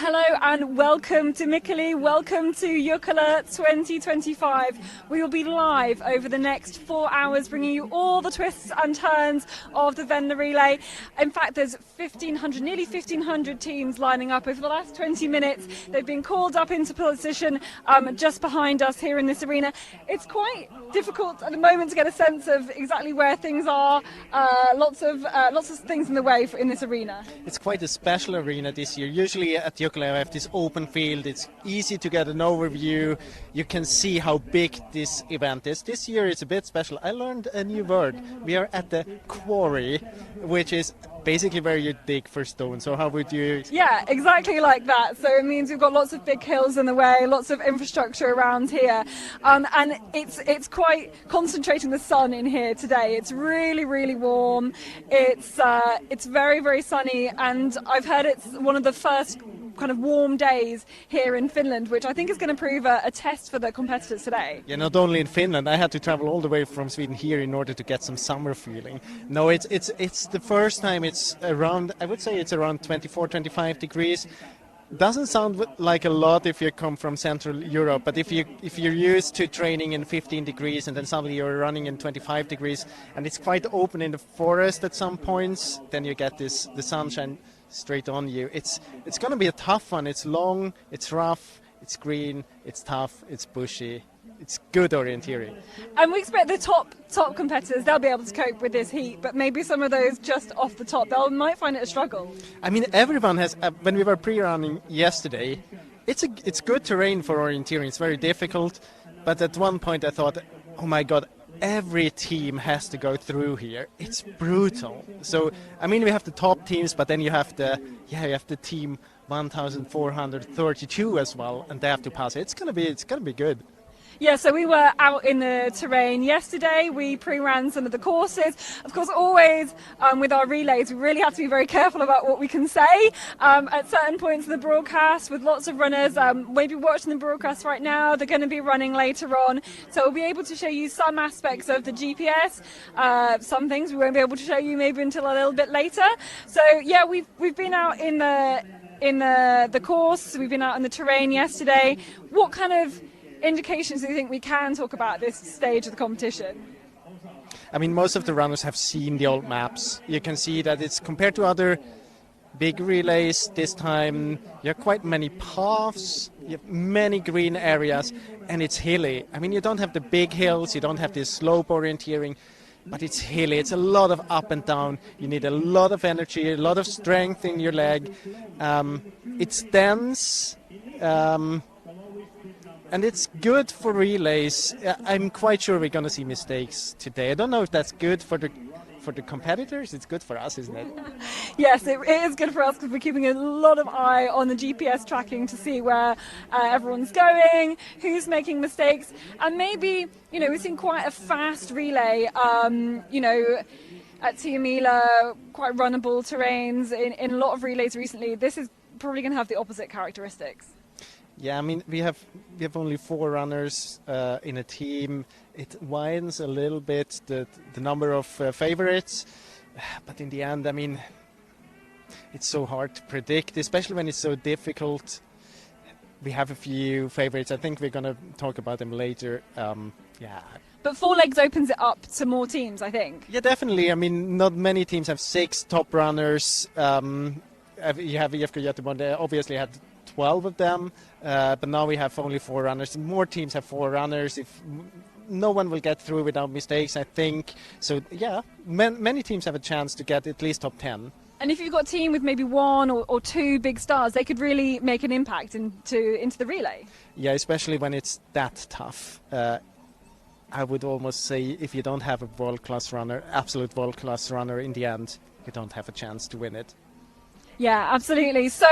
Hello and welcome to Mikkeli, welcome to Jukola 2025. We will be live over the next 4 hours bringing you all the twists and turns of the Venla Relay. In fact, there's nearly 1,500 teams lining up over the last 20 minutes. They've been called up into position just behind us here in this arena. It's quite difficult at the moment to get a sense of exactly where things are. Lots of things in the way in this arena. It's quite a special arena this year. Usually at Jukola we have this open field. It's easy to get an overview. You can see how big this event is. This year it's a bit special. I learned a new word. We are at the quarry, which is basically where you dig for stone. So how would you... Yeah, exactly like that. So it means we've got lots of big hills in the way, lots of infrastructure around here. And it's quite concentrating the sun in here today. It's really, really warm. It's very, very sunny. And I've heard it's one of the first kind of warm days here in Finland, which I think is going to prove a test for the competitors today. Yeah, not only in Finland. I had to travel all the way from Sweden here in order to get some summer feeling. No, it's the first time it's around, I would say it's around 24, 25 degrees. Doesn't sound like a lot if you come from Central Europe, but if you're used to training in 15 degrees and then suddenly you're running in 25 degrees and it's quite open in the forest at some points, then you get the sunshine straight on you. It's going to be a tough one. It's long, it's rough, it's green, it's tough, it's bushy. It's good orienteering. And we expect the top competitors, they'll be able to cope with this heat, but maybe some of those just off the top, they might find it a struggle. I mean, everyone has, when we were pre-running yesterday, it's good terrain for orienteering. It's very difficult, but at one point I thought, oh my God, every team has to go through here. It's brutal. So, I mean, we have the top teams, but then you have the team 1,432 as well, and they have to pass it. It's gonna be good. Yeah, so we were out in the terrain yesterday. We pre-ran some of the courses. Of course, always with our relays, we really have to be very careful about what we can say at certain points in the broadcast with lots of runners. Maybe watching the broadcast right now, they're going to be running later on. So we'll be able to show you some aspects of the GPS. Some things we won't be able to show you maybe until a little bit later. So yeah, we've been out in the course. We've been out in the terrain yesterday. What kind of indications do you think we can talk about at this stage of the competition? I mean, most of the runners have seen the old maps. You can see that it's compared to other big relays this time. You have quite many paths, you have many green areas, and it's hilly. I mean, you don't have the big hills, you don't have this slope orienteering, but it's hilly. It's a lot of up and down. You need a lot of energy, a lot of strength in your leg. It's dense. And it's good for relays. I'm quite sure we're going to see mistakes today. I don't know if that's good for the competitors. It's good for us, isn't it? Yes, it is good for us because we're keeping a lot of eye on the GPS tracking to see where everyone's going, who's making mistakes, and maybe, we've seen quite a fast relay, at Tiamila, quite runnable terrains in a lot of relays recently. This is probably going to have the opposite characteristics. Yeah, I mean, we have only 4 runners in a team. It widens a little bit the number of favorites, but in the end, I mean, it's so hard to predict, especially when it's so difficult. We have a few favorites. I think we're going to talk about them later. But 4 legs opens it up to more teams, I think. Yeah, definitely. I mean, not many teams have 6 top runners. You have Jefka Göteborg. They obviously had 12 of them, but now we have only 4 runners. More teams have 4 runners. If no one will get through without mistakes, I think. So yeah, many teams have a chance to get at least top 10. And if you've got a team with maybe 1 or 2 big stars, they could really make an impact into the relay. Yeah, especially when it's that tough. I would almost say if you don't have a world-class runner, absolute world-class runner, in the end, you don't have a chance to win it. Yeah, absolutely. So,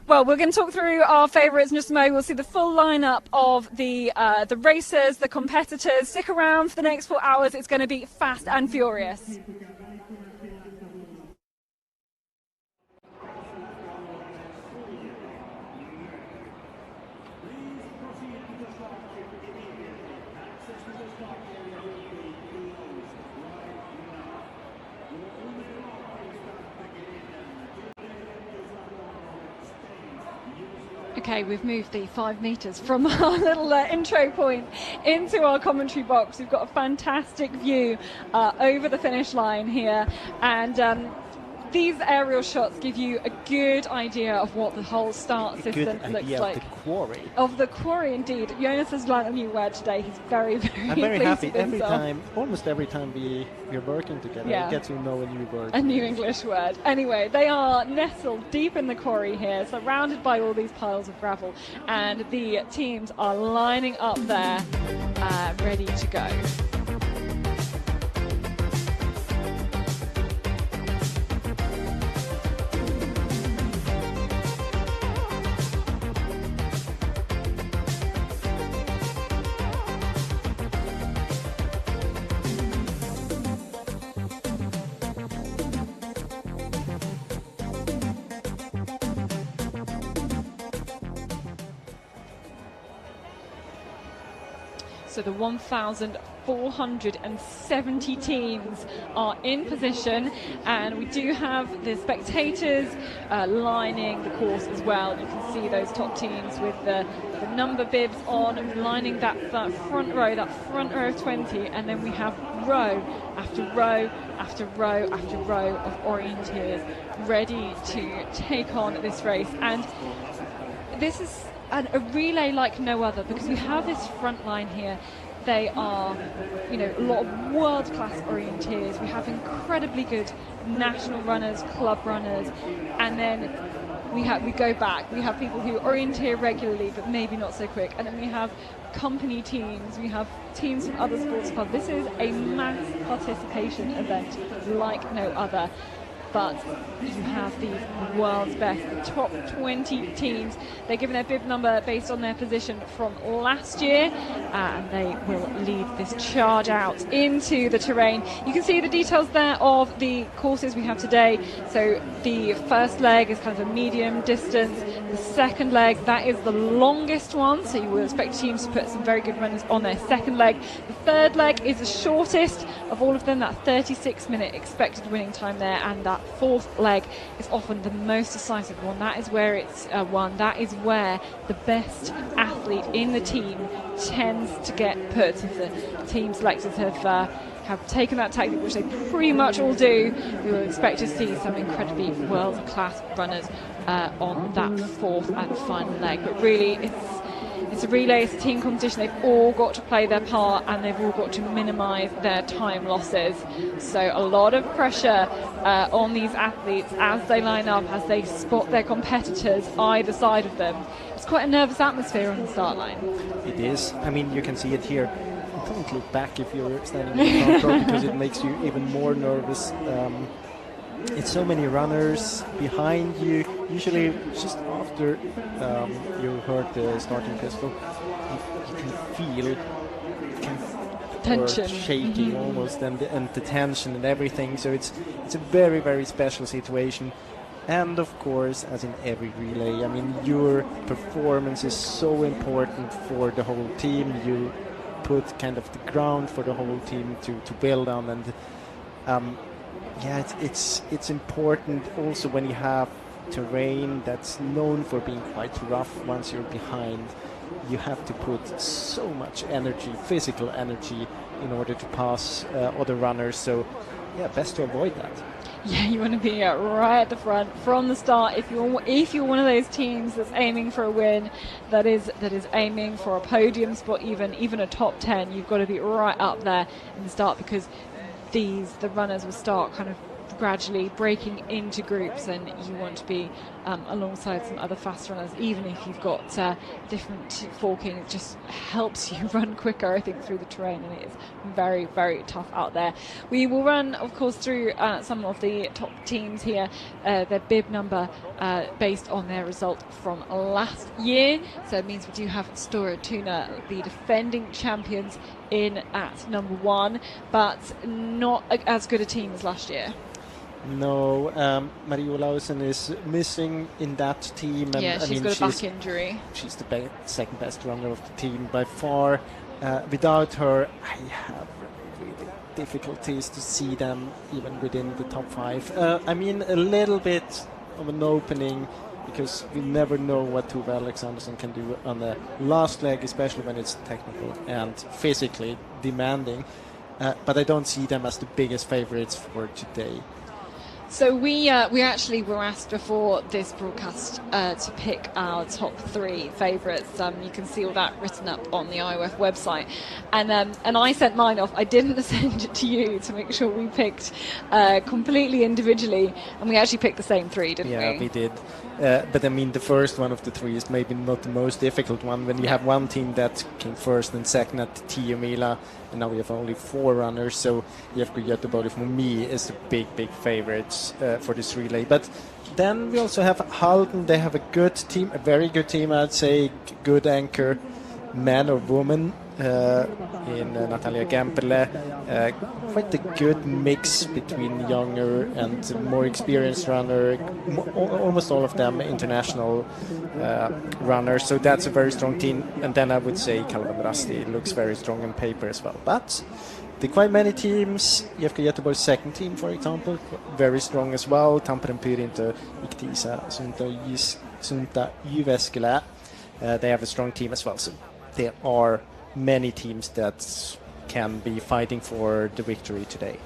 well, we're going to talk through our favourites in just a moment. We'll see the full lineup of the racers, the competitors. Stick around for the next 4 hours. It's going to be fast and furious. Okay, we've moved the 5 metres from our little intro point into our commentary box. We've got a fantastic view over the finish line here, and these aerial shots give you a good idea of what the whole start system looks like. Of the quarry. Of the quarry, indeed. Jonas has learned a new word today. He's very, very I'm very pleased happy with every himself. time, almost every time we're working together. Yeah. I get to know a new word. A new English word. Anyway, they are nestled deep in the quarry here, surrounded by all these piles of gravel, and the teams are lining up there, ready to go. So the 1,470 teams are in position, and we do have the spectators lining the course as well. You can see those top teams with the number bibs on, lining that front row of 20, and then we have row after row after row after row of orienteers ready to take on this race. And this is a relay like no other, because we have this front line here. They are, a lot of world-class orienteers. We have incredibly good national runners, club runners, and then we go back. We have people who orienteer regularly, but maybe not so quick. And then we have company teams. We have teams from other sports clubs. This is a mass participation event like no other. But you have these world's best, the top 20 teams. They're given their bib number based on their position from last year, and they will lead this charge out into the terrain. You can see the details there of the courses we have today. So the first leg is kind of a medium distance. The second leg, that is the longest one, so you will expect teams to put some very good runners on their second leg. The third leg is the shortest of all of them, that 36-minute expected winning time there, and that fourth leg is often the most decisive one. That is where it's won. That is where the best athlete in the team tends to get put. If the team selectors have taken that tactic, which they pretty much all do, we will expect to see some incredibly world-class runners on that fourth and final leg. But really, it's a relay, it's a team competition. They've all got to play their part, and they've all got to minimise their time losses. So a lot of pressure on these athletes as they line up, as they spot their competitors either side of them. It's quite a nervous atmosphere on the start line. It is. I mean, you can see it here. Don't look back if you're standing in the front row, because it makes you even more nervous. It's so many runners behind you. Usually, just after you heard the starting pistol, you can feel tension, shaking almost, and the tension and everything. So it's a very, very special situation. And of course, as in every relay, I mean, your performance is so important for the whole team. You put kind of the ground for the whole team to build on, and it's important also when you have terrain that's known for being quite rough. Once you're behind, you have to put so much energy, physical energy, in order to pass other runners. So best to avoid that. Yeah, you want to be right at the front from the start. If you're one of those teams that's aiming for a win, that is aiming for a podium spot, even a top 10, you've got to be right up there in the start, because the runners will start kind of gradually breaking into groups, and you want to be alongside some other fast runners. Even if you've got different forking, it just helps you run quicker, I think, through the terrain, and it is very, very tough out there. We will run, of course, through some of the top teams here, their bib number based on their result from last year. So it means we do have Stora Tuna, the defending champions, in at number 1, but not as good a team as last year. No, Marie Olausen is missing in that team. And she's got a back injury. She's the second best runner of the team by far. Without her, I have really difficulties to see them even within the top 5. I mean, a little bit of an opening because we never know what Tove Alexanderson can do on the last leg, especially when it's technical and physically demanding. But I don't see them as the biggest favorites for today. So we actually were asked before this broadcast to pick our top 3 favourites. You can see all that written up on the IOF website, and I sent mine off. I didn't send it to you to make sure we picked completely individually, and we actually picked the same 3, didn't we? Yeah, we did. But I mean, the first one of the 3 is maybe not the most difficult one. When you have one team that came first and second at Tiomila, and now we have only 4 runners, so Mikkeli-Jukola for me is the big favorites for this relay. But then we also have Halden. They have a good team, a very good team, I'd say, good anchor, man or woman, in Natalia Gemperle. Quite a good mix between younger and more experienced runner, almost all of them international runners, so that's a very strong team. And then I would say Calvin Rasti looks very strong on paper as well. But there are quite many teams. Mikkeli-Jukola's second team, for example, very strong as well. Tampere Pyrinto, Iktisa, Sunta Jyväskylä. They have a strong team as well. So there are many teams that can be fighting for the victory today.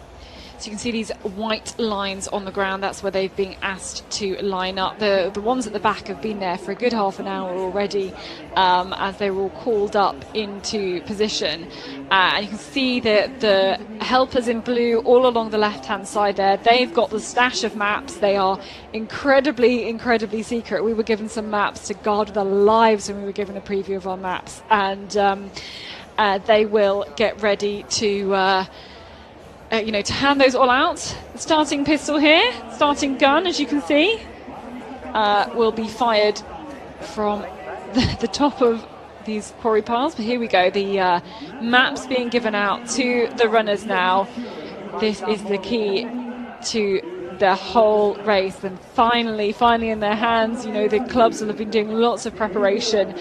So you can see these white lines on the ground. That's where they've been asked to line up. The ones at the back have been there for a good half an hour already, as they were all called up into position. And you can see the helpers in blue all along the left-hand side there. They've got the stash of maps. They are incredibly secret. We were given some maps to guard their lives when we were given a preview of our maps. And they will get ready to to hand those all out. The starting pistol here, starting gun, as you can see, will be fired from the top of these quarry piles. But here we go, the maps being given out to the runners now. This is the key to the whole race, and finally in their hands. The clubs will have been doing lots of preparation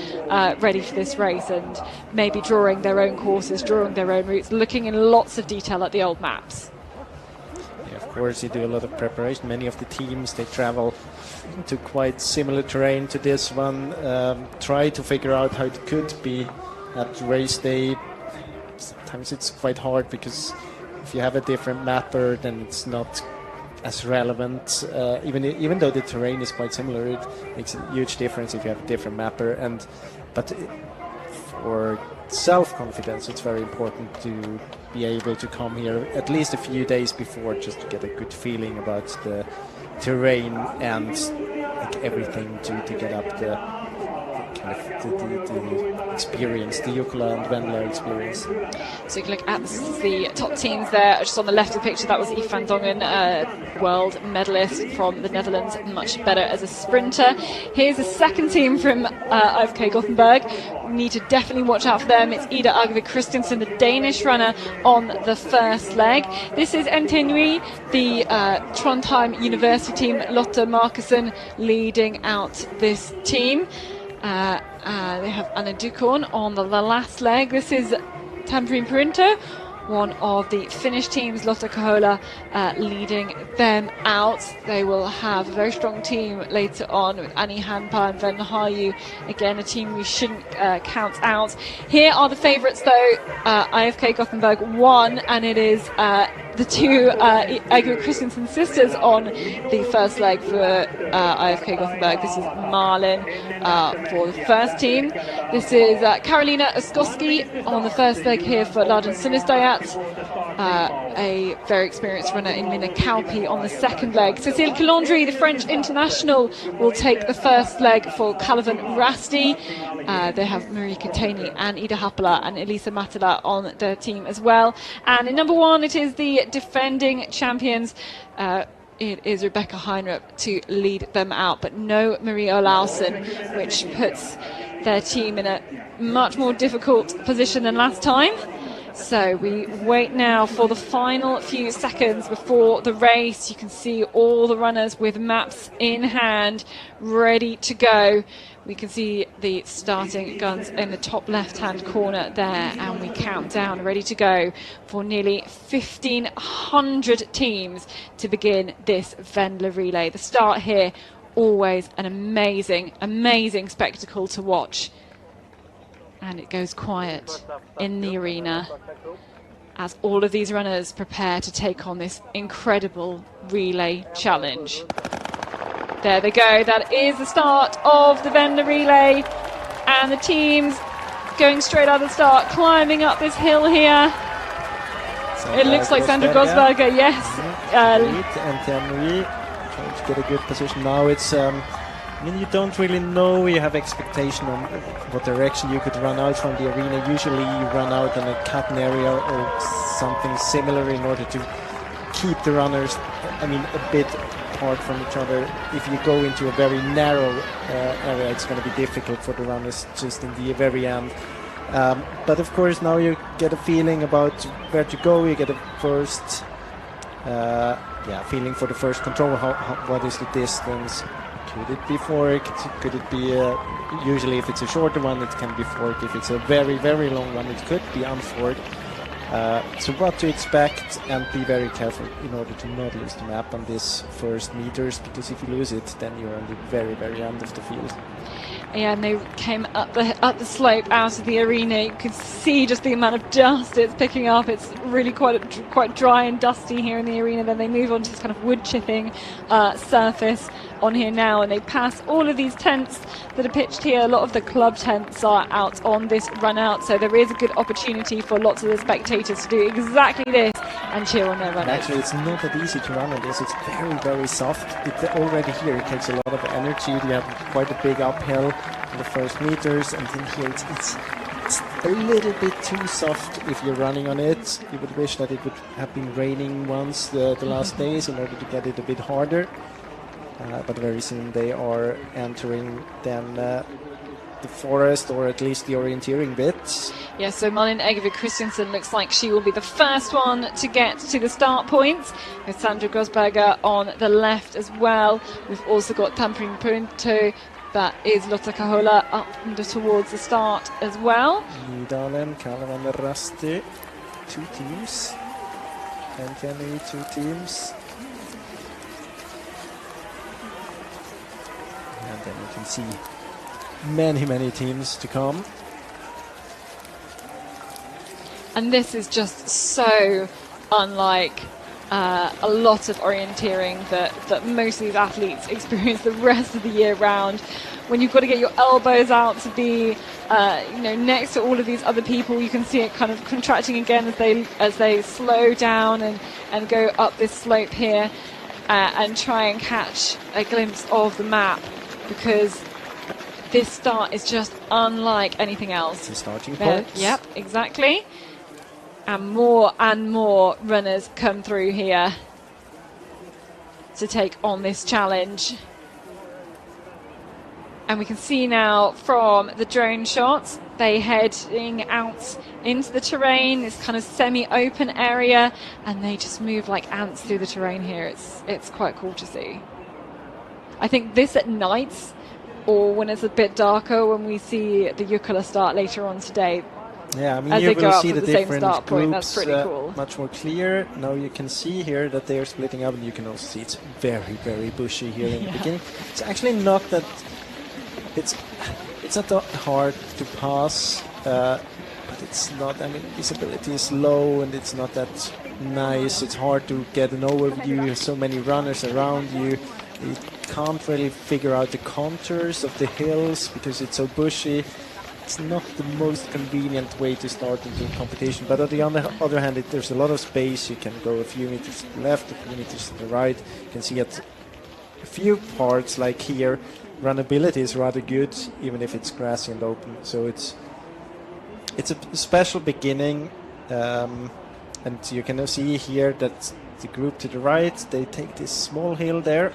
ready for this race, and maybe drawing their own courses, drawing their own routes, looking in lots of detail at the old maps. Yeah, of course, you do a lot of preparation. Many of the teams, they travel to quite similar terrain to this one, try to figure out how it could be at race day. Sometimes it's quite hard, because if you have a different mapper, then it's not as relevant, even though the terrain is quite similar. It makes a huge difference if you have a different mapper. But for self-confidence, it's very important to be able to come here at least a few days before, just to get a good feeling about the terrain and everything to get up the experience, the Jukola and Venla experience. So you can look at the top teams there, just on the left of the picture. That was Yves van Dongen, world medalist from the Netherlands, much better as a sprinter. Here's the second team from IFK Gothenburg. We need to definitely watch out for them. It's Ida Agve Christensen, the Danish runner, on the first leg. This is NT Nui, the Trondheim University team. Lotte Markussen leading out this team. They have Anna Dukon on the last leg. This is Tampere Pyrinto, one of the Finnish teams. Lotta Kohola leading them out. They will have a very strong team later on with Annie Hanpa and Venla Relay. Again, a team we shouldn't count out. Here are the favourites, though. IFK Gothenburg won, and it is the two Agve Christensen sisters on the first leg for IFK Gothenburg. This is Malin for the first team. This is Karolina Oskowski on the first leg here for Laden Sunnistayat. A very experienced runner in Minna Kaupi on the second leg. Cécile Calandry, the French international, will take the first leg for Calvin Rasti. They have Marika Taney and Ida Happala and Elisa Matala on their team as well. And in number one, it is the defending champions. It is Rebecca Heinrup to lead them out, but no Marie Olausen, which puts their team in a much more difficult position than last time. So we wait now for the final few seconds before the race. You can see all the runners with maps in hand, ready to go. We can see the starting guns in the top left-hand corner there, and we count down, ready to go for nearly 1,500 teams to begin this Venla Relay. The start here always an amazing spectacle to watch. And it goes quiet in the arena as all of these runners prepare to take on this incredible relay challenge. There they go, that is the start of the Venla Relay, and the teams going straight out of the start, climbing up this hill here. It looks like Sandra Grosberger, yes. And Henry trying to get a good position. Now it's, I mean, you don't really know, you have expectation on what direction you could run out from the arena. Usually you run out in a cut-in area or something similar in order to keep the runners, I mean, a bit apart from each other. If you go into a very narrow area, it's going to be difficult for the runners just in the very end. But of course, now you get a feeling about where to go. You get a first feeling for the first control. What is the distance? Could it be forked? Could it be usually if it's a shorter one, it can be forked. If it's a very, very long one, it could be unforked. So what to expect, and be very careful in order to not lose the map on this first meters, because if you lose it, then you're on the very, very end of the field. Yeah, and they came up the slope out of the arena. You could see just the amount of dust it's picking up. It's really quite dry and dusty here in the arena. Then they move on to this kind of wood chipping surface on here now, and they pass all of these tents that are pitched here. A lot of the club tents are out on this run out, so there is a good opportunity for lots of the spectators to do exactly this and cheer on their runners. Actually, it's not that easy to run on this. It's very, very soft. Already here, it takes a lot of energy. You have quite a big uphill in the first meters, and then here it's a little bit too soft if you're running on it. You would wish that it would have been raining once the last days in order to get it a bit harder. But very soon they are entering then the forest, or at least the orienteering bit. Yeah, so Malin Egevik Christiansen looks like she will be the first one to get to the start point, with Sandra Grosberger on the left as well. We've also got Tampering Punto, that is Lotta Kahola up towards the start as well. Nydalen, Kalevan and Rasti, 2 teams. And Jenny, 2 teams. And then you can see many teams to come. And this is just so unlike a lot of orienteering that most of these athletes experience the rest of the year round, when you've got to get your elbows out to be next to all of these other people. You can see it kind of contracting again as they slow down and go up this slope here and try and catch a glimpse of the map, because this start is just unlike anything else. The starting point. Yep, exactly. And more runners come through here to take on this challenge. And we can see now from the drone shots, they heading out into the terrain, this kind of semi-open area, and they just move like ants through the terrain here. It's quite cool to see. I think this at night, or when it's a bit darker, when we see the Jukola start later on today. Yeah, I mean, as you they go will up see to the the same different start point. groups That's pretty cool. much more clear. Now you can see here that they are splitting up, and you can also see it's very bushy here in the beginning. It's actually not that it's not that hard to pass, but it's not. I mean, visibility is low, and it's not that nice. It's hard to get an overview. So many runners around you. You can't really figure out the contours of the hills because it's so bushy. It's not the most convenient way to start into a competition, but on the other hand, there's a lot of space. You can go a few meters to the left, a few meters to the right. You can see at a few parts, like here, runnability is rather good, even if it's grassy and open. So it's a special beginning, and you can see here that the group to the right, they take this small hill there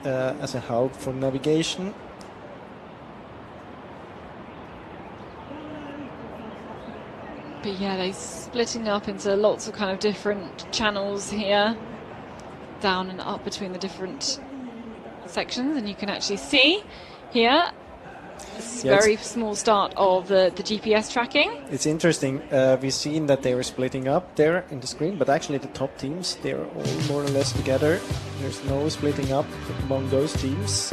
as a help for navigation. But yeah, they're splitting up into lots of kind of different channels here, down and up between the different sections, and you can actually see here this very small start of the GPS tracking. It's interesting. We've seen that they were splitting up there in the screen, but actually the top teams, they're all more or less together. There's no splitting up among those teams.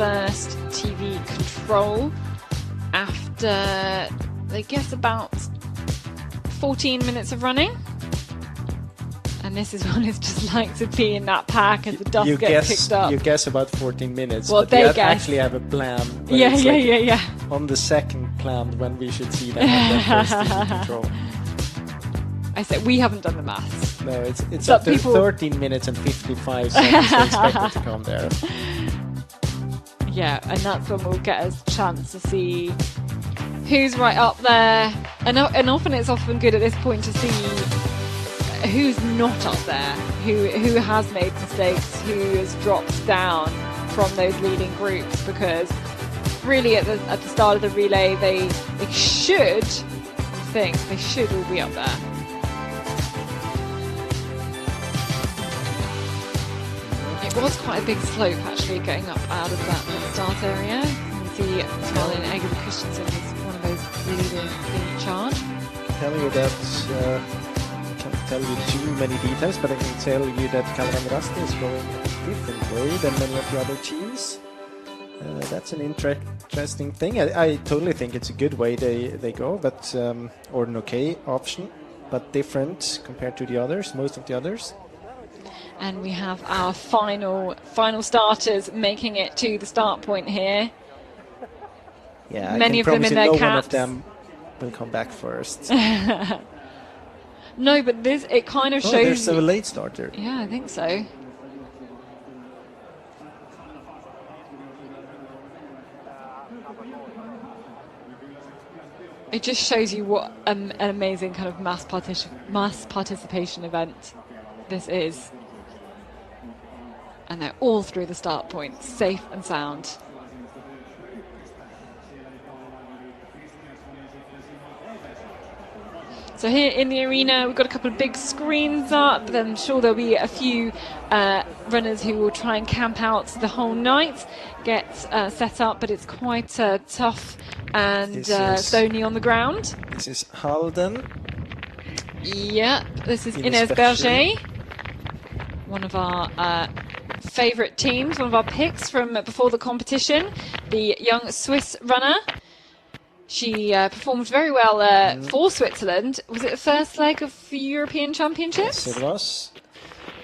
first TV control after, I guess, about 14 minutes of running. And this is what it's just like to be in that pack as the dust gets kicked up. You guess about 14 minutes, well, but they we actually have a plan. Yeah. On the second plan when we should see that first TV control. I said we haven't done the maths. No, it's up to 13 minutes and 55 seconds they expected to come there. Yeah, and that's when we'll get a chance to see who's right up there. And often it's good at this point to see who's not up there, who has made mistakes, who has dropped down from those leading groups, because really at the start of the relay they should all be up there. It was quite a big slope actually going up out of that start area. You can see as well in Egan Christensen is one of those leading the charge. Tell you that I can't tell you too many details, but I can tell you that Calvin Rasti is going a different way than many of the other teams. That's an interesting thing. I totally think it's a good way they go, but or an okay option, but different compared to the others, most of the others. And we have our final starters making it to the start point here. Yeah, many of them in their no caps. One of them will come back first. No, but it kind of shows. There's a late starter. Yeah, I think so. It just shows you what an amazing kind of mass participation event this is. And they're all through the start point, safe and sound. So here in the arena, we've got a couple of big screens up. Then I'm sure there'll be a few runners who will try and camp out the whole night, get set up, but it's quite tough and stony on the ground. This is Halden. Yep, this is Ines Berger, one of our favourite teams, one of our picks from before the competition, the young Swiss runner. She performed very well for Switzerland. Was it the first leg of the European Championships? Yes, it was.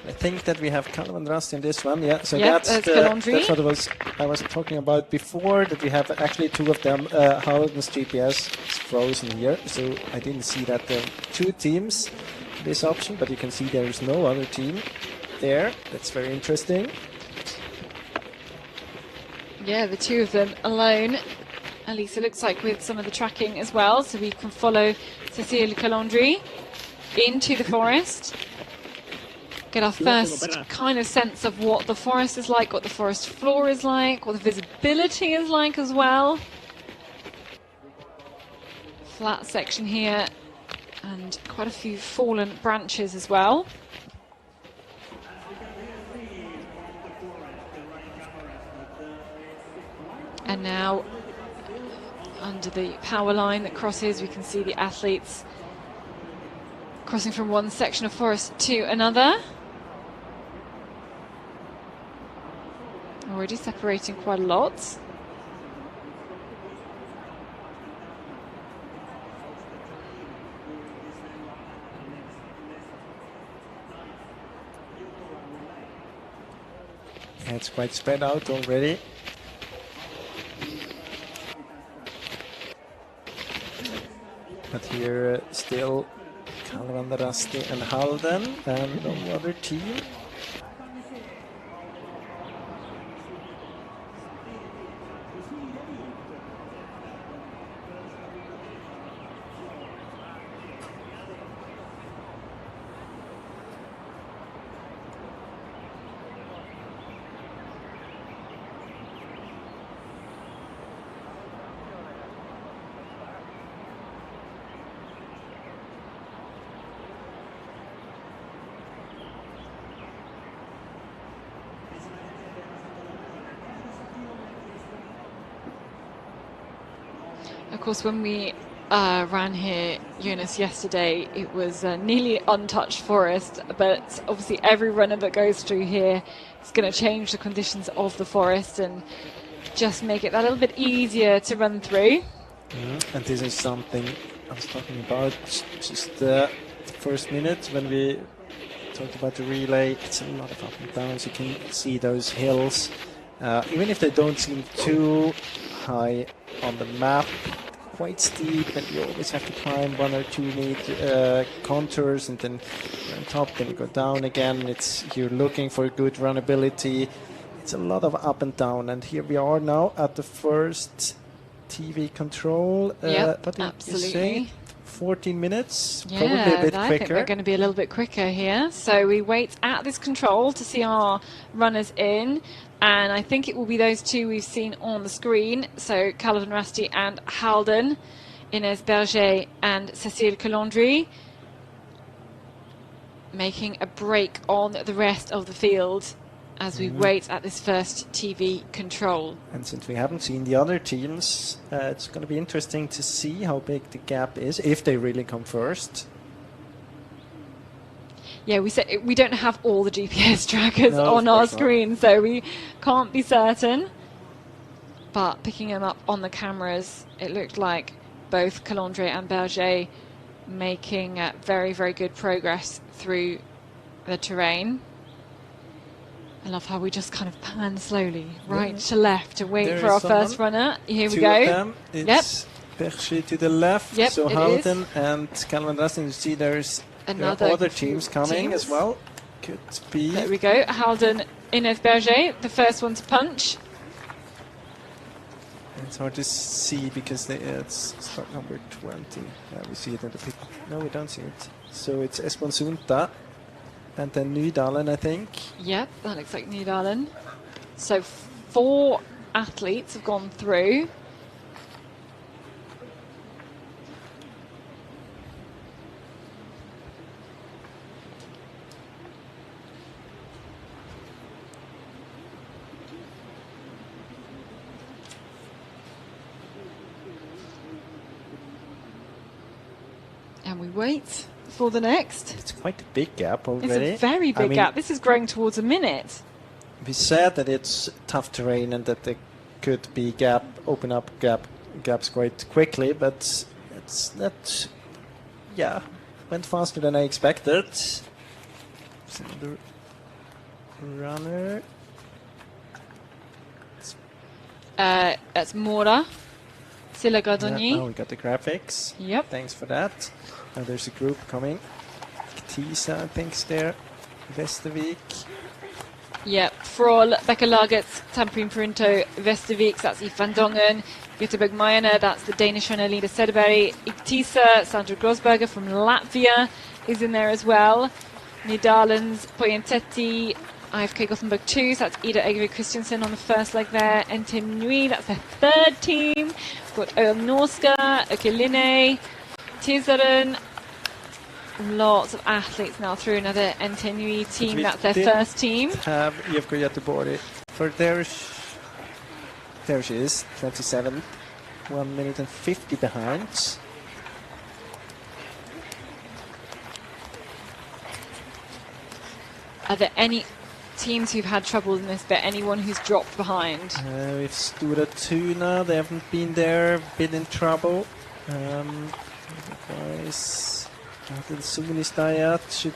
I think that we have Calvin Rust in this one. Yeah, so yep, that's what I was talking about before, that we have actually two of them. Halden's GPS is frozen here, so I didn't see that there are two teams in this option, but you can see there is no other team there. That's very interesting. Yeah, the two of them alone. At least it looks like with some of the tracking as well, so we can follow Cécile Calandry into the forest, get our first kind of sense of what the forest is like, what the forest floor is like, what the visibility is like as well. Flat section here and quite a few fallen branches as well. And now under the power line that crosses, we can see the athletes crossing from one section of forest to another. Already separating quite a lot. Yeah, it's quite spread out already. But here still Calvin Rasti and Halden and no other team. Of course, when we ran here, Jonas, yesterday, it was nearly untouched forest, but obviously every runner that goes through here is going to change the conditions of the forest, and just make it that little bit easier to run through. And this is something I was talking about just the first minute when we talked about the relay. It's a lot of up and downs. You can see those hills, even if they don't seem too high on the map, quite steep, and you always have to climb 1 or 2 contours, and then you're on top, then you go down again. You're looking for good runnability. It's a lot of up and down, and here we are now at the first TV control. Yep, what did absolutely. you say? 14 minutes, Yeah, probably a bit I quicker. think we're going to be a little bit quicker here. So we wait at this control to see our runners in, and I think it will be those two we've seen on the screen. So Calvin Rusty and Halden, Inès Berger and Cécile Calandry, making a break on the rest of the field as we wait at this first TV control. And since we haven't seen the other teams, it's going to be interesting to see how big the gap is, if they really come first. Yeah, we said we don't have all the GPS trackers No, on of our course not. screen, so we can't be certain. But picking them up on the cameras, it looked like both Calandre and Berger making very, very good progress through the terrain. I love how we just kind of pan slowly right to left to wait There for is our someone. first runner. Here we Two go. of them. It's Berger to the left, Yep, so it Halden and Calvin Rastin. You see there are Another other teams coming as well. Could be. There we go. Halden, Inès Berger, the first one to punch. It's hard to see because it's start number 20. We see it in the picture. No, we don't see it. So it's Espen Sunta and then Nydalen, I think. Yep, that looks like Nydalen. So 4 athletes have gone through. And we wait for the next. It's quite a big gap It's already. a very big gap. This is growing towards a minute. We said that it's tough terrain and that there could be open up gaps quite quickly, but it's not. Yeah, went faster than I expected. It's another runner. That's Mora Silla Gardoni. Now we got the graphics. Yep. Thanks for that. Now there's a group coming. Tisa, I think, is there. Vestervik. Yep, Frol, Becca Lagertz, Tamprin Perinto, Vestervik, that's Ifan Dongen, Göteborg Mayana, that's the Danish runner Linda Sederberg, Iktisa, Sandra Grosberger from Latvia is in there as well. Nydalens, Poyentetti, IFK Gothenburg 2, so that's Ida Egervik Christensen on the first leg there, NT Nui, that's their third team. We've got Oel Norska, Okeline, Tizaren. Lots of athletes now through another NT team. That's their first team. Have IFK Göteborg. For there she is, 27, 1 minute and 50 behind. Are there any teams who've had trouble in this bit? Anyone who's dropped behind? We've Stora Tuna, they haven't been there, been in trouble. Otherwise, the Sunis Dayat should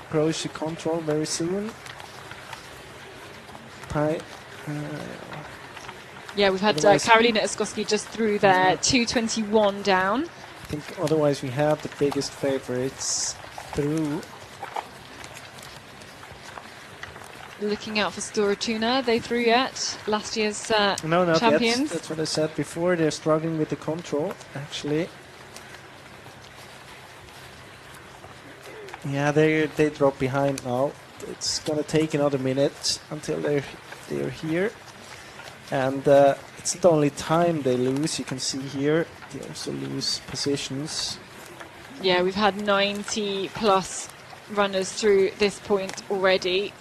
approach the control very soon. Yeah, we've had Karolina Oskowski just through there, 2:21 down. I think otherwise we have the biggest favorites through. Looking out for Stora Tuna, they through yet? Last year's No, not champions. yet. That's what I said before. They're struggling with the control, actually. Yeah, they drop behind now. It's gonna take another minute until they're here, and it's not only time they lose. You can see here they also lose positions. Yeah, we've had 90 plus runners through this point already.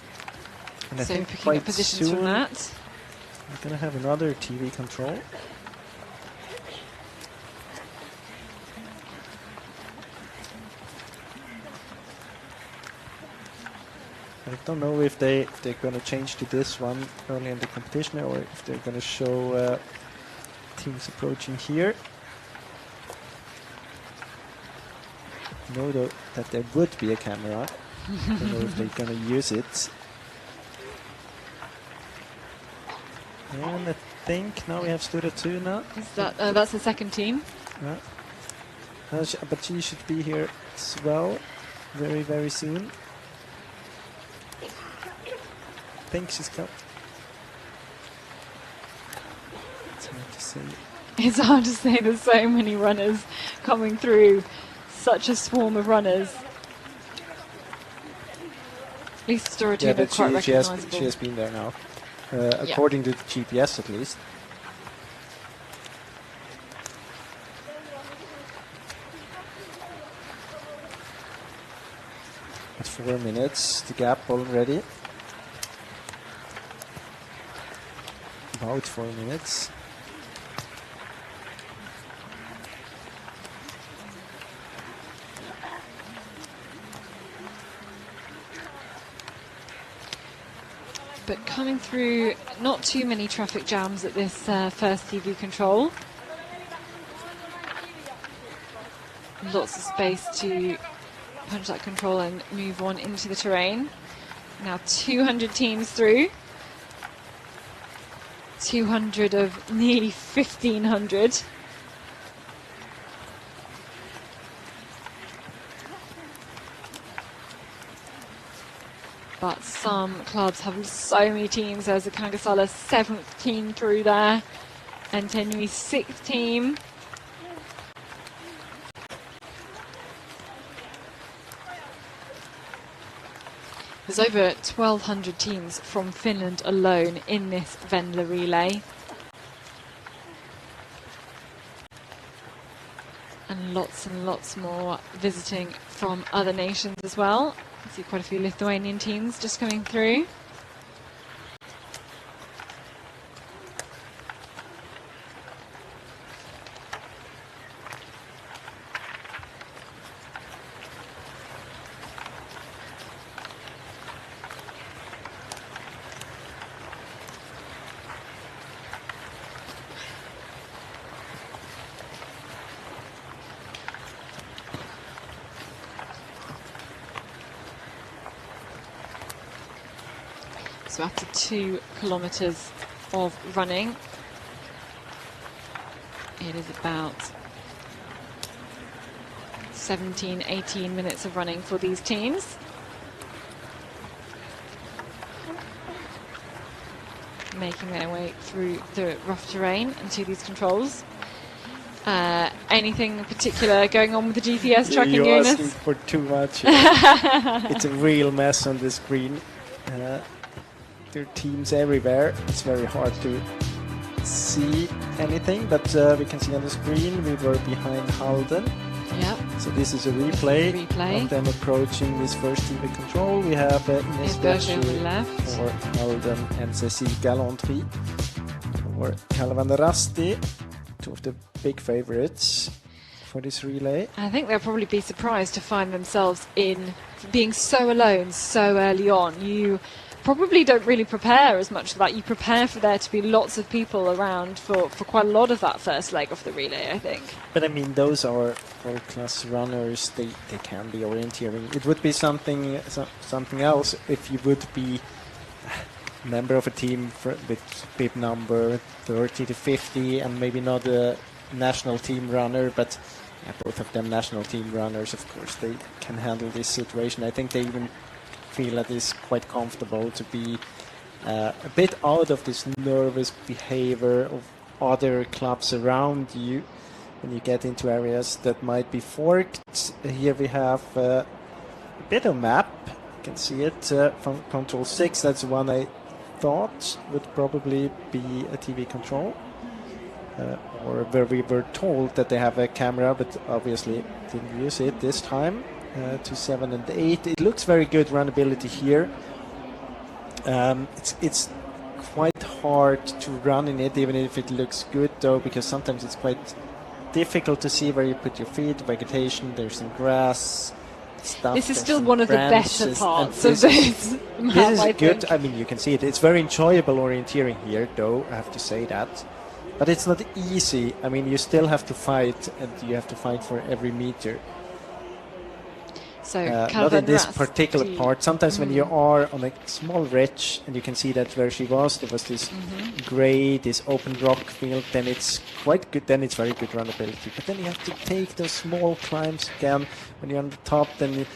And I So think picking quite up positions soon from that. we're gonna have another TV control. I don't know if they're going to change to this one early in the competition or if they're going to show teams approaching here. I know though that there would be a camera. I don't know if they're going to use it. And I think now we have Stura 2 now. Is that that's the second team? Yeah. But she should be here as well very, very soon. I think she's come. It's hard to say. It's hard to say, there's so many runners coming through, such a swarm of runners. At least Storatuna Yeah, but quite recognisable. she has been there now, according to the GPS at least. At 4 minutes, the gap already. About 4 minutes. But coming through, not too many traffic jams at this first TV control. Lots of space to punch that control and move on into the terrain. Now 200 teams through. 200 of nearly 1,500. But some clubs have so many teams. There's a Kangasala 7th team through there, and Tenui 6th team. There's over 1,200 teams from Finland alone in this Venla Relay. And lots more visiting from other nations as well. I see quite a few Lithuanian teams just coming through. So after 2 kilometres of running, it is about 17, 18 minutes of running for these teams. Making their way through the rough terrain into these controls. Anything particular going on with the GPS tracking You're units? asking for too much. It's a real mess on the screen. There are teams everywhere. It's very hard to see anything, but we can see on the screen we were behind Halden. Yep. So this is a replay, Replay. of them approaching this first TV control. We have Ines Berger on the Berger left. for Halden and Cécile Galantry for Calvan Rasti, 2 of the big favorites for this relay. I think they'll probably be surprised to find themselves in being so alone so early on. You probably don't really prepare as much for that. You prepare for there to be lots of people around for quite a lot of that first leg of the relay, I think. But I mean, those are world-class runners. They can be orienteering. It would be something else if you would be a member of a team with bib number 30 to 50 and maybe not a national team runner, but both of them national team runners, of course. They can handle this situation. I think they even feel that it's quite comfortable to be a bit out of this nervous behavior of other clubs around you when you get into areas that might be forked. Here we have a bit of map. You can see it from control 6. That's the one I thought would probably be a TV control, or where we were told that they have a camera, but obviously didn't use it this time. To 7 and 8. It looks very good runnability here. It's quite hard to run in it, even if it looks good though, because sometimes it's quite difficult to see where you put your feet. Vegetation, there's some grass, stuff. This is There's still some one of the better branches, parts and of this map, this is I good. think. I mean, you can see it. It's very enjoyable orienteering here, though, I have to say that. But it's not easy. I mean, you still have to fight, and you have to fight for every meter. So Not in this Calvin particular Rusty. part. Sometimes when you are on a small ridge, and you can see that where she was, there was this grey, this open rock field, then it's quite good, then it's very good runnability. But then you have to take those small climbs again. When you're on the top, then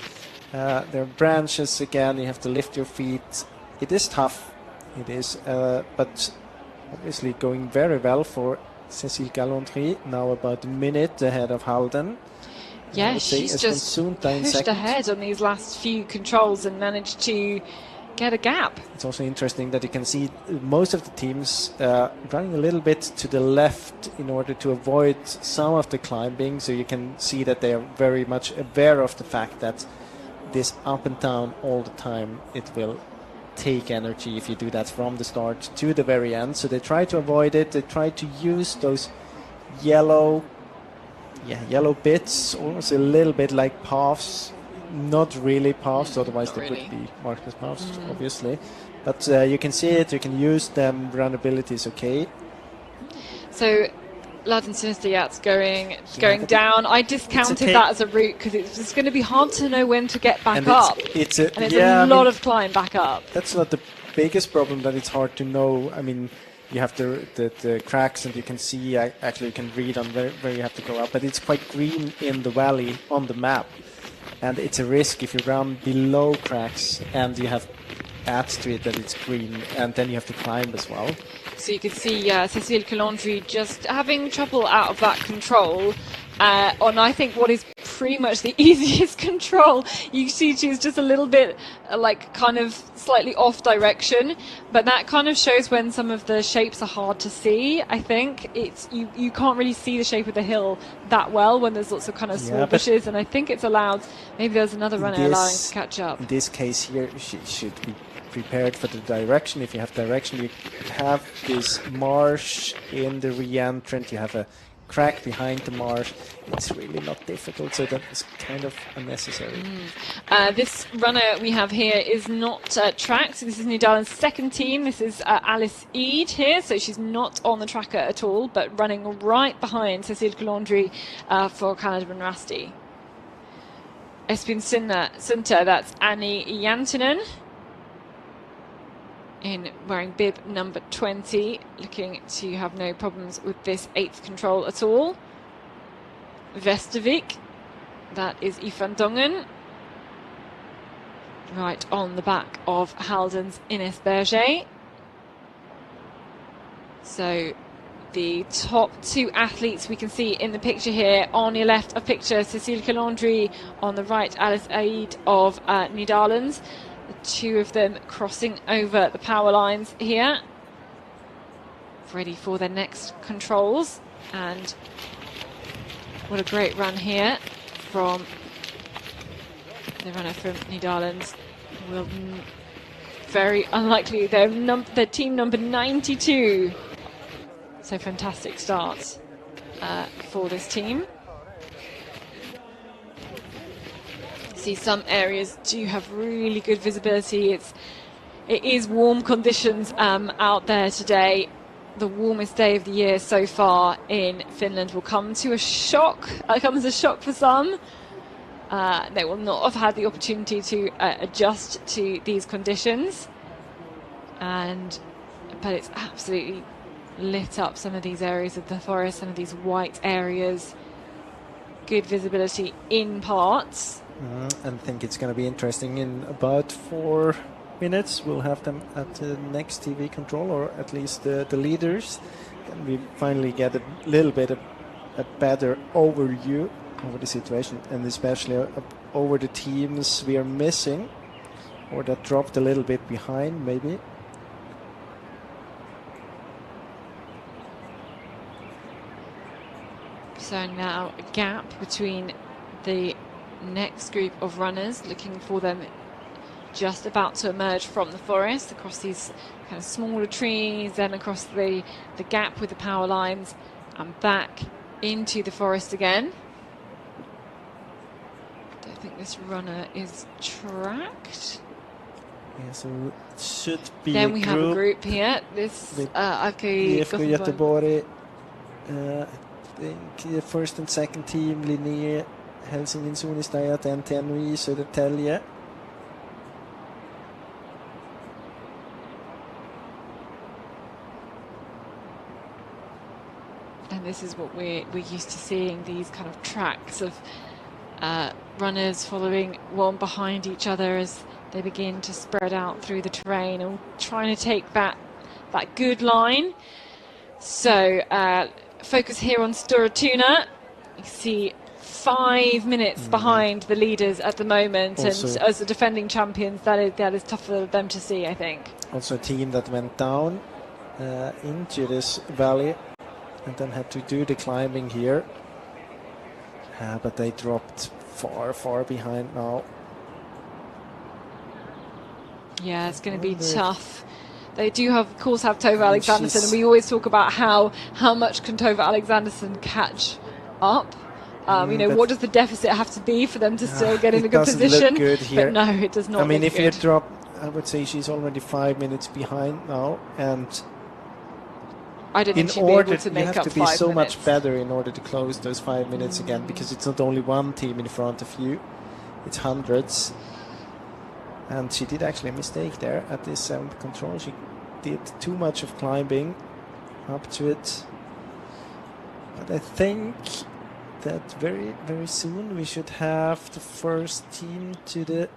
there are branches again, you have to lift your feet. It is tough, it is, but obviously going very well for Cécile Gallandry, now about a minute ahead of Halden. Yeah, she's just pushed ahead on these last few controls and managed to get a gap. It's also interesting that you can see most of the teams running a little bit to the left in order to avoid some of the climbing, so you can see that they are very much aware of the fact that this up and down all the time, it will take energy if you do that from the start to the very end. So they try to avoid it. They try to use those yellow bits, almost a little bit like paths. Not really paths, otherwise they would be marked as paths, obviously. But you can see it, you can use them, runnability is okay. So Laden Sinistayat's going down. I discounted that as a route because it's going to be hard to know when to get back up. It's a lot of climb back up. That's not the biggest problem, that it's hard to know. I mean, you have the cracks, and you can see, actually you can read on where you have to go up, but it's quite green in the valley on the map, and it's a risk if you run below cracks and you have adds to it that it's green, and then you have to climb as well. So you can see Cécile Gallandry just having trouble out of that control on, I think, what is pretty much the easiest control. You see she's just a little bit like kind of slightly off direction, but that kind of shows when some of the shapes are hard to see. I think it's you can't really see the shape of the hill that well when there's lots of kind of small bushes, and I think it's allowed, maybe there's another runner allowing to catch up. In this case here, she should be prepared for the direction. If you have direction, you have this marsh in the re-entrant, you have a crack behind the marsh. It's really not difficult, so that is kind of unnecessary. This runner we have here is not tracked, so this is Nidalen's second team. This is Alice Eade here, so she's not on the tracker at all, but running right behind Cécile Gallandry for Canada and Rasti. Espen Sunter, that's Annie Jantinen, in wearing bib number 20, looking to have no problems with this 8th control at all. Vestervik, that is Ifan Dongen, right on the back of Halden's Ines Berger. So the top two athletes we can see in the picture here. On your left of picture, Cécile Gallandry, on the right, Alice Eade of Nidalen's. The two of them crossing over the power lines here, ready for their next controls. And what a great run here from the runner from Nidalen's. Will very unlikely, they're team number 92. So fantastic start for this team. See, some areas do have really good visibility. It is warm conditions out there today. The warmest day of the year so far in Finland will come to a shock. Come as a shock for some. They will not have had the opportunity to adjust to these conditions. But it's absolutely lit up some of these areas of the forest, some of these white areas. Good visibility in parts. And I think it's going to be interesting. In about 4 minutes, we'll have them at the next TV control, or at least the leaders. And we finally get a little bit of a better overview over the situation, and especially over the teams we are missing, or that dropped a little bit behind, maybe. So now a gap between the next group of runners, looking for them just about to emerge from the forest, across these kind of smaller trees, then across the gap with the power lines, and back into the forest again. think this runner is tracked. Yeah, so it should be Then a we group. have a group here. This with IFK EFK Gothenburg. Göteborg. I think the first and second team, Linné, Helsingin, Sunistajat, NTNUI, Södertälje. And this is what we're used to seeing, these kind of tracks of runners following one behind each other as they begin to spread out through the terrain and trying to take that good line. So focus here on Stora Tuna. You see 5 minutes behind the leaders at the moment, Also, and as the defending champions, that is tough for them to see, I think. Also a team that went down into this valley and then had to do the climbing here. But they dropped far behind now. Yeah, it's going to be tough. They do have, of course, have Tove And Alexanderson, and we always talk about how much can Tove Alexanderson catch up. You know, what does the deficit have to be for them to still get in a good position? Look good here. But no, it does not. I mean, look if good. you drop, I would say she's already 5 minutes behind now, and I don't think in she'd be order able to make you have up to be 5 so minutes. much better in order to close those 5 minutes again, because it's not only one team in front of you, it's hundreds. And she did actually a mistake there at this 7th control. She did too much of climbing up to it. But I think that very soon we should have the first team to the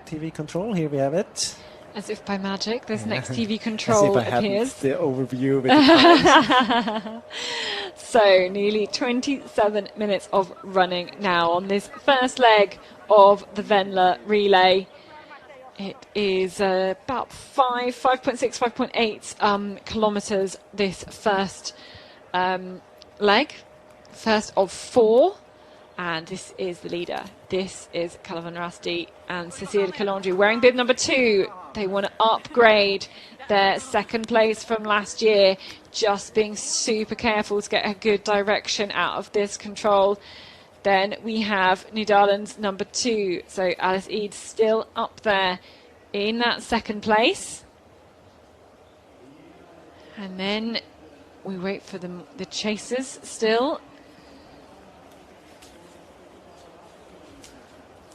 TV control. Here we have it. As if by magic, this next TV As if control I hadn't appears. the overview with the times. So nearly 27 minutes of running now on this first leg of the Venla Relay. It is about 5.6, 5.8 kilometres this first leg, first of 4. And this is the leader. This is Calvin Rasti and Cecilia Calandri wearing bib number 2. They want to upgrade their second place from last year, just being super careful to get a good direction out of this control. Then we have Nederland's number 2. So Alice Eads still up there in that second place. And then we wait for the chasers still.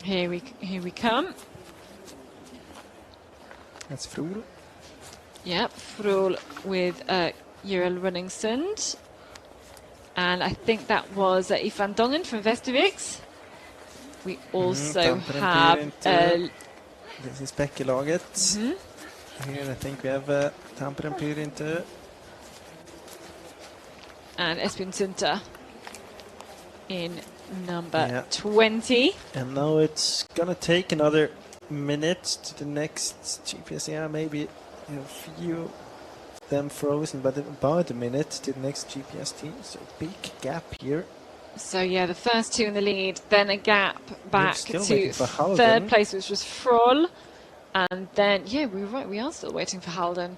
Here we come. That's Frohl. Yep, Frohl with Jurel Runningsund. And I think that was Ifan Dongen from Västerviks. We also have... This is Bekkelaget. Here I think we have Tampere Pyrintu. And Esbjørn Sunter in number 20. And now it's gonna take another minute to the next GPS. Yeah, maybe a few them frozen, but about a minute to the next GPS team. So big gap here. So yeah, the first 2 in the lead, then a gap back to Halden. 3rd place, which was Frohl. And then, yeah, we were right, we are still waiting for Halden.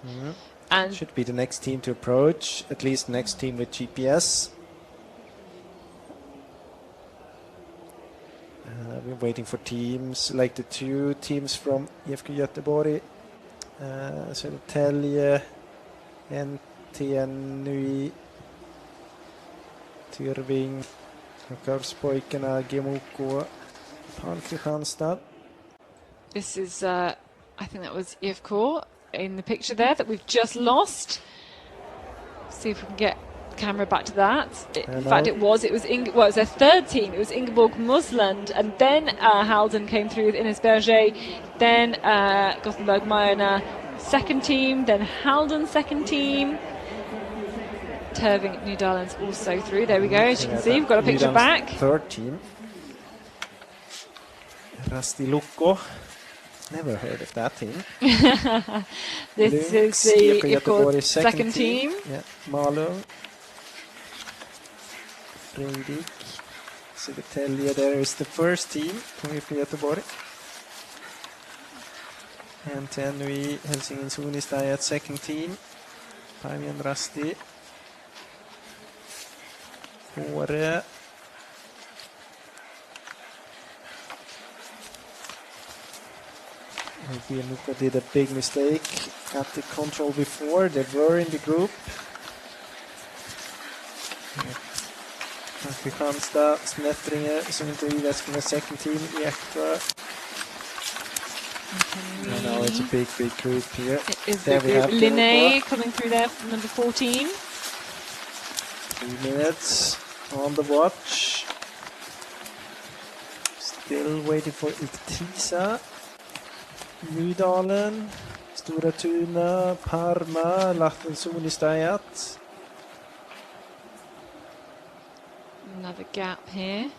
And should be the next team to approach, at least next team with GPS. We're waiting for teams, like the 2 teams from EFK Göteborg, Södertälje, NTNUI, Tyrving, Karlspojkarna, GMOK, Pan Kristianstad. this is, I think that was EFK in the picture there that we've just lost. See if we can get the camera back to that. In fact, it was their 3rd team. It was Ingeborg Musland, and then Halden came through with Ines Berger, then Gothenburg Mayerna 2nd team, then Halden 2nd team. Turving Nederland's also through. There we go, as you can see, we've got a picture back. 3rd team. Rasti Lukko. Never heard of that team. This is the second team. Yeah, Malung. Fredrik. Södertälje, there is the first team from EFK Göteborg. And then we Helsingin Sunistajat second team. Päivi and Rasti. Åre. Nuka did a big mistake at the control before. They were in the group. Kristianstad, Snettringe som inte är i väskan second team i Eksjö. I know it's a big group here. It is There the we group. have Linné coming through there from number 14. 3 minutes on the watch. Still waiting for Iktisa. Nydalen, Stora Tuna, Parma, Lahtensoonistajat. Another gap here.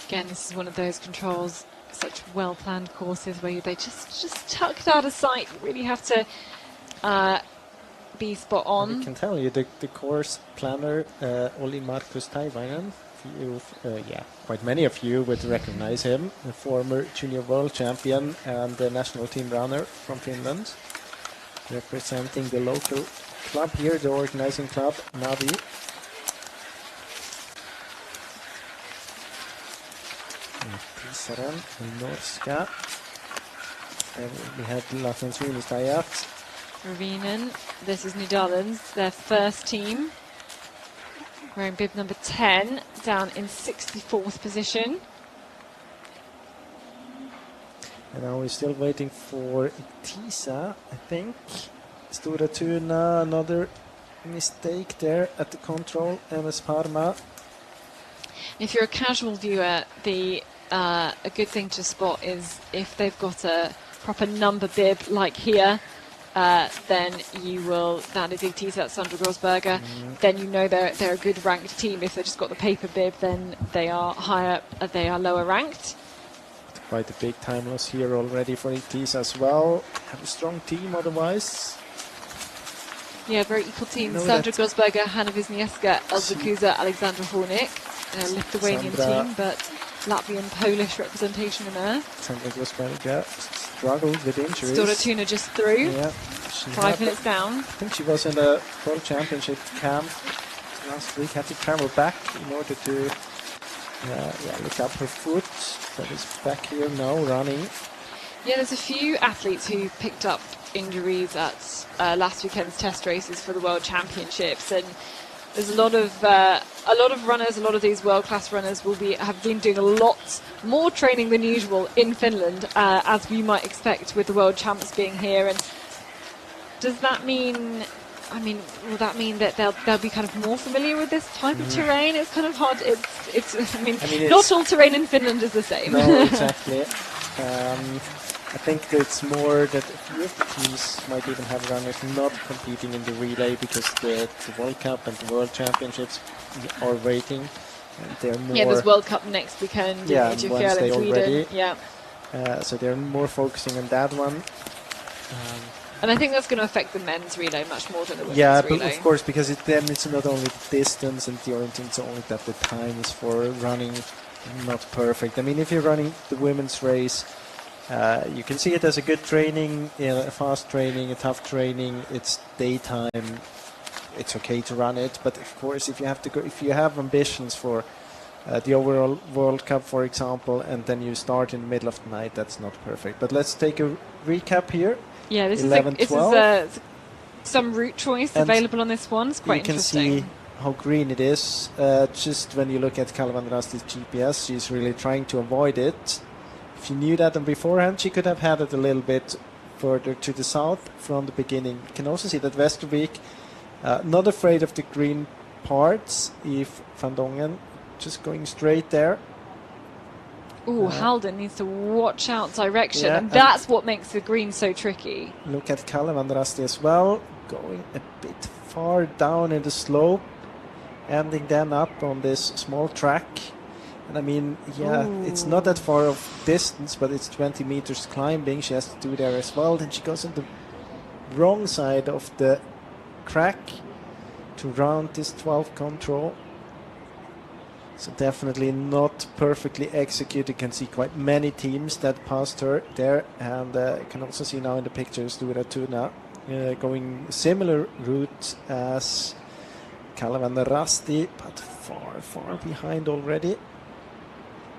Again, this is one of those controls, such well-planned courses where they just tucked out of sight. You really have to be spot on. I can tell you the course planner, Oli Markus Taivainen, quite many of you would recognize him, the former junior world champion and the national team runner from Finland, representing the local club here, the organizing club, Navi. Pisaren, Norska. And we have Lahtensoonistajat. Ravinen, this is Nydalens, their first team. Wearing bib number 10, down in 64th position. And now we're still waiting for Iktisa, I think. Stora Tuna, another mistake there at the control, MS Parma. If you're a casual viewer, a good thing to spot is if they've got a proper number bib like here, then you will, that is Iktisa, that's Sandra Grosberger, then you know they're a good ranked team. If they've just got the paper bib, then they are lower ranked. Quite a big time loss here already for Iktisa as well. Have a strong team otherwise. Yeah, very equal team. No, Sandra Grosberger, Hanna Wisniewska, Elza Kuza, Alexandra Hornik, Lithuanian Sandra. team, but Latvian, Polish representation in there. Sandra Grosberger struggled with injuries. Stora Tuna just through. Yeah, 5 minutes down. I think she was in the World Championship camp last week. Had to travel back in order to look up her foot. But is back here now running. Yeah, there's a few athletes who picked up injuries at last weekend's test races for the World Championships, and there's a lot of runners. A lot of these world-class runners have been doing a lot more training than usual in Finland, as we might expect with the World Champs being here. And does that mean? I mean, will that mean that they'll be kind of more familiar with this type of terrain? It's kind of hard. I mean not all terrain in Finland is the same. No, exactly. I think it's more that a few of the teams might even have runners not competing in the relay because the World Cup and the World Championships are waiting. And they're more. Yeah, there's World Cup next weekend. Yeah, in Wednesday Sweden. already. Yeah. So they're more focusing on that one. And I think that's going to affect the men's relay much more than the women's Yeah, relay. but of course, because then it's not only the distance and the orienting, it's only that the times for running not perfect. I mean, if you're running the women's race, you can see it as a good training, a fast training, a tough training. It's daytime. It's okay to run it, but of course, if you have ambitions for the overall World Cup, for example, and then you start in the middle of the night, that's not perfect. But let's take a recap here. Yeah, this 11, is 12. Some route choice And available on this one. It's quite interesting. You can see how green it is. Just when you look at Kalvan Rasti's GPS, she's really trying to avoid it. If you knew that beforehand, she could have had it a little bit further to the south from the beginning. You can also see that Westervik, not afraid of the green parts. If Van Dongen just going straight there. Ooh, Halden needs to watch out direction, Yeah, and that's what makes the green so tricky. Look at Kalvan Rasti as well, going a bit far down in the slope, ending then up on this small track. And I mean, yeah, it's not that far of distance, but it's 20 meters climbing. She has to do there as well. Then she goes on the wrong side of the crack to round this 12 control. So definitely not perfectly executed. You can see quite many teams that passed her there. And you can also see now in the pictures Stora Tuna going similar route as Calavan Rusty, but far behind already.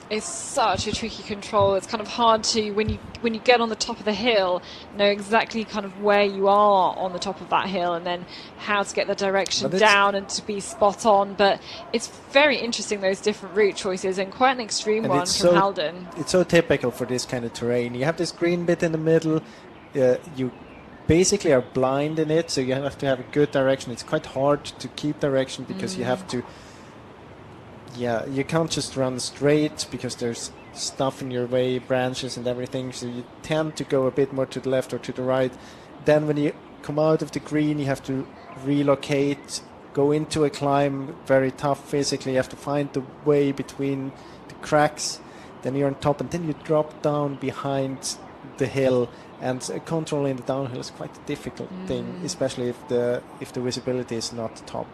It's such a tricky control. It's kind of hard to, when you get on the top of the hill, know exactly kind of where you are on the top of that hill, and then how to get the direction down and to be spot on. But it's very interesting, those different route choices, and quite an extreme one from Halden. It's so typical for this kind of terrain. You have this green bit in the middle. You basically are blind in it, so you have to have a good direction. It's quite hard to keep direction because you have to. Yeah, you can't just run straight because there's stuff in your way, branches and everything, so you tend to go a bit more to the left or to the right. Then when you come out of the green, you have to relocate, go into a climb, very tough physically. You have to find the way between the cracks, then you're on top, and then you drop down behind the hill. And controlling the downhill is quite a difficult thing, especially if the visibility is not top.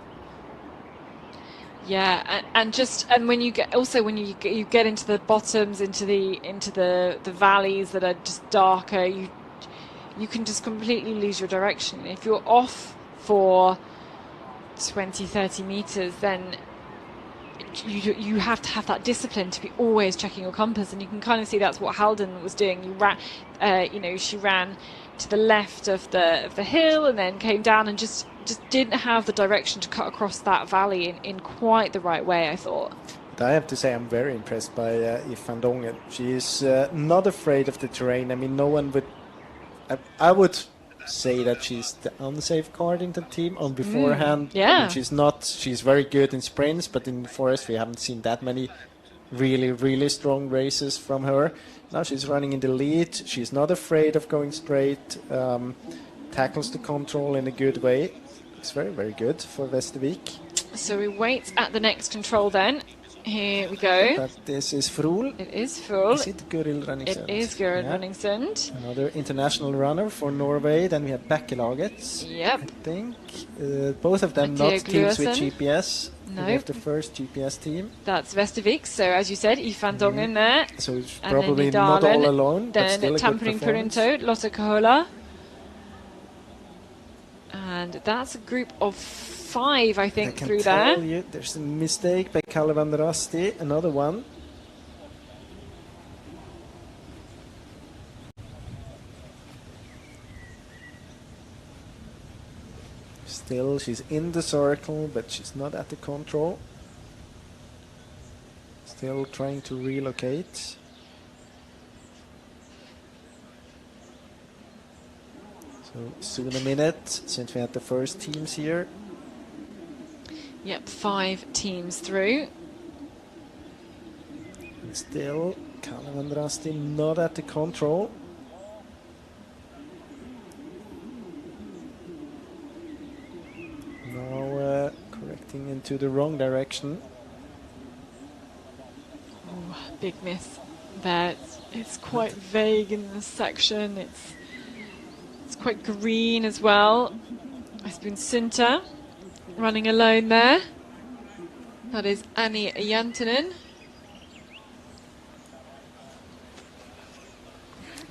Yeah, and when you get you get into the bottoms, into the valleys that are just darker, you can just completely lose your direction. If you're off for 20-30 meters, then you have to have that discipline to be always checking your compass, and you can kind of see that's what Halden was doing. She ran to the left of the hill and then came down and just didn't have the direction to cut across that valley in quite the right way, I thought. But I have to say I'm very impressed by Yves van Dongen. She is not afraid of the terrain. I mean, no one would... I would say that she's the unsafe card in the team on beforehand. Yeah. I mean, she's not... She's very good in sprints, but in the forest we haven't seen that many really strong races from her. Now she's running in the lead. She's not afraid of going straight. Tackles the control in a good way. It's very good for Västervik. So we wait at the next control then. Here we go. But this is Frohl. It is Frohl. Is it Guril Runningsund? It is Guril Runningsund. Another international runner for Norway. Then we have Bekkelaget. Yep. I think. Both of them Mathieu not teams with Gluessen. GPS. No. We have the first GPS team. That's Västervik. So as you said, Yves van Dongen there. So it's And probably then not Nidalen. all alone, but Then still a good Tampering performance. Purinto, Lotte Kohola. And that's a group of 5, I think, I can through tell there. you, there's a mistake by Calavan Rusty, another one. Still, she's in the circle, but she's not at the control. Still trying to relocate. So soon a minute, since we had the first teams here. Yep, 5 teams through. And still, Calavan Rusty not at the control. Now correcting into the wrong direction. Oh, big miss there. It's quite vague in this section. It's quite green as well. Espen Sunta running alone there. That is Annie Jantinen.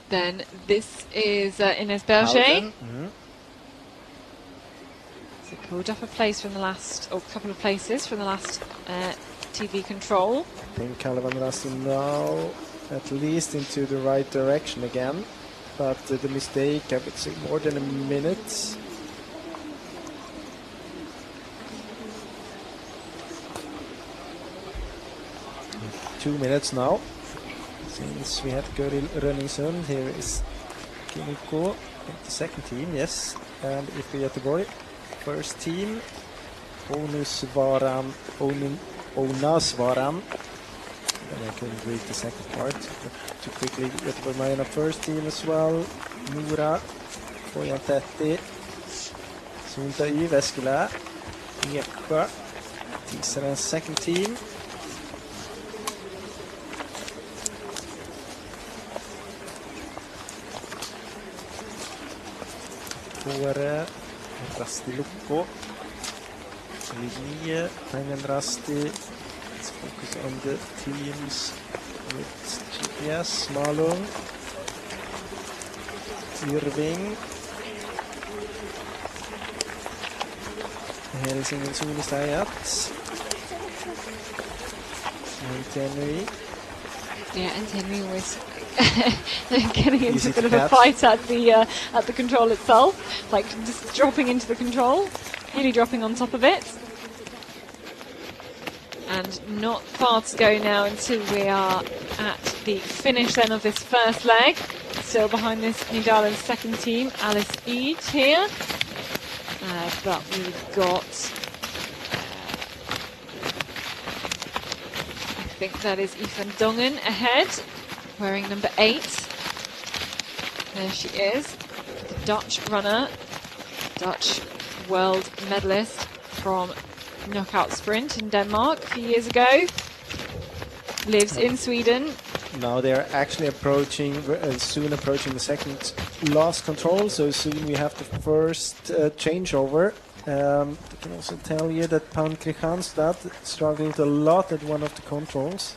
Then this is Ines Berger. So pulled up a place from the last, or a couple of places from the last TV control. I think Calavan Rusty now at least into the right direction again. But the mistake, I would say more than a minute. Two minutes now. Since we had Guril Runningsund, here is Kimiko, the second team, yes. And if we at the boy, first team, Onusvaran. And I couldn't read the second part. But too quickly, Göteborg Marina first team as well. Nora, Pojantetti, Sunta Y, Väskilä, Eksjö, Tisserens second team. Kåre, Rasti Lukko, Linie, Pengen Rasti. Let's focus on the teams with GPS, Malung, Irving, Helsingin suunnista ajat. Henry. Yeah, and Henry was getting into a bit of a fight at the control itself, like just dropping into the control, really dropping on top of it. And not far to go now until we are at the finish then of this first leg. Still behind this Nydalen second team, Alice Eid here. But we've got, I think that is Aoife Dongen ahead, wearing number 8. There she is, the Dutch runner, Dutch world medalist from knockout sprint in Denmark a few years ago. Lives in Sweden. Now they're actually approaching, soon approaching the second last control, so soon we have the first changeover. I can also tell you that Pan Kristianstad struggled a lot at one of the controls.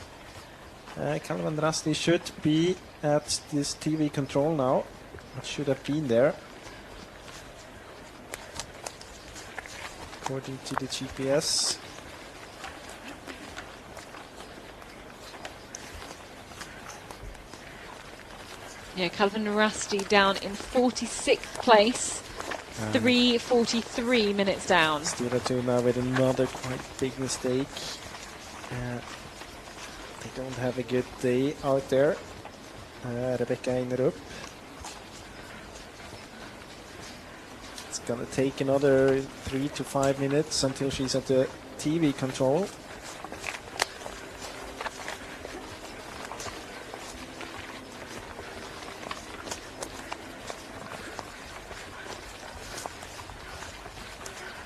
Calvin Rasti should be at this TV control now. It should have been there, according to the GPS. Yeah, Calvin Rasti down in 46th place, 3:43 minutes down. Stura Tuna with another quite big mistake. They don't have a good day out there. Rebecca Einerup. It's gonna take another 3 to 5 minutes until she's at the TV control.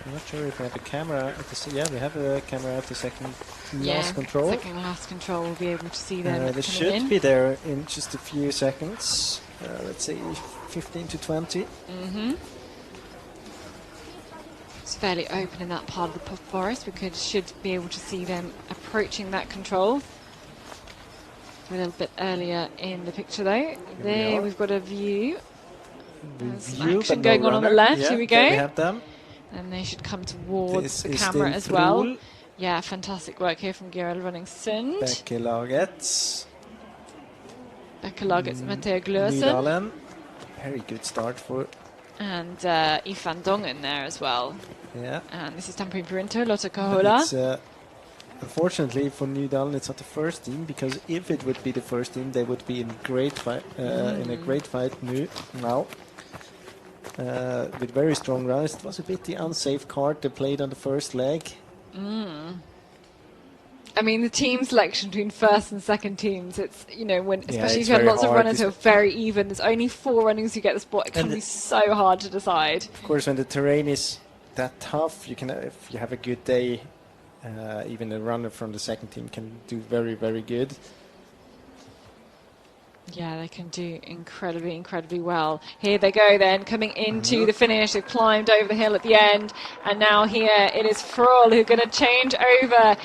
I'm not sure if we have a camera at the yeah, we have a camera at the second last control. Second last control, we'll be able to see them. They should be there in just a few seconds. Let's say 15 to 20. It's fairly open in that part of the forest. We should be able to see them approaching that control. A little bit earlier in the picture though. There we've got a view. There's some action going on the left. Yeah, here we go. We have them. And they should come towards the camera as well. Yeah, fantastic work here from Gerald running Sund. Bekkelaget. Bekkelaget's Mathea Gløsen. Nydalen. Very good start for. And Aoife Dongen there as well. Yeah. And this is Tampere Perinto, Lotta Kahola. Unfortunately for Nydalen, it's not the first team, because if it would be the first team, they would be in great fight, in a great fight now. With very strong runners. It was a bit the unsafe card they played on the first leg. I mean, the team selection between first and second teams, it's, you know, when especially if you have very lots of hard. runners who are very even, there's only 4 runners who get the spot, it can be so hard to decide. Of course, when the terrain is that tough, you can, if you have a good day, even a runner from the second team can do very, very good. Yeah, they can do incredibly, incredibly well. Here they go then, coming into the finish. They've climbed over the hill at the end. And now here it is Froll who are going to change over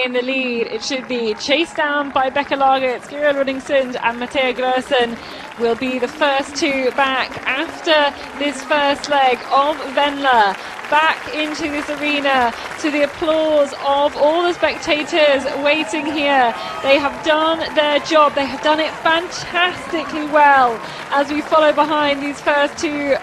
in the lead. It should be chased down by Bekkelaget, Skiril Ruddingsund and Mathea Gløsen will be the first 2 back after this first leg of Venla. Back into this arena to the applause of all the spectators waiting here. They have done their job. They have done it fantastically well as we follow behind these first 2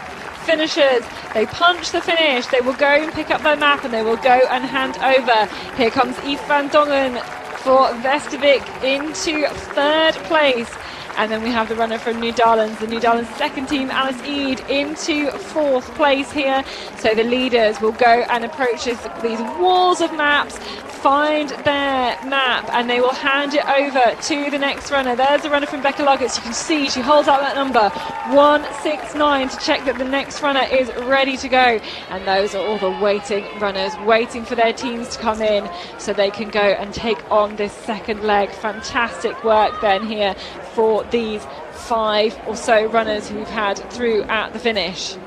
finishers. They punch the finish. They will go and pick up their map and they will go and hand over. Here comes Aoife Dongen for Vestervik into 3rd place. And then we have the runner from Nydalen, the Nydalen second team, Alice Eid, into 4th place here. So the leaders will go and approach these walls of maps, find their map, and they will hand it over to the next runner. There's the runner from Bekkelaget. You can see she holds out that number 169 to check that the next runner is ready to go. And those are all the waiting runners, waiting for their teams to come in so they can go and take on this second leg. Fantastic work then here for these 5 or so runners who we've had through at the finish.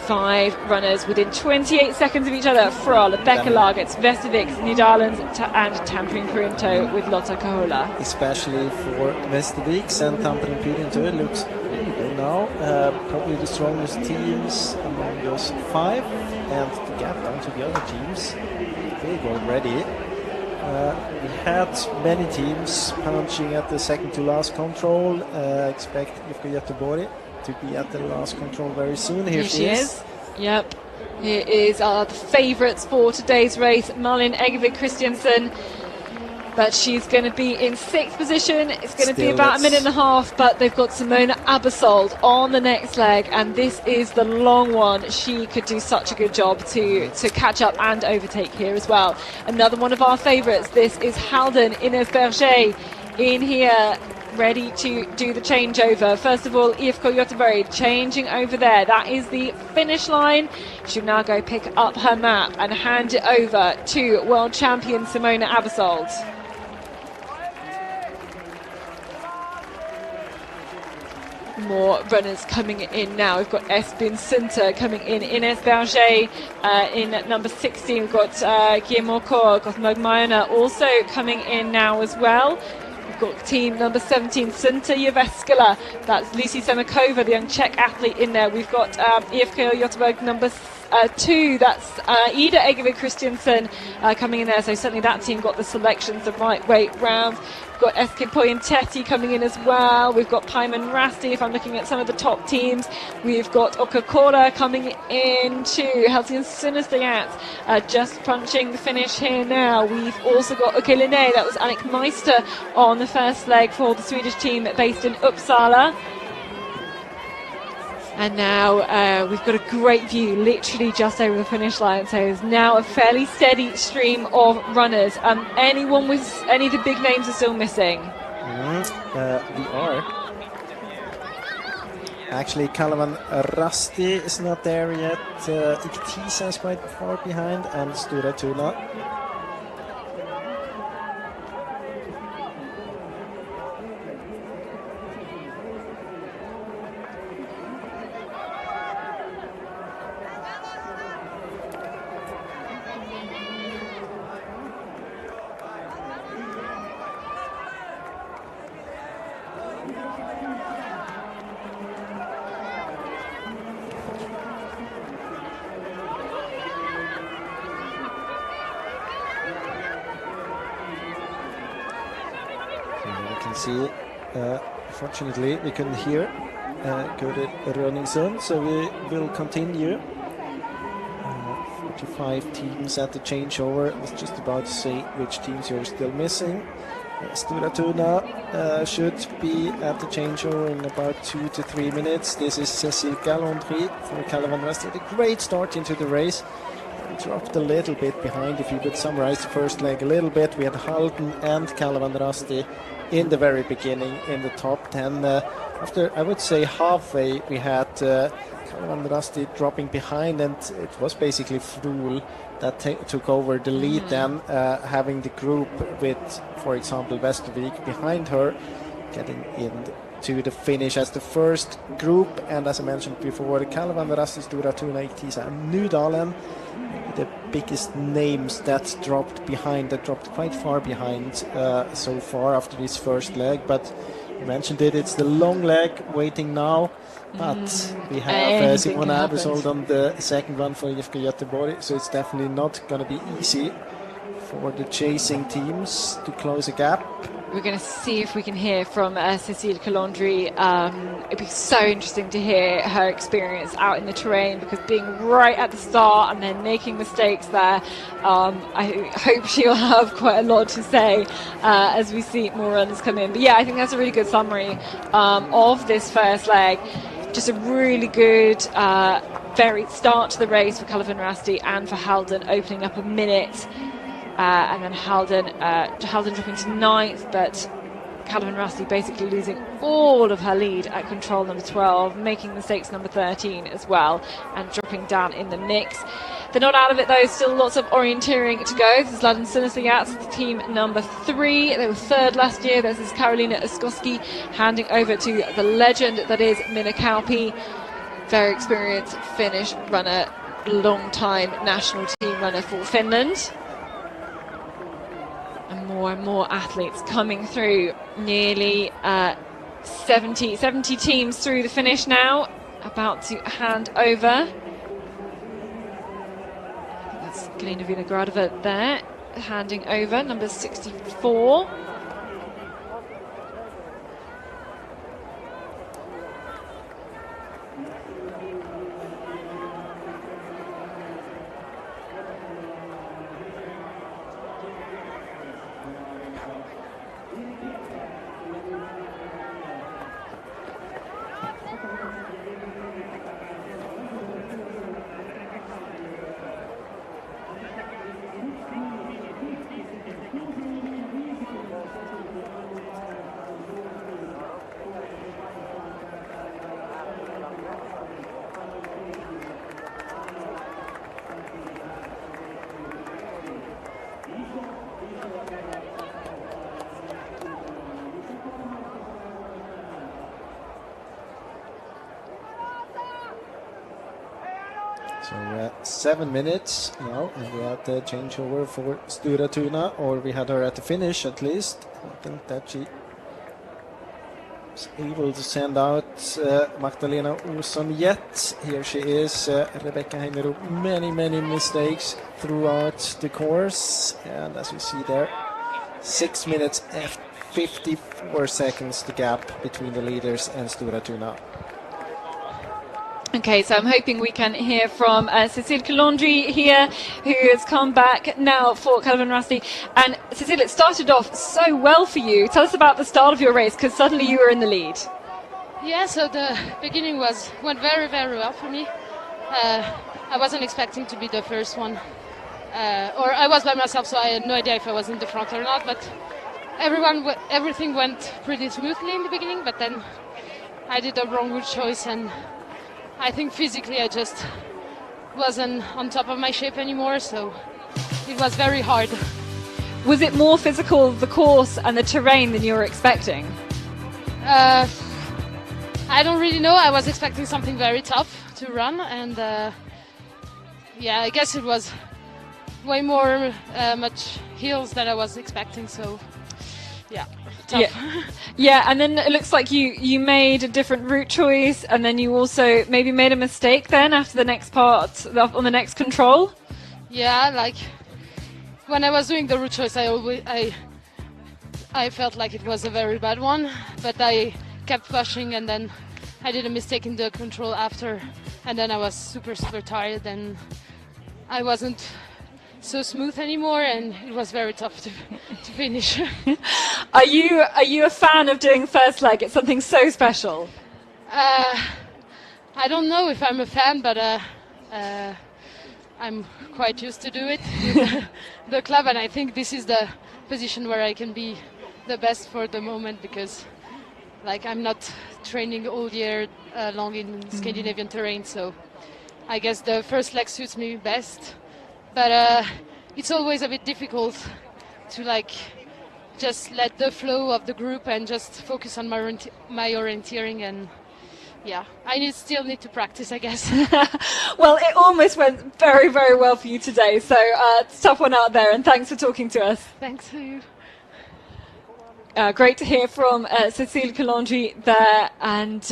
5 runners within 28 seconds of each other. Froll, Bekkelaget, Vestervik, Nydalen and Tampere Perinto with Lotta Kahola. Especially for Vestervik and Tampere Perinto, it looks really good now. Probably the strongest teams among those 5. and the gap down to the other teams big already. We had many teams punching at the second to last control. Expect Mikkeli-Jukola to be at the last control very soon. Here she is. Yep. Here is the favourites for today's race, Malin Egevik Christiansen. But she's going to be in 6th position. It's going to be about a minute and a half, but they've got Simona Abersold on the next leg, and this is the long one. She could do such a good job to catch up and overtake here as well. Another one of our favourites, this is Halden Ines Berger in here, ready to do the changeover. First of all, Mikkeli-Jukola changing over there. That is the finish line. She'll now go pick up her map and hand it over to world champion Simona Abersold. More runners coming in now. We've got Espen Sunter coming in, Ines Berger in number 16. We've got Guillermo Kor, Gothmog Mayana also coming in now as well. We've got team number 17, Sunter Jyväskylä. That's Lucy Semakova, the young Czech athlete in there. We've got IFK Göteborg number 2, that's Ida Egevik Christiansen coming in there. So certainly that team got the selections the right way round. We've got Eske Poyentetti coming in as well. We've got Paiman Rasti, if I'm looking at some of the top teams. We've got Okakora coming in too. Helsingin Sunnistiat just punching the finish here now. We've also got Okeline, that was Annik Meister on the first leg for the Swedish team based in Uppsala. And now we've got a great view literally just over the finish line, so it's now a fairly steady stream of runners. Anyone with any of the big names are still missing? We are. Actually, Kalevan Rasti is not there yet. Iktisa is quite far behind, and Stura Tuna. See, fortunately we couldn't hear good running soon, so we will continue. 45 teams at the changeover. I was just about to say which teams you're still missing. Stura Tuna should be at the changeover in about 2 to 3 minutes. This is Cécile Gallandry for Kalevan Rasti. A great start into the race. Dropped a little bit behind. If you could summarize the first leg a little bit, we had Halden and Kalevan Rasti in the very beginning in the top 10. After, I would say, halfway, we had Kalevan Rasti dropping behind, and it was basically Frohl that took over the lead then, having the group with, for example, Westervik behind her, getting into the finish as the first group. And as I mentioned before, Kalevan Rasti, Stura Tuna, Iktisa and Nydalen, the biggest names that dropped quite far behind so far after this first leg. But you mentioned it's the long leg waiting now, but we have Simona Abersold on the second one for Mikkeli-Jukola, so it's definitely not going to be easy for the chasing teams to close a gap. We're going to see if we can hear from Cécile Gallandry. It'd be so interesting to hear her experience out in the terrain, because being right at the start and then making mistakes there, I hope she'll have quite a lot to say as we see more runners come in. But yeah, I think that's a really good summary of this first leg. Just a really good very start to the race for Kalevan Rasti and for Halden, opening up a minute. And then Halden dropping to 9th, but Kalevan Rasti basically losing all of her lead at control number 12, making mistakes number 13 as well, and dropping down in the mix. They're not out of it though, still lots of orienteering to go. This is Laden Sunnistiat, team number 3. They were 3rd last year. This is Karolina Uskoski handing over to the legend that is Minna Kauppi. Very experienced Finnish runner, long-time national team runner for Finland. And more athletes coming through. Nearly 70 teams through the finish now, about to hand over. Galina Vinogradova there, handing over, number 64. So 7 minutes now, and we had the changeover for Stura Tuna, or we had her at the finish at least. I think that she was able to send out Magdalena Olsson yet. Here she is, Rebecca Heinerup. Many mistakes throughout the course, and as you see there, 6 minutes and 54 seconds the gap between the leaders and Stura Tuna. Okay, so I'm hoping we can hear from Cécile Kalondri here, who has come back now for Calvin Rasti. And Cécile, it started off so well for you. Tell us about the start of your race, because suddenly you were in the lead. Yeah, so the beginning went very well for me. I wasn't expecting to be the first one, or I was by myself, so I had no idea if I was in the front or not. But everything went pretty smoothly in the beginning. But then I did the wrong route choice, and I think physically I just wasn't on top of my shape anymore, so it was very hard. Was it more physical, the course and the terrain, than you were expecting? I don't really know. I was expecting something very tough to run, and yeah, I guess it was way more much hills than I was expecting, so yeah. Tough. Yeah, and then it looks like you made a different route choice, and then you also maybe made a mistake then after the next part, on the next control. Yeah, like when I was doing the route choice, I felt like it was a very bad one, but I kept pushing, and then I did a mistake in the control after, and then I was super tired, and I wasn't so smooth anymore, and it was very tough to finish. Are you a fan of doing first leg? It's something so special. I don't know if I'm a fan, but I'm quite used to do it with the club, and I think this is the position where I can be the best for the moment, because like I'm not training all year long in Scandinavian terrain, so I guess the first leg suits me best. But it's always a bit difficult to like just let the flow of the group and just focus on my orienteering, and yeah, I still need to practice, I guess. Well, it almost went very well for you today, so tough one out there, and thanks for talking to us. Thanks to you. Great to hear from Cécile Kalondri there, and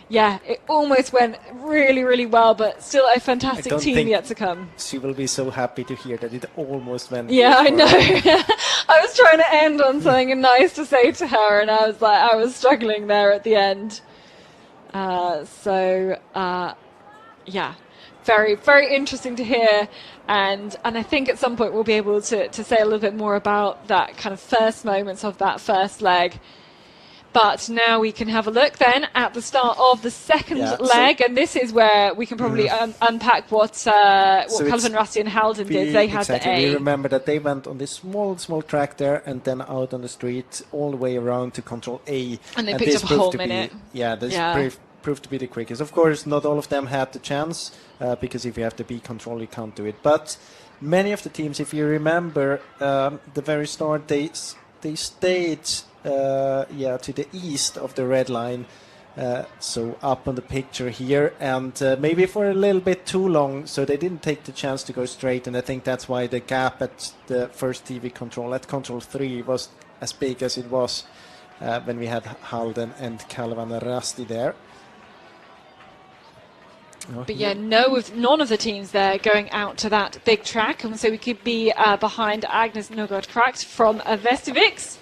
yeah, it almost went really well, but still a fantastic team yet to come. She will be so happy to hear that it almost went. Yeah, I know. I was trying to end on something nice to say to her, and I was struggling there at the end. Yeah, very interesting to hear, and I think at some point we'll be able to say a little bit more about that kind of first moments of that first leg. But now we can have a look then at the start of the second leg, and this is where we can probably unpack what Calvin Rasti and Halden did. They had the A. We remember that they went on this small track there, and then out on the street all the way around to control A. And they picked up a whole minute. Proved to be the quickest. Of course, not all of them had the chance, because if you have the B control, you can't do it. But many of the teams, if you remember, the very start, they stayed to the east of the red line, so up on the picture here, and maybe for a little bit too long, so they didn't take the chance to go straight, and I think that's why the gap at the first TV control, at control 3, was as big as it was when we had Halden and Calvin Rasti there. But yeah, none of the teams there going out to that big track, and so we could be behind Agnes Nogard-Krakt from Vestavix.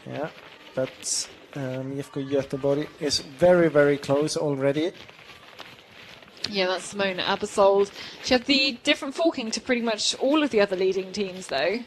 Yeah, but IFK Göteborg is very, very close already. Yeah, that's Simone Abersold. She had the different forking to pretty much all of the other leading teams, though.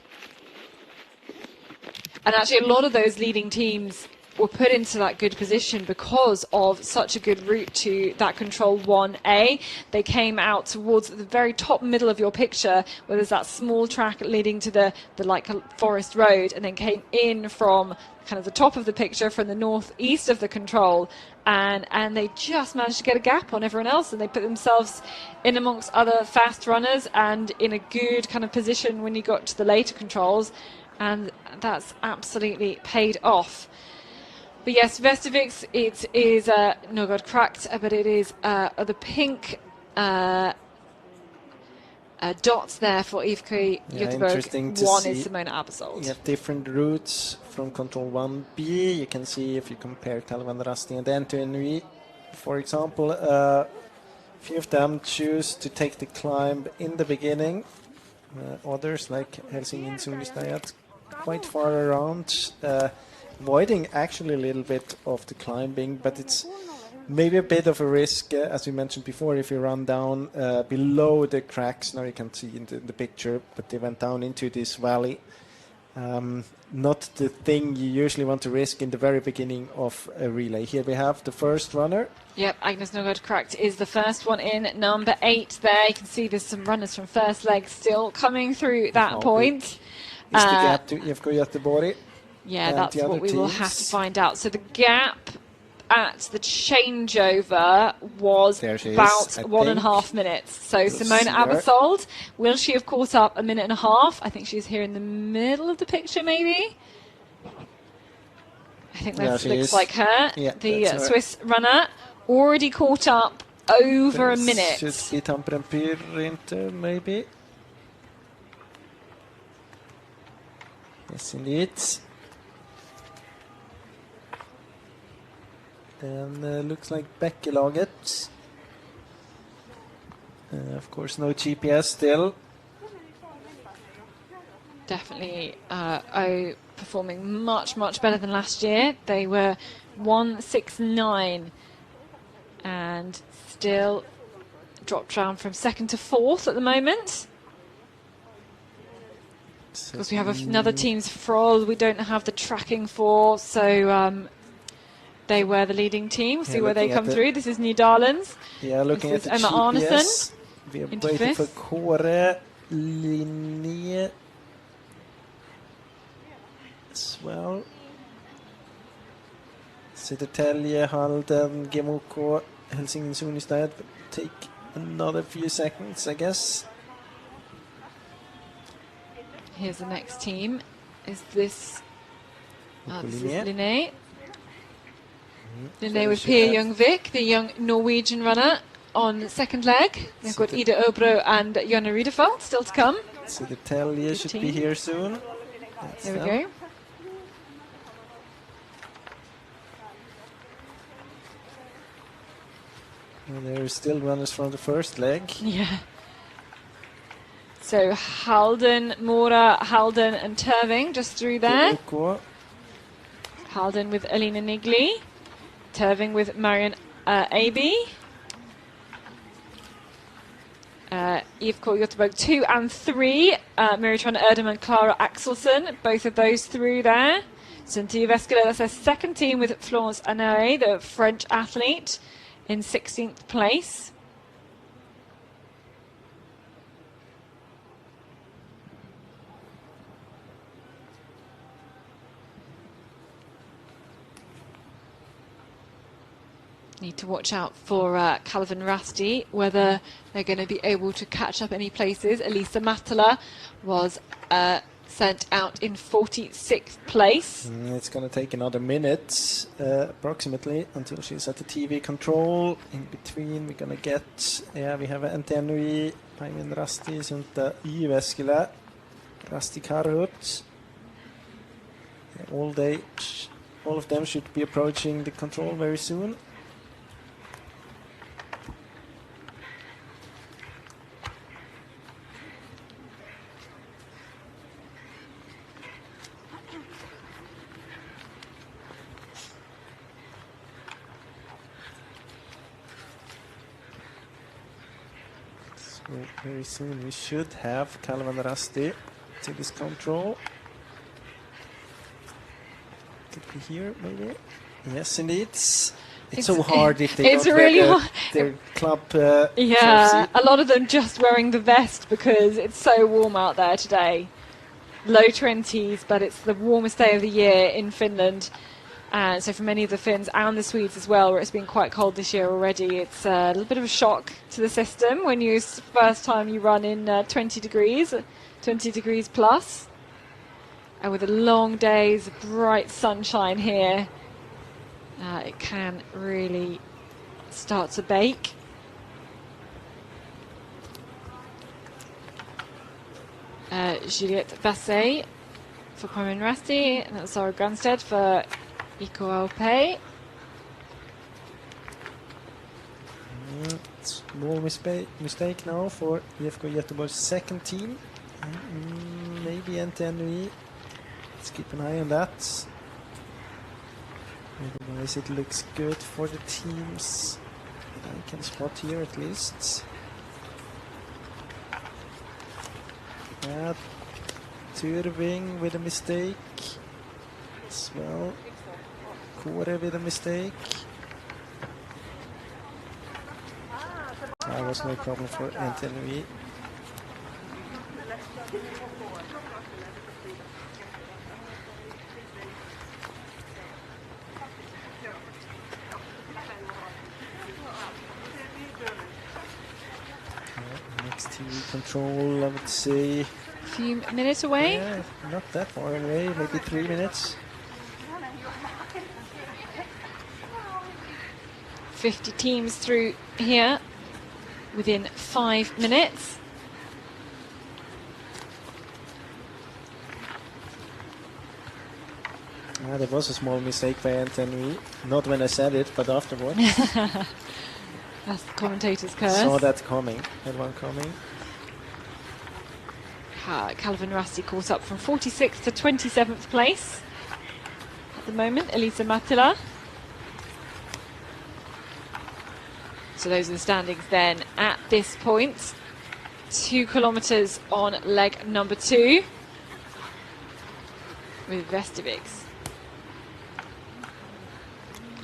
And actually, a lot of those leading teams were put into that good position because of such a good route to that Control 1A. They came out towards the very top middle of your picture, where there's that small track leading to the like forest road, and then came in from kind of the top of the picture from the northeast of the Control, and they just managed to get a gap on everyone else, and they put themselves in amongst other fast runners and in a good kind of position when you got to the later Controls, and that's absolutely paid off. But yes, Vestavix, it is Nogard-Krakt, but it is the pink dots there for IFK Göteborg. One is Simona Abersold. You have different routes from Control 1B. You can see if you compare Calvin Rasti and NTNV, for example, a few of them choose to take the climb in the beginning. Others, like Helsingin Sunnistad, quite far around, avoiding actually a little bit of the climbing, but it's maybe a bit of a risk, as we mentioned before, if you run down below the cracks. Now you can see in the picture, but they went down into this valley. Not the thing you usually want to risk in the very beginning of a relay. Here we have the first runner. Yep, Agnes Nogard-Krakt is the first one in, number 8 there. You can see there's some runners from first leg still coming through that point. Is the gap to IFK Göteborg? Yeah, that's what we will have to find out. So the gap at the changeover was about 1.5 minutes. So Simona Abersold, will she have caught up 1.5 minutes? I think she's here in the middle of the picture, maybe. I think that looks like her. Yeah, the Swiss runner already caught up over a minute. Should be Tampere Pyrinter, maybe. Yes, indeed. And looks like Bekkelaget. Of course, no GPS still. Definitely performing much better than last year. They were 169 and still dropped down from 2nd to 4th at the moment. Because we have another team's Frol we don't have the tracking for, so they were the leading team. We'll see where they come through. This is Netherlands. Yeah, looking this at the Emma GPS. Arnesen. We are waiting for Kåre Linné as well. Södertälje, Halden, GMOK, Helsingin Sunnistad take another few seconds, I guess. Here's the next team. Is this this is Linné. Linné with Pia Ljungvik, the young Norwegian runner, on the second leg. They've got Ida Öbro and Jonna Rydefeld still to come. Södertälje should be here soon. There we go. And there are still runners from the first leg. Yeah. So Halden, Mora, Halden and Terving just through there. Halden with Elina Nigli. Terving with Marion Aby. IFK Göteborg 2 and 3. Miriam Erdem and Clara Axelsson. Both of those through there. Cynthia Veskele, that's their second team with Florence Anoe, the French athlete, in 16th place. Need to watch out for Calvin Rasti, whether they're going to be able to catch up any places. Elisa Matala was sent out in 46th place. It's going to take another minute, approximately, until she's at the TV control. In between, we're going to get, we have NTNUI, Päivän Rasti, Sunta Veskele, Rasti Karut. All of them should be approaching the control very soon. So very soon we should have Calvin Rasti to this control. Could be here, maybe. Yes, indeed. It's so hard if they don't really wear hard. their club Yeah, jersey. a lot of them just wearing the vest because it's so warm out there today. Low 20s, but it's the warmest day of the year in Finland. And so for many of the Finns and the Swedes as well, where it's been quite cold this year already, it's a little bit of a shock to the system when first time you run in 20 degrees plus. And with the long days, bright sunshine here, it can really start to bake. Juliette Basset for Carmen Rasti, and that's Zara Grunstead for Iko. Small mistake now for IFK Göteborg's second team. Maybe NTNUI. Let's keep an eye on that. Otherwise it looks good for the teams I can spot here at least. Turving with a mistake as well. Kore with a mistake. That was no problem for NTNUI. Next TV control, I would say. A few minutes away. Yeah, not that far away, maybe 3 minutes. 50 teams through here within 5 minutes. There was a small mistake by NTNUI. Not when I said it, but afterwards. That's the commentator's curse. Saw that coming. Had one coming. Calvin Rasti caught up from 46th to 27th place at the moment. Elisa Mattila. So those are the standings then at this point. 2 kilometres on leg number 2 with Vesterviks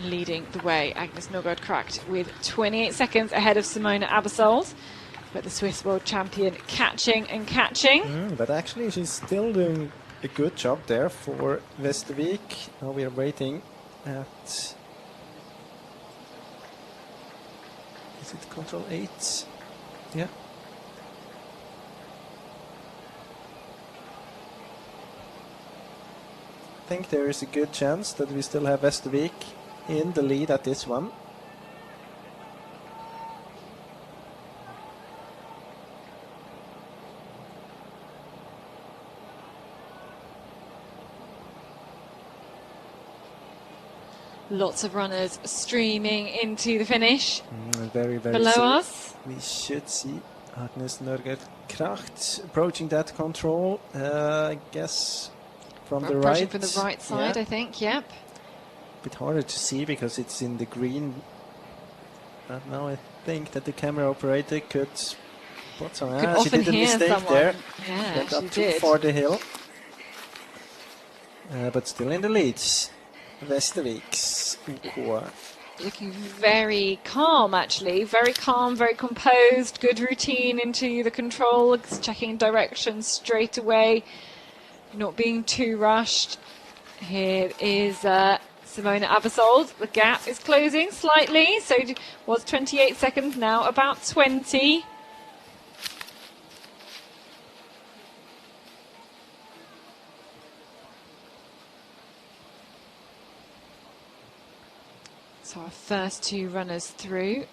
leading the way. Agnes Norgård cracked with 28 seconds ahead of Simona Abersold, but the Swiss world champion catching and catching. But actually she's still doing a good job there for Vestervik. Now we are waiting at... Is it control 8? Yeah. I think there is a good chance that we still have Vestervik in the lead at this one. Lots of runners streaming into the finish. Very below soon. us. We should see Agnes Norgård Kracht approaching that control. I guess from the Approaching right. from the right side, Yeah. I think. Yep. A bit harder to see because it's in the green. But now I think that the camera operator could put some. Could she often did a hear mistake someone. there. Yeah, Went she up too did. far the hill. But still in the leads. Vesterviks. Looking very calm, actually. Very calm, very composed. Good routine into the controls, checking directions straight away. Not being too rushed. Here is Simona Abersold. The gap is closing slightly. So it was 28 seconds, now about 20. So our first 2 runners through.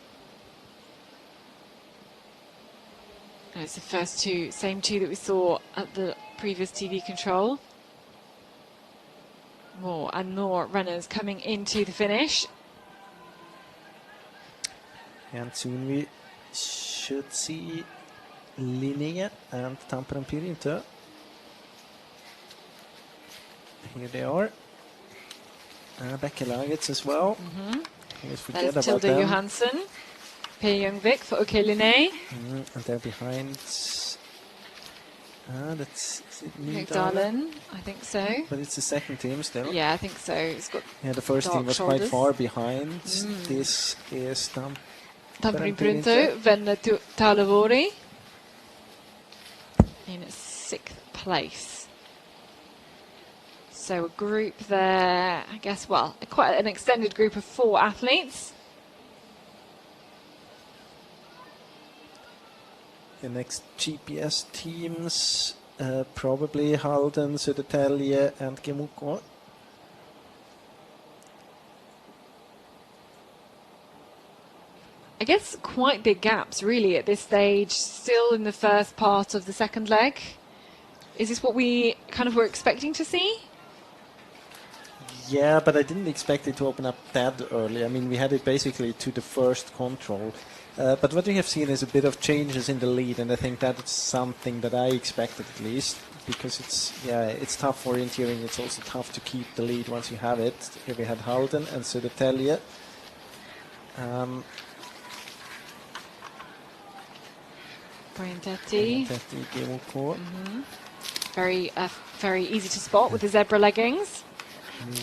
And it's the first 2, same 2 that we saw at the previous TV control. More and more runners coming into the finish. And soon we should see Linnea and Tampere Pirinto. Here they are. Becca Lagets as well. Always That forget is about Tilda them. Johansson, Per Youngvik for OK Linné. And they're behind. That's is it Darlin, I think so. But it's the second team still. Yeah, I think so. It's got The first team dark was shoulders. quite far behind. This is Tampere Pirinto, Venla Talavori in 6th place. So a group there, I guess, well, quite an extended group of 4 athletes. The next GPS teams, probably Halden, Södertälje and Gemuko. I guess quite big gaps, really, at this stage, still in the first part of the second leg. Is this what we kind of were expecting to see? Yeah, but I didn't expect it to open up that early. I mean, we had it basically to the first control. But what we have seen is a bit of changes in the lead, and I think that's something that I expected at least, because it's tough orienteering. It's also tough to keep the lead once you have it. Here we had Halden and Södertälje. Briantetti, Gemuko. very easy to spot with the zebra leggings.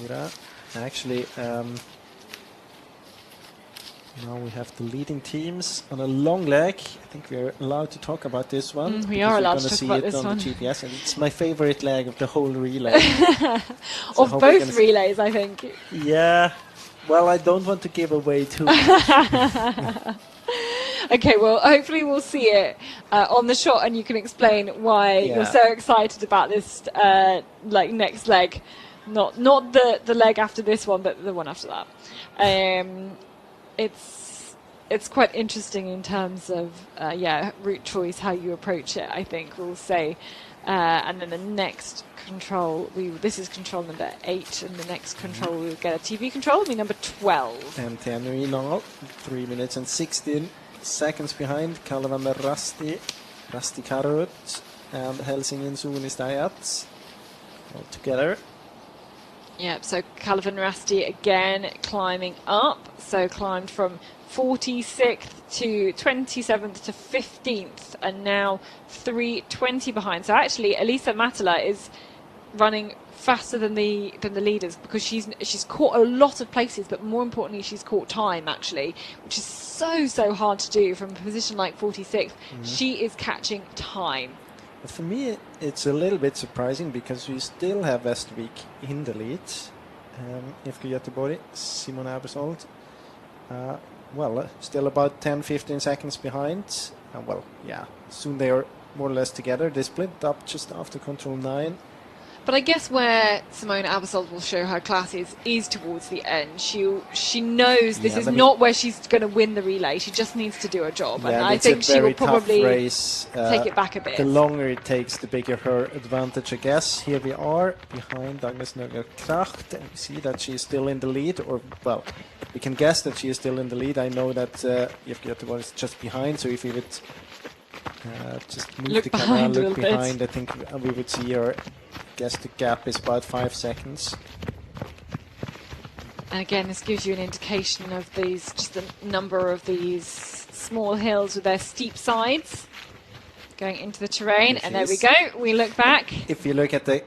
Mira. Actually, now we have the leading teams on a long leg. I think we're allowed to talk about this one. We because are we're allowed gonna to talk see about it this on one. the GPS, and it's my favorite leg of the whole relay. Of hope we're both gonna see- relays, I think. Yeah. Well, I don't want to give away too much. Okay, well, hopefully we'll see it on the shot, and you can explain why you're so excited about this next leg. Not the leg after this one, but the one after that. It's quite interesting in terms of route choice, how you approach it. I think we'll say, and then the next control, this is control number 8, and the next control we'll get a TV control, will be number 12. And Teneri now, 3 minutes and 16 seconds behind. Kalvan Rasti Karut, and Helsingin Suunnistajat all together. Yep, so Calvin Rasti again climbing up. So climbed from 46th to 27th to 15th, and now 3:20 behind. So actually, Elisa Matala is running faster than the leaders, because she's caught a lot of places, but more importantly, she's caught time actually, which is so hard to do from a position like 46th. She is catching time. But for me, it's a little bit surprising, because we still have Västervik in the lead. IFK Göteborg, Simon Abersold. Still about 10-15 seconds behind. Soon they are more or less together. They split up just after control 9. But I guess where Simona Abersold will show her class is towards the end. She knows this is not where she's going to win the relay. She just needs to do her job, and I think she will probably take it back a bit. The longer it takes, the bigger her advantage, I guess. Here we are behind Agnes Nöger-Kracht, and we see that she is still in the lead, we can guess that she is still in the lead. I know that IFK Göteborg is just behind, so if we would just move the camera, look behind, I think we would see her. I guess the gap is about 5 seconds. And again, this gives you an indication of just the number of these small hills with their steep sides going into the terrain. And there we go. We look back. If you look at the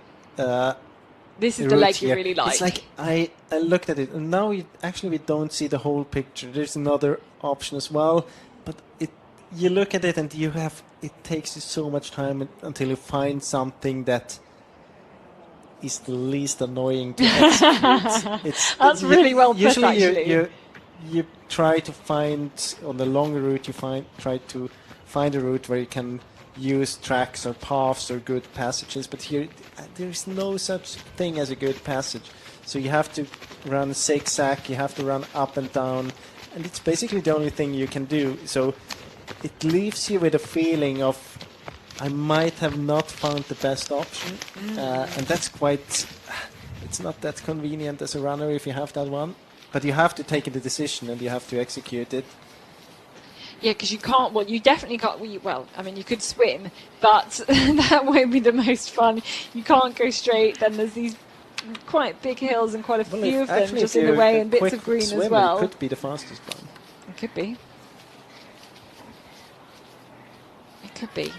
this is the leg you really like. It's like I looked at it, and now we don't see the whole picture. There's another option as well, but you look at it and it takes you so much time until you find something that is the least annoying to execute. That's really well put, usually actually. You try to find, on the longer route, try to find a route where you can use tracks or paths or good passages, but here there's no such thing as a good passage. So you have to run zigzag, you have to run up and down, and it's basically the only thing you can do. So it leaves you with a feeling of I might have not found the best option, and that's quite. It's not that convenient as a runner if you have that one, but you have to take the decision and you have to execute it. Yeah, because you can't. Well, you definitely can't. Well, I mean, you could swim, but that won't be the most fun. You can't go straight. Then there's these quite big hills and quite a few of them just in the way, and bits of green swimmer, as well. It could be the fastest one. It could be. It could be.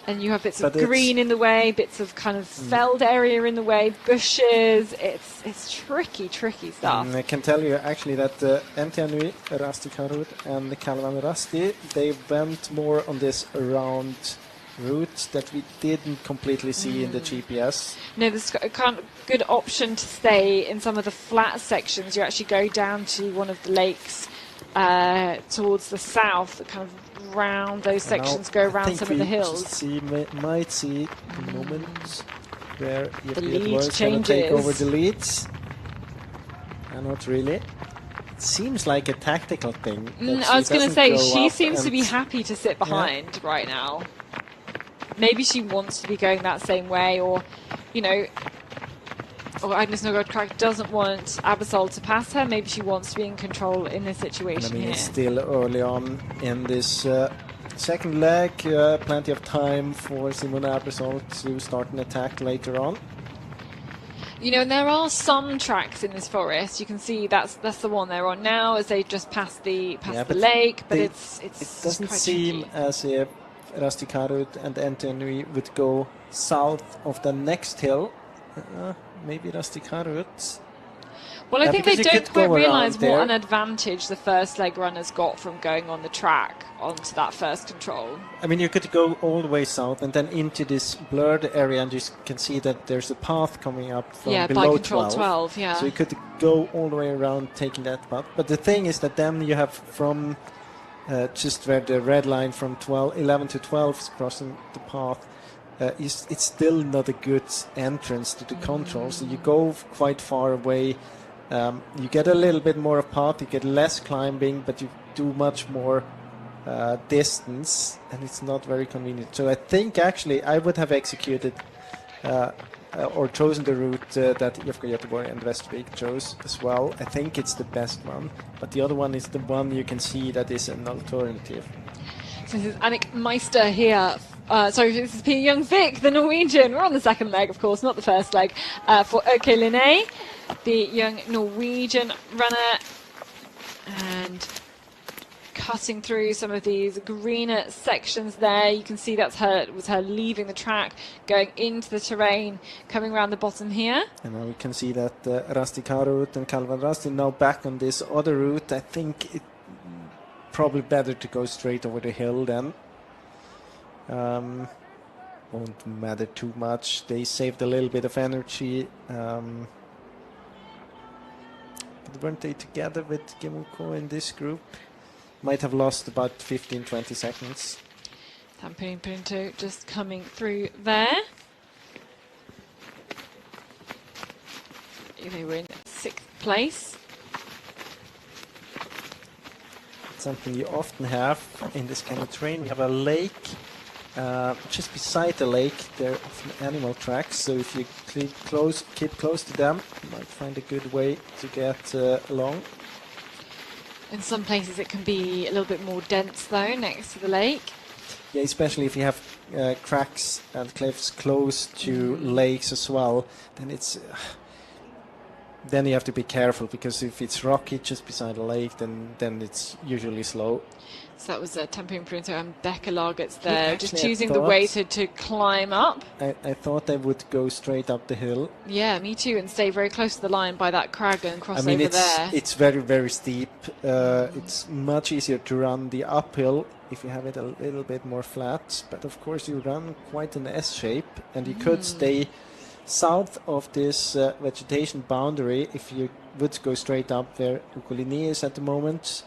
And you have bits of green in the way, bits of kind of felled area in the way, bushes. It's tricky stuff. I can tell you actually that Entianui, Rasti Karut and Kalvan Rasti, they went more on this around route that we didn't completely see in the GPS. No, there's a kind of good option to stay in some of the flat sections. You actually go down to one of the lakes towards the south, kind of round those sections, go around some of the hills. Might see a moment where the lead was changes. Take over the leads. Not really. It seems like a tactical thing. I was going to say, she seems to be happy to sit behind right now. Maybe she wants to be going that same way, or, you know, or Agnes Nogard doesn't want Absol to pass her. Maybe she wants to be in control in this situation. I mean, it's still early on in this second leg. Plenty of time for Simone Absol to start an attack later on. You know, and there are some tracks in this forest. You can see that's the one they're on now, as they just passed the lake. But it doesn't seem as if Rasti Karut and Entianui would go south of the next hill. Maybe Rasti Karut. Well, I think they don't quite realise what an advantage the first leg runners got from going on the track onto that first control. I mean, you could go all the way south and then into this blurred area, and you can see that there's a path coming up from below by control 12. Yeah. So you could go all the way around taking that path. But the thing is that then you have from just where the red line from 11 to 12 is crossing the path, it's still not a good entrance to the control. So you go quite far away. You get a little bit more of path, you get less climbing, but you do much more distance, and it's not very convenient. So I think actually I would have executed or chosen the route that IFK Göteborg and Västervik chose as well. I think it's the best one, but the other one is the one you can see that is an alternative. So this is Annik Meister here. Sorry, this is P. Young Vic, the Norwegian. We're on the second leg, of course, not the first leg, for OK Linné, the young Norwegian runner. And cutting through some of these greener sections there. You can see that's her leaving the track, going into the terrain, coming around the bottom here. And now we can see that Rasti Karut and Kalvan Rasti now back on this other route. I think it's probably better to go straight over the hill then. Won't matter too much. They saved a little bit of energy. But weren't they together with Gemuko in this group? Might have lost about 15-20 seconds. Tampere Pinto just coming through there. They were in 6th place. It's something you often have in this kind of terrain. We have a lake. Just beside the lake there are often animal tracks, so if you keep close to them, you might find a good way to get along. In some places it can be a little bit more dense though, next to the lake. Yeah, especially if you have cracks and cliffs close to lakes as well, then it's then you have to be careful, because if it's rocky just beside a lake, then it's usually slow. So that was Tampere Pinto and Becca Lagertz there, just choosing the way to climb up. I thought they would go straight up the hill. Yeah, me too, and stay very close to the line by that crag and cross over there. It's very, very steep. It's much easier to run the uphill if you have it a little bit more flat. But of course you run quite an S shape, and you could stay south of this vegetation boundary if you would go straight up where Ukolini is at the moment.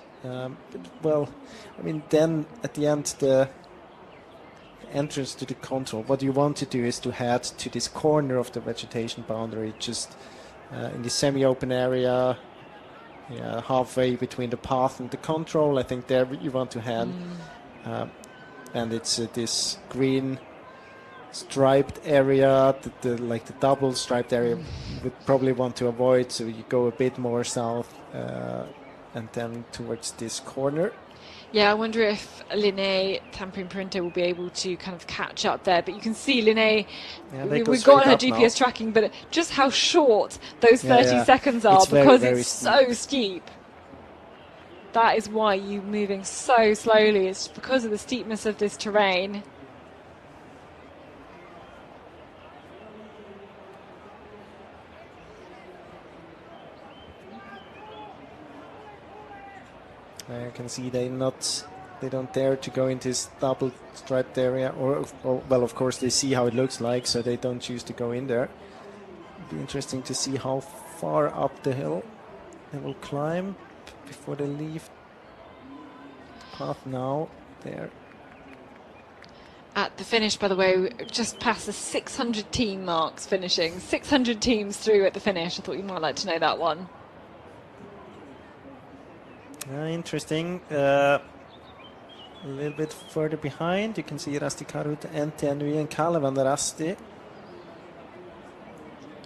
Well, I mean, then at the end, the entrance to the control, what you want to do is to head to this corner of the vegetation boundary, just in the semi-open area, halfway between the path and the control. I think there you want to head. And it's this green striped area, like the double striped area, would probably want to avoid. So you go a bit more south and then towards this corner. Yeah, I wonder if Linné, Tampere Printer will be able to kind of catch up there. But you can see Linné, we've got her GPS tracking, but just how short those 30 seconds are, because it's so steep. That is why you're moving so slowly. It's because of the steepness of this terrain. I can see they don't dare to go into this double striped area, or well, of course they see how it looks like, so they don't choose to go in there. It'll be interesting to see how far up the hill they will climb before they leave the path now. There. At the finish, by the way, just past the 600 team marks finishing. 600 teams through at the finish. I thought you might like to know that one. Interesting. A little bit further behind, you can see Rasti Karut, NTNV and Kalevan Rasti.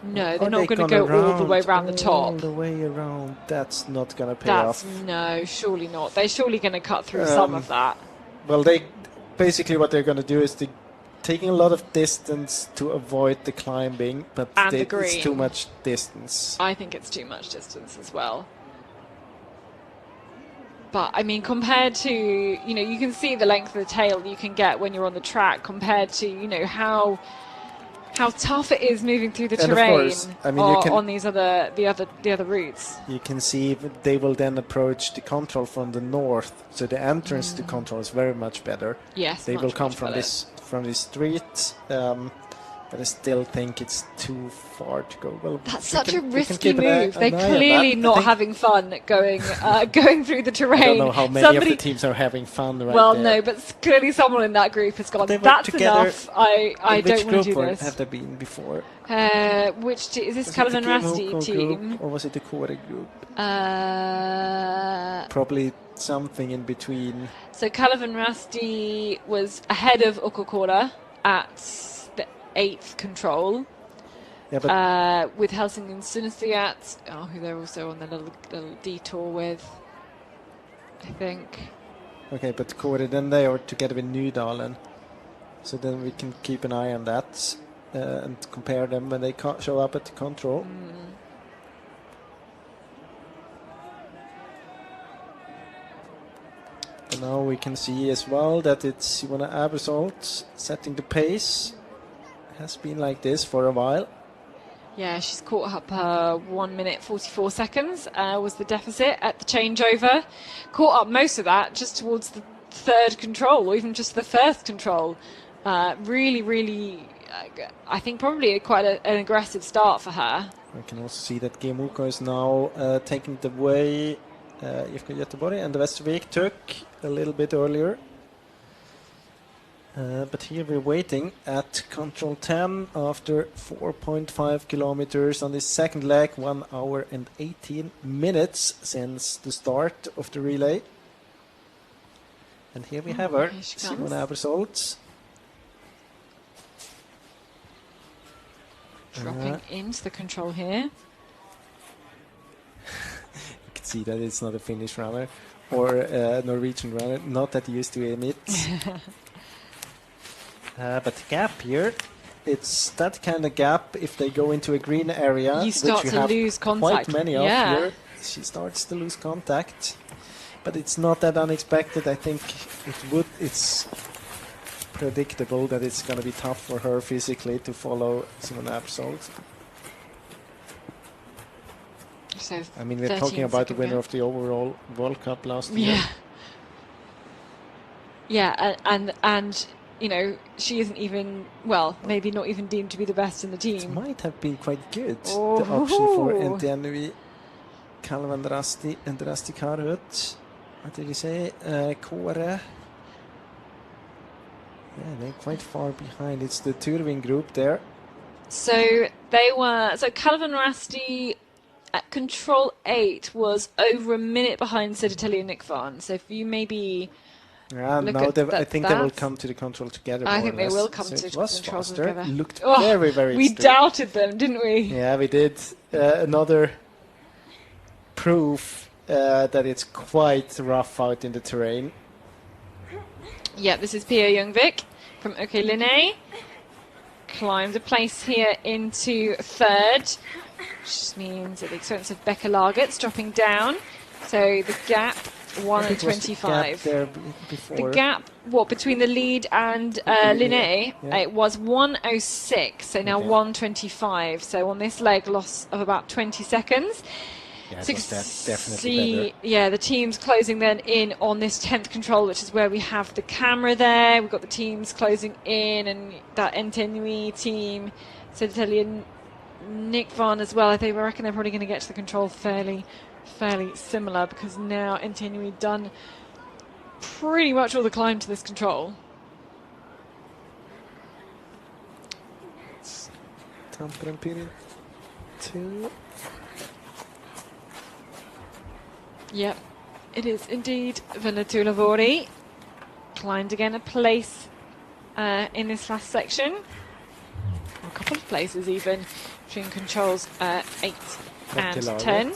No, they're not going to go all the way around the top. All the way around. That's not going to pay off. No, surely not. They're surely going to cut through some of that. Well, basically what they're going to do is taking a lot of distance to avoid the climbing, but it's too much distance. I think it's too much distance as well. But, I mean, compared to, you can see the length of the tail you can get when you're on the track compared to, how tough it is moving through the terrain on these the other routes. You can see they will then approach the control from the north, so the entrance to control is very much better. Yes, they will come from this street. But I still think it's too far to go. Well, that's such a risky move. They're clearly not having fun going through the terrain. I don't know how many of the teams are having fun right well, there. no, but clearly someone in that group has gone, that's enough. I don't want to do this. Have they been before? Is this Kalevan Rasti team? Group, or was it the Kore group? Probably something in between. So Kalevan Rasti was ahead of Ukokora at 8th control, with Helsingin Sunisiat, who they're also on the little detour with, I think. Okay, but Kore, then they are together with Nydalen, so then we can keep an eye on that and compare them when they show up at the control. And now we can see as well that it's Simona Abersold setting the pace. Has been like this for a while. Yeah, she's caught up 1 minute 44 seconds was the deficit at the changeover. Caught up most of that just towards the 3rd control, or even just the 1st control. Really, I think probably quite an aggressive start for her. We can also see that Gemuko is now taking the way IFK Göteborg and the Västervik took a little bit earlier. But here we're waiting at control 10 after 4.5 kilometers on this second leg, 1 hour and 18 minutes since the start of the relay. And here we have her, Simona Abersold. Dropping into the control here. You can see that it's not a Finnish runner or a Norwegian runner, not that used to emit. But the gap here, it's that kind of gap. If they go into a green area, you start which to lose contact. Quite many of here, she starts to lose contact. But it's not that unexpected. I think it's predictable that it's going to be tough for her physically to follow Simona Abersold. So I mean, we're talking about the winner of the overall World Cup last year. Yeah, and she isn't even, maybe not even deemed to be the best in the team. It might have been quite good, the option for NTNV, Kalevan Rasti and Rasti Karut. What did you say? Kore. Yeah, they're quite far behind. It's the Turving group there. So Kalevan Rasti at control 8 was over a minute behind Seditelli and Nick Van. So if you maybe Yeah, Look now at I think they will that. come to the control together. I more think or they less. will come So to it was controls faster. together. Looked Oh, very, very we strict. doubted them, didn't we? Yeah, we did. Another proof that it's quite rough out in the terrain. Yeah, this is Pia Youngvik from OK Linné. Climbed a place here into third, which means at the expense of Becca Lagert's dropping down. So the gap, 1 and 25. There before. The gap, what, between the lead and Linné, Yeah. it was 1:06, so now Okay. 1:25. So on this leg, loss of about 20 seconds. Yeah, So it was definitely see, better. yeah, the teams closing then in on this 10th control, which is where we have the camera there. We've got the teams closing in, and that Entenui team, Sedatelia, Nick Van as well. I think, I reckon they're probably going to get to the control fairly similar, because now Entenui done pretty much all the climb to this control. Tampere period 2. Yep, it is indeed Venla Lavori. Climbed again a place in this last section. Or a couple of places even, between controls 8 and 10.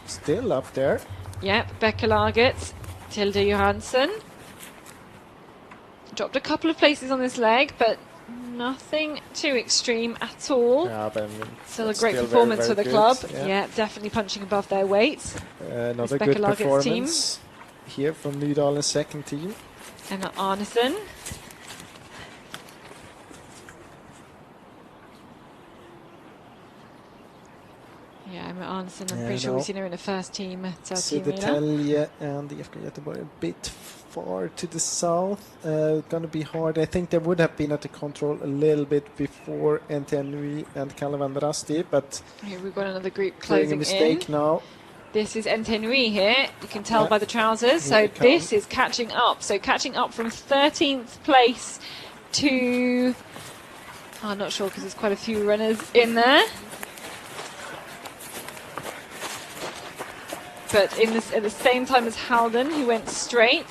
Still up there. Yep, Becca Lagert, Tilde Johansson. Dropped a couple of places on this leg, but nothing too extreme at all. Yeah, but I mean, Still a it's great still performance very, for the very club. good, Yeah, definitely punching above their weight. Another Becca good Lagert's performance here from Nydalen's second team. Emma Arneson. Yeah, Emma Arneson, I'm pretty sure we've seen her in the first team at Team Mila. Södertälje and IFK Göteborg a bit far to the south. Gonna be hard. I think they would have been at the control a little bit before Entenui and Kalevandrasti, but Here we've got another group doing a closing mistake in. now. This is Entenui here. You can tell Yeah. by the trousers. Here So it this comes. is catching up. So catching up from 13th place to... I'm not sure, because there's quite a few runners in there. But in this, at the same time as Halden, who went straight.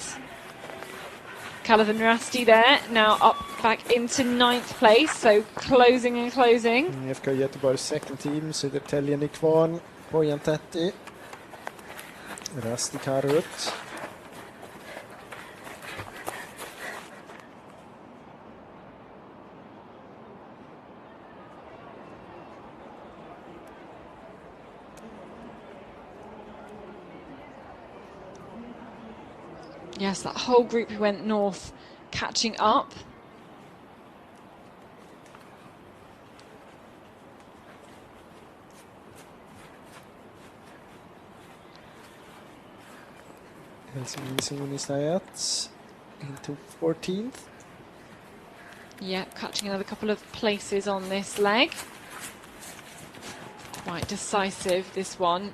Calavan Rasti there, now up back into 9th place, so closing and closing. IFK Göteborgs second team, Södertälje är kvar, Bojan Tätti, Rasti Karut. Yes, that whole group who went north catching up. Helsingin into 14th. Yeah, catching another couple of places on this leg. Quite decisive, this one.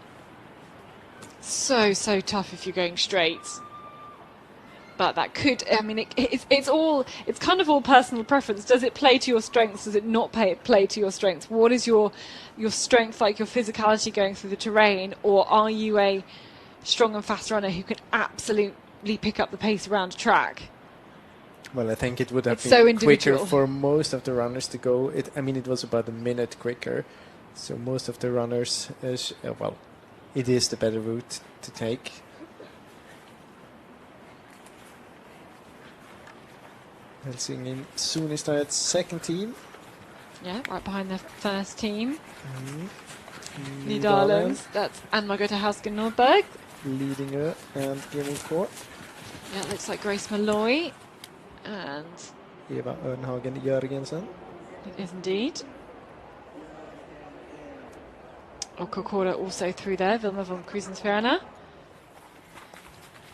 So tough if you're going straight. But that could, I mean, it's kind of all personal preference. Does it play to your strengths? Does it not play to your strengths? What is your strength, like your physicality going through the terrain? Or are you a strong and fast runner who can absolutely pick up the pace around a track? Well, I think it would have It's been so quicker individual. for most of the runners to go. I mean, it was about a minute quicker. So most of the runners, well, it is the better route to take. Helsingin Suunnistajat's second team. Yeah, right behind the first team. Nydalen Nydalens, that's Ann-Margrethe Hausken Nordberg. leading her and giving for Yeah, it looks like Grace Malloy. And Eva Örnhagen Jörgensen. it is indeed. Kokora also through there, Vilma von Krusensperna.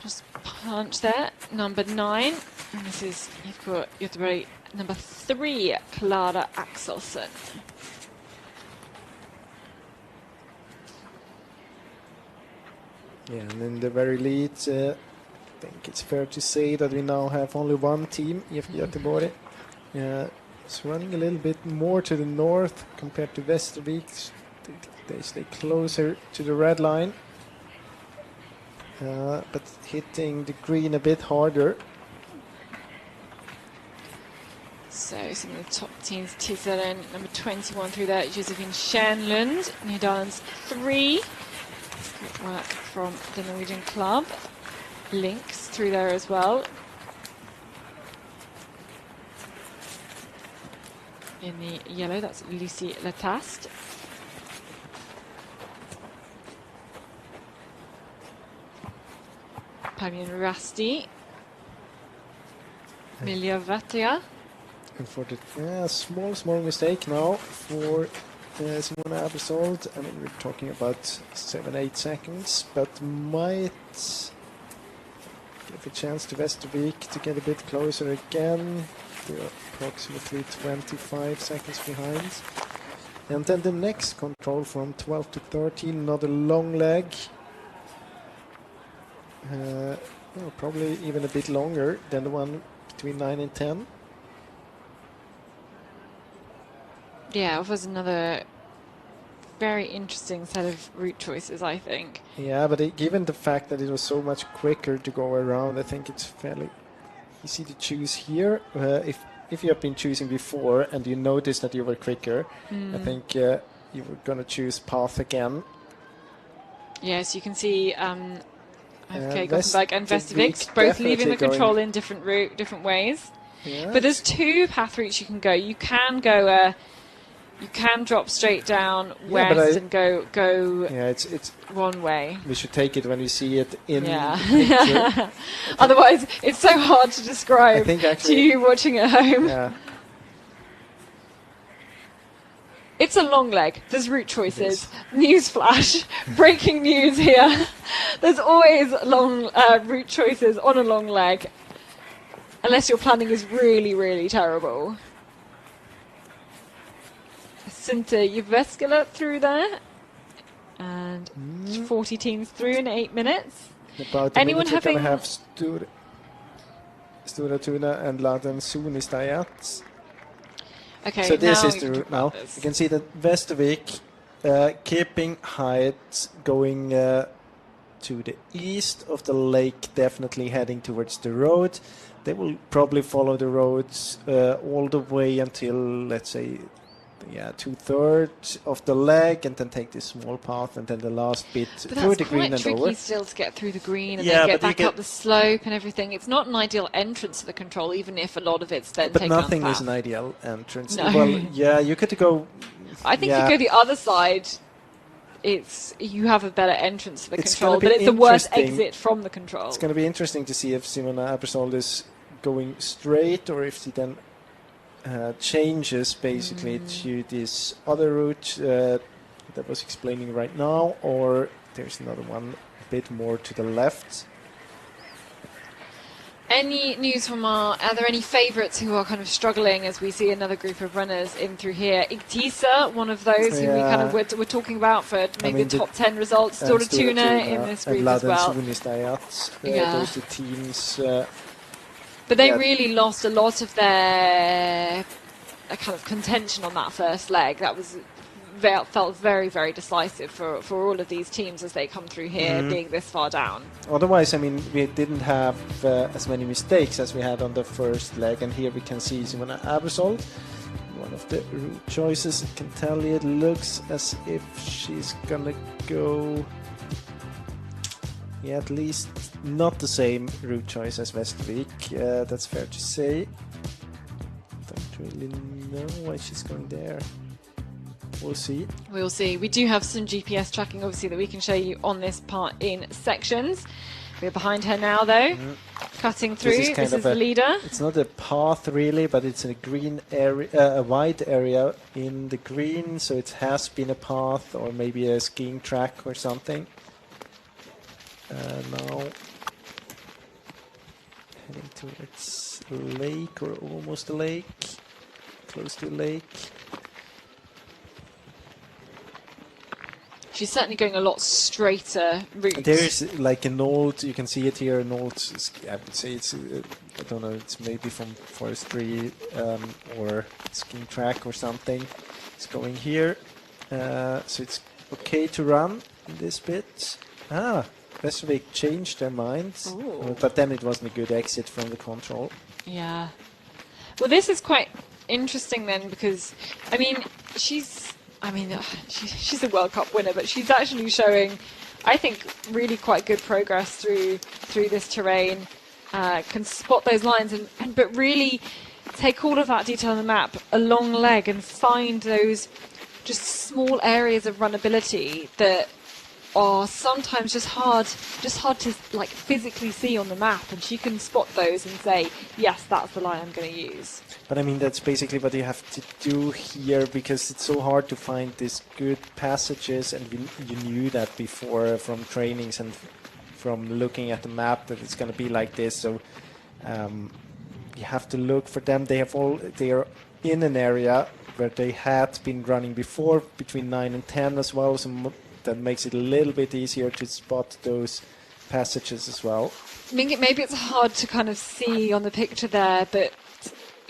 Just punch there, number 9. And this is, you've got Göteborg number 3, Clara Axelsson. Yeah, and in the very lead, I think it's fair to say that we now have only one team, IFK Göteborg. It's running a little bit more to the north compared to Västervik. They stay closer to the red line, but hitting the green a bit harder. So some of the top teams, Tiseren, number 21 through there, Josephine Schoenlund, Netherlands 3. Good work from the Norwegian club. Links through there as well. In the yellow, that's Lucie Lataste. Pavien Rasti. Milja Vatia. And for the small mistake now for Simona Abersold. I mean, we're talking about 7-8 seconds, but might give a chance to Vestervik to get a bit closer again. They're approximately 25 seconds behind. And then the next control from 12 to 13, another long leg. Well, probably even a bit longer than the one between 9 and 10. Yeah, it was another very interesting set of route choices, I think. Yeah, but given the fact that it was so much quicker to go around, I think it's fairly easy to choose here. If you have been choosing before and you notice that you were quicker, I think you were going to choose path again. Yes, you can see Gothenburg and Vestervik both leaving the control in different ways. Yeah. But there's two path routes you can go. You can go you can drop straight down west and go it's one way. we should take it when we see it in Yeah. the picture. Otherwise, it's so hard to describe I think to actually, you watching at home. yeah, It's a long leg. There's route choices. Newsflash. Breaking news here. There's always long route choices on a long leg. Unless your planning is really, really terrible. Sinte Jyväskylä through there. And 40 teams through in 8 minutes. about a Anyone minute we're gonna having- have Stora Tuna and Laden Sunistajat. Okay, So this now is we the can route talk now. about this. You can see that Vestervik keeping height, going to the east of the lake, definitely heading towards the road. They will probably follow the roads all the way until, let's say, 2/3 of the leg, and then take this small path, and then the last bit But through that's the green quite and tricky over. still to get through the green and Yeah, then get but you back up the slope and everything. It's not an ideal entrance to the control, even if a lot of it's then But taken on nothing the is path. an ideal entrance. No. Well, yeah, you could go. I think yeah. you go the other side, you have a better entrance to the It's control, gonna be but it's the worst interesting. exit from the control. It's going to be interesting to see if Simona Abersold is going straight or if she then changes basically to this other route that was explaining right now, or there's another one a bit more to the left. Any news from are there any favourites who are kind of struggling as we see another group of runners in through here? Igtisa, one of those who we kind of were talking about for maybe the top 10 results. Stora Tuna in this group as well. Those two teams. But they really lost a lot of their kind of contention on that first leg. That felt very, very decisive for all of these teams as they come through here, being this far down. Otherwise, I mean, we didn't have as many mistakes as we had on the first leg, and here we can see Simona Abersold, one of the route choices. I can tell you it looks as if she's gonna go, at least not the same route choice as Vestervik. That's fair to say. Don't really know why she's going there. We'll see. We'll see. We do have some GPS tracking, obviously, that we can show you on this part in sections. We're behind her now, though, cutting through. This is the leader. It's not a path really, but it's a green area, a wide area in the green, so it has been a path or maybe a skiing track or something. Now heading towards a lake or almost a lake, close to a lake. She's certainly going a lot straighter route. There's like an old, you can see it here, an old, I would say it's, I don't know, it's maybe from forestry or skiing track or something. It's going here, so it's okay to run in this bit. Vestervik changed their minds, but then it wasn't a good exit from the control. Yeah. Well, this is quite interesting then, because I mean she's a World Cup winner, but she's actually showing, I think, really quite good progress through this terrain. Can spot those lines but really take all of that detail on the map, a long leg, and find those just small areas of runnability that are sometimes just hard to like physically see on the map, and she can spot those and say, yes, that's the line I'm going to use. But I mean, that's basically what you have to do here, because it's so hard to find these good passages, and you knew that before from trainings and from looking at the map that it's going to be like this. So you have to look for them. They are in an area where they had been running before, between 9 and 10 as well. So that makes it a little bit easier to spot those passages as well. I mean, maybe it's hard to kind of see on the picture there, but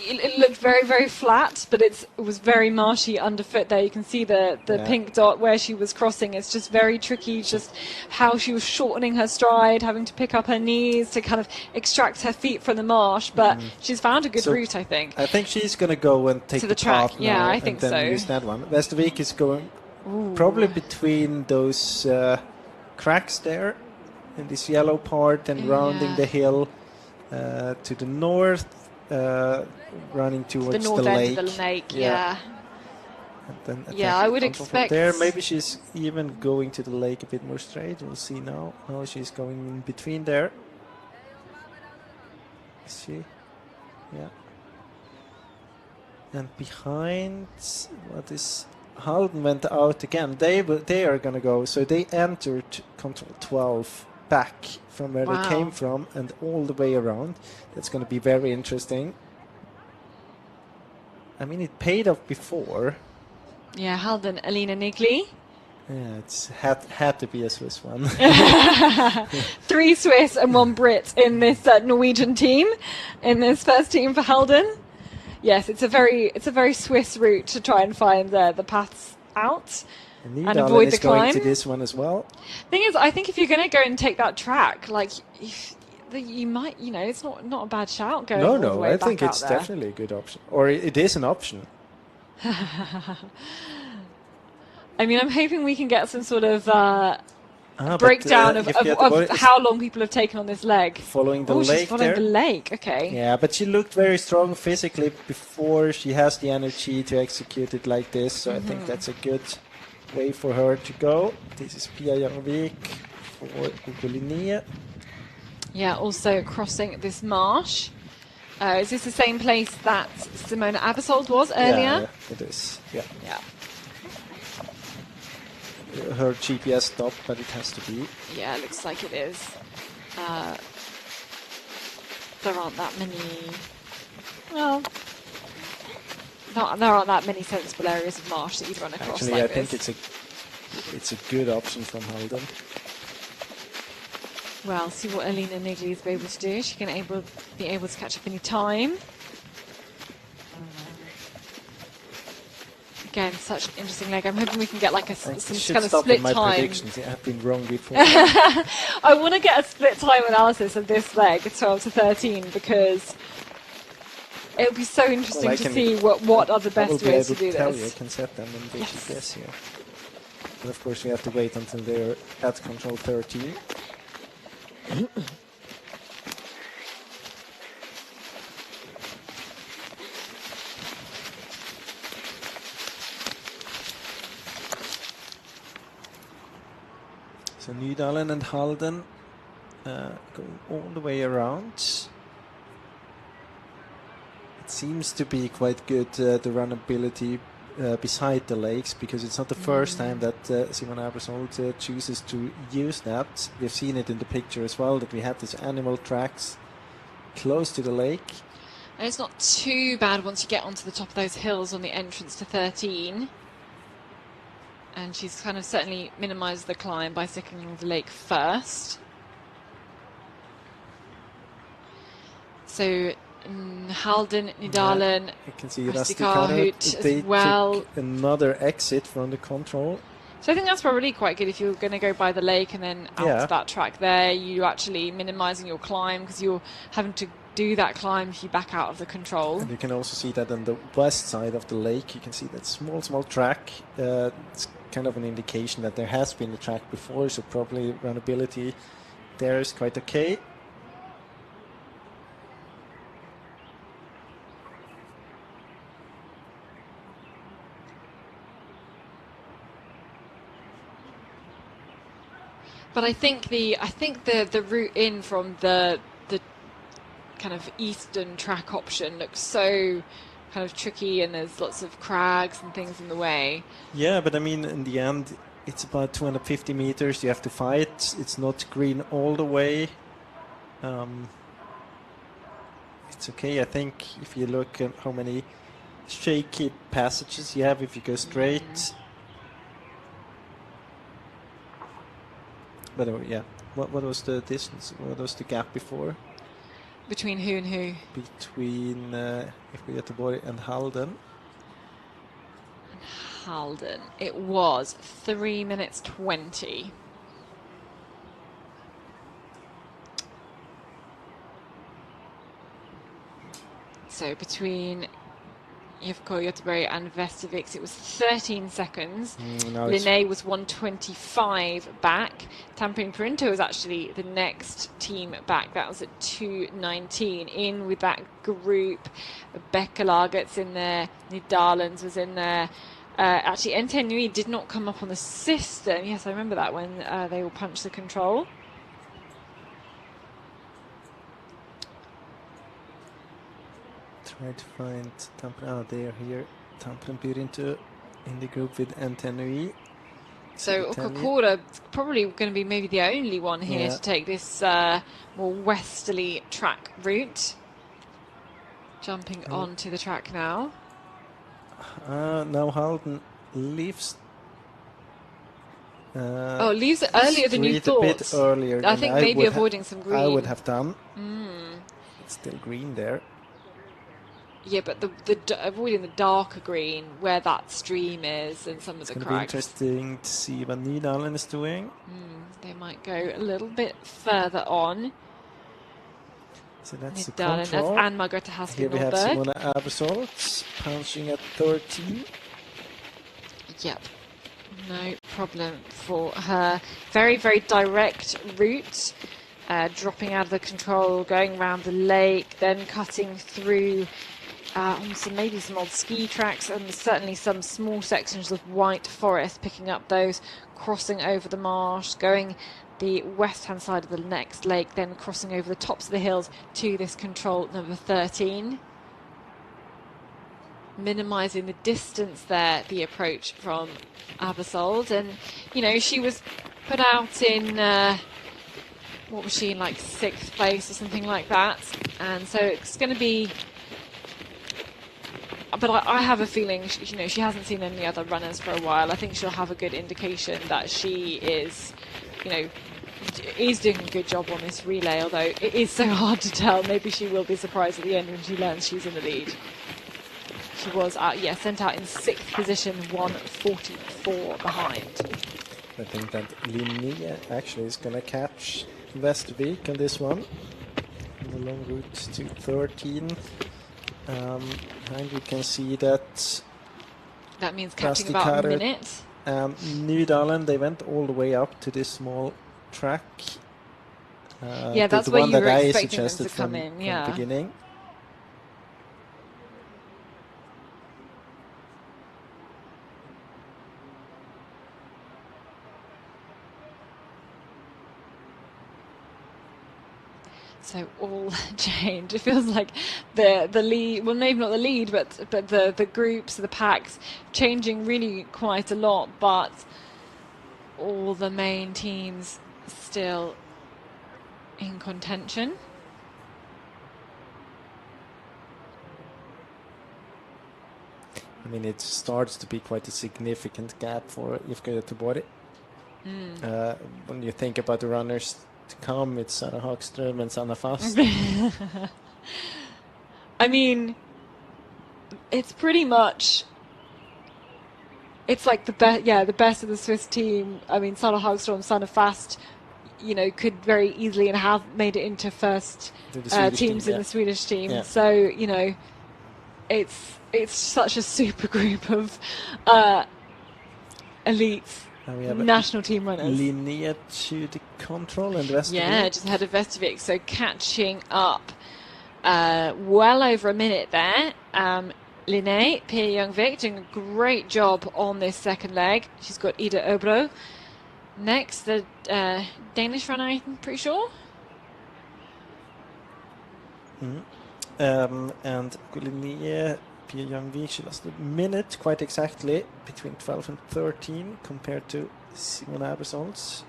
it looked very, very flat, but it was very marshy underfoot there. You can see the pink dot where she was crossing. It's just very tricky, just how she was shortening her stride, having to pick up her knees to kind of extract her feet from the marsh, but she's found a good route, I think. I think she's going to go and take to the track. path Yeah, now, I think and then so. use that one. Westervik is going probably between those cracks there in this yellow part, and rounding the hill to the north, running towards the north the end lake. of the lake, yeah. And then Yeah, I would attacking from expect... there. Maybe she's even going to the lake a bit more straight. We'll see now. No, she's going in between there. Is she? Yeah. And behind, what is... Halden went out again. They are going to go. So they entered control 12 back from where they came from and all the way around. That's going to be very interesting. I mean, it paid off before. Yeah, Halden, Alina Nigli. Yeah, it's had to be a Swiss one. 3 Swiss and 1 Brit in this Norwegian team, in this first team for Halden. Yes, it's a very Swiss route to try and find the paths out and avoid the climb. Going to this one as well. Thing is, I think if you're going to go and take that track, like you might, it's not a bad shout going all the way I back think it's out there. definitely a good option, or it is an option. I mean, I'm hoping we can get some sort of breakdown of how long people have taken on this leg. Following the lake lake she's following the lake, okay. Yeah, but she looked very strong physically before she has the energy to execute it like this, so I think that's a good way for her to go. This is Pia Jarvik for Ugolinia. Yeah, also crossing this marsh. Is this the same place that Simona Abersold was earlier? Yeah, it is. Yeah. Her GPS stopped, but it has to be. Yeah, it looks like it is. There aren't that many... Well, there aren't that many sensible areas of marsh that you'd run across. Actually, like I think it's a good option from Halden. Well, see what Alina Nigli is able to do. She can be able to catch up any time. Again, such an interesting leg. I'm hoping we can get like some kind of split my time. predictions. Yeah, I've been wrong before. I want to get a split time analysis of this leg, 12 to 13, because it would be so interesting to see what are the best ways to do tell this. You, I can set them and they should guess here. And of course, we have to wait until they're at control 13. So Nydalen and Halden going all the way around. It seems to be quite good, the runnability beside the lakes, because it's not the first time that Simona Abersold chooses to use that. We've seen it in the picture as well, that we have these animal tracks close to the lake. And it's not too bad once you get onto the top of those hills on the entrance to 13. And she's kind of certainly minimised the climb by sticking along the lake first. So Halden, Nydalen, you can see Rustikahut as well. Took another exit from the control. So I think that's probably quite good if you're going to go by the lake and then out to that track there. You're actually minimising your climb because you're having to do that climb if you back out of the control. And you can also see that on the west side of the lake, you can see that small track. It's kind of an indication that there has been a track before, so probably runnability there is quite okay. But I think the route in from the kind of eastern track option looks so kind of tricky, and there's lots of crags and things in the way. Yeah, but I mean, in the end, it's about 250 meters. You have to fight. It's not green all the way. It's okay. I think if you look at how many shaky passages you have if you go straight. But yeah, what was the distance? What was the gap before? Between who and who? Between Göteborg and Halden. Halden. It was 3 minutes 20. So between Göteborg and Västervik, it was 13 seconds. Linné was 1:25 back. Tampere Perinto was actually the next team back. That was at 2:19. In with that group, Bekkelaget's in there, Nidalens was in there. Actually, NT Nui did not come up on the system. Yes, I remember that when they all punched the control. Try to find Tampere. Oh, they are here. Tampere Perinto in the group with NT Nui. So Kokora probably going to be maybe the only one here to take this more westerly track route. Jumping onto the track now. Now Halden leaves. Leaves earlier than you thought. A bit earlier. I think maybe avoiding some green. I would have done. It's still green there. Yeah, but avoiding the darker green where that stream is and some of the cracks. It's going to be interesting to see what Nydalen is doing. They might go a little bit further on. So that's the Nydalen, control. that's Ann-Margrethe Haskell. Here we have Simona Abersold punching at 13. Yep. No problem for her. Very, very direct route. Dropping out of the control, going around the lake, then cutting through maybe some old ski tracks and certainly some small sections of white forest, picking up those, crossing over the marsh, going the west-hand side of the next lake, then crossing over the tops of the hills to this control number 13. Minimising the distance there, the approach from Abersold. And, you know, she was put out in... what was she in, like 6th place or something like that? And so it's going to be... But I have a feeling, she hasn't seen any other runners for a while. I think she'll have a good indication that she is, is doing a good job on this relay, although it is so hard to tell. Maybe she will be surprised at the end when she learns she's in the lead. She was sent out in 6th position, 1:44 behind. I think that Linné actually is going to catch Västervik on this one. The long route to 13. And we can see that... That means catching about a minute. Nydalen, they went all the way up to this small track. That's where you were expecting them to come in, from the beginning. So all changed. It feels like the lead, well, maybe not the lead, but the groups, the packs, changing really quite a lot. But all the main teams still in contention. I mean, it starts to be quite a significant gap for IFK Göteborg. When you think about the runners to come, it's Sara Hagström and Sanna Fast. I mean, it's pretty much, it's like the best of the Swiss team. I mean, Sara Hagström, Sanna Fast, you know, could very easily and have made it into first To the Swedish teams team, in yeah. the Swedish team. Yeah. So, you know, it's such a super group of elite And we have national team runners. Linnea to the control and Vestervik. Yeah, just ahead of Vestervik. So catching up well over a minute there. Linné Per-Youngvik doing a great job on this second leg. She's got Ida Öbro next, the Danish runner, I'm pretty sure. And Linnea Per-Youngvik, she lost a minute quite exactly, between 12 and 13 compared to Simon Abersolds.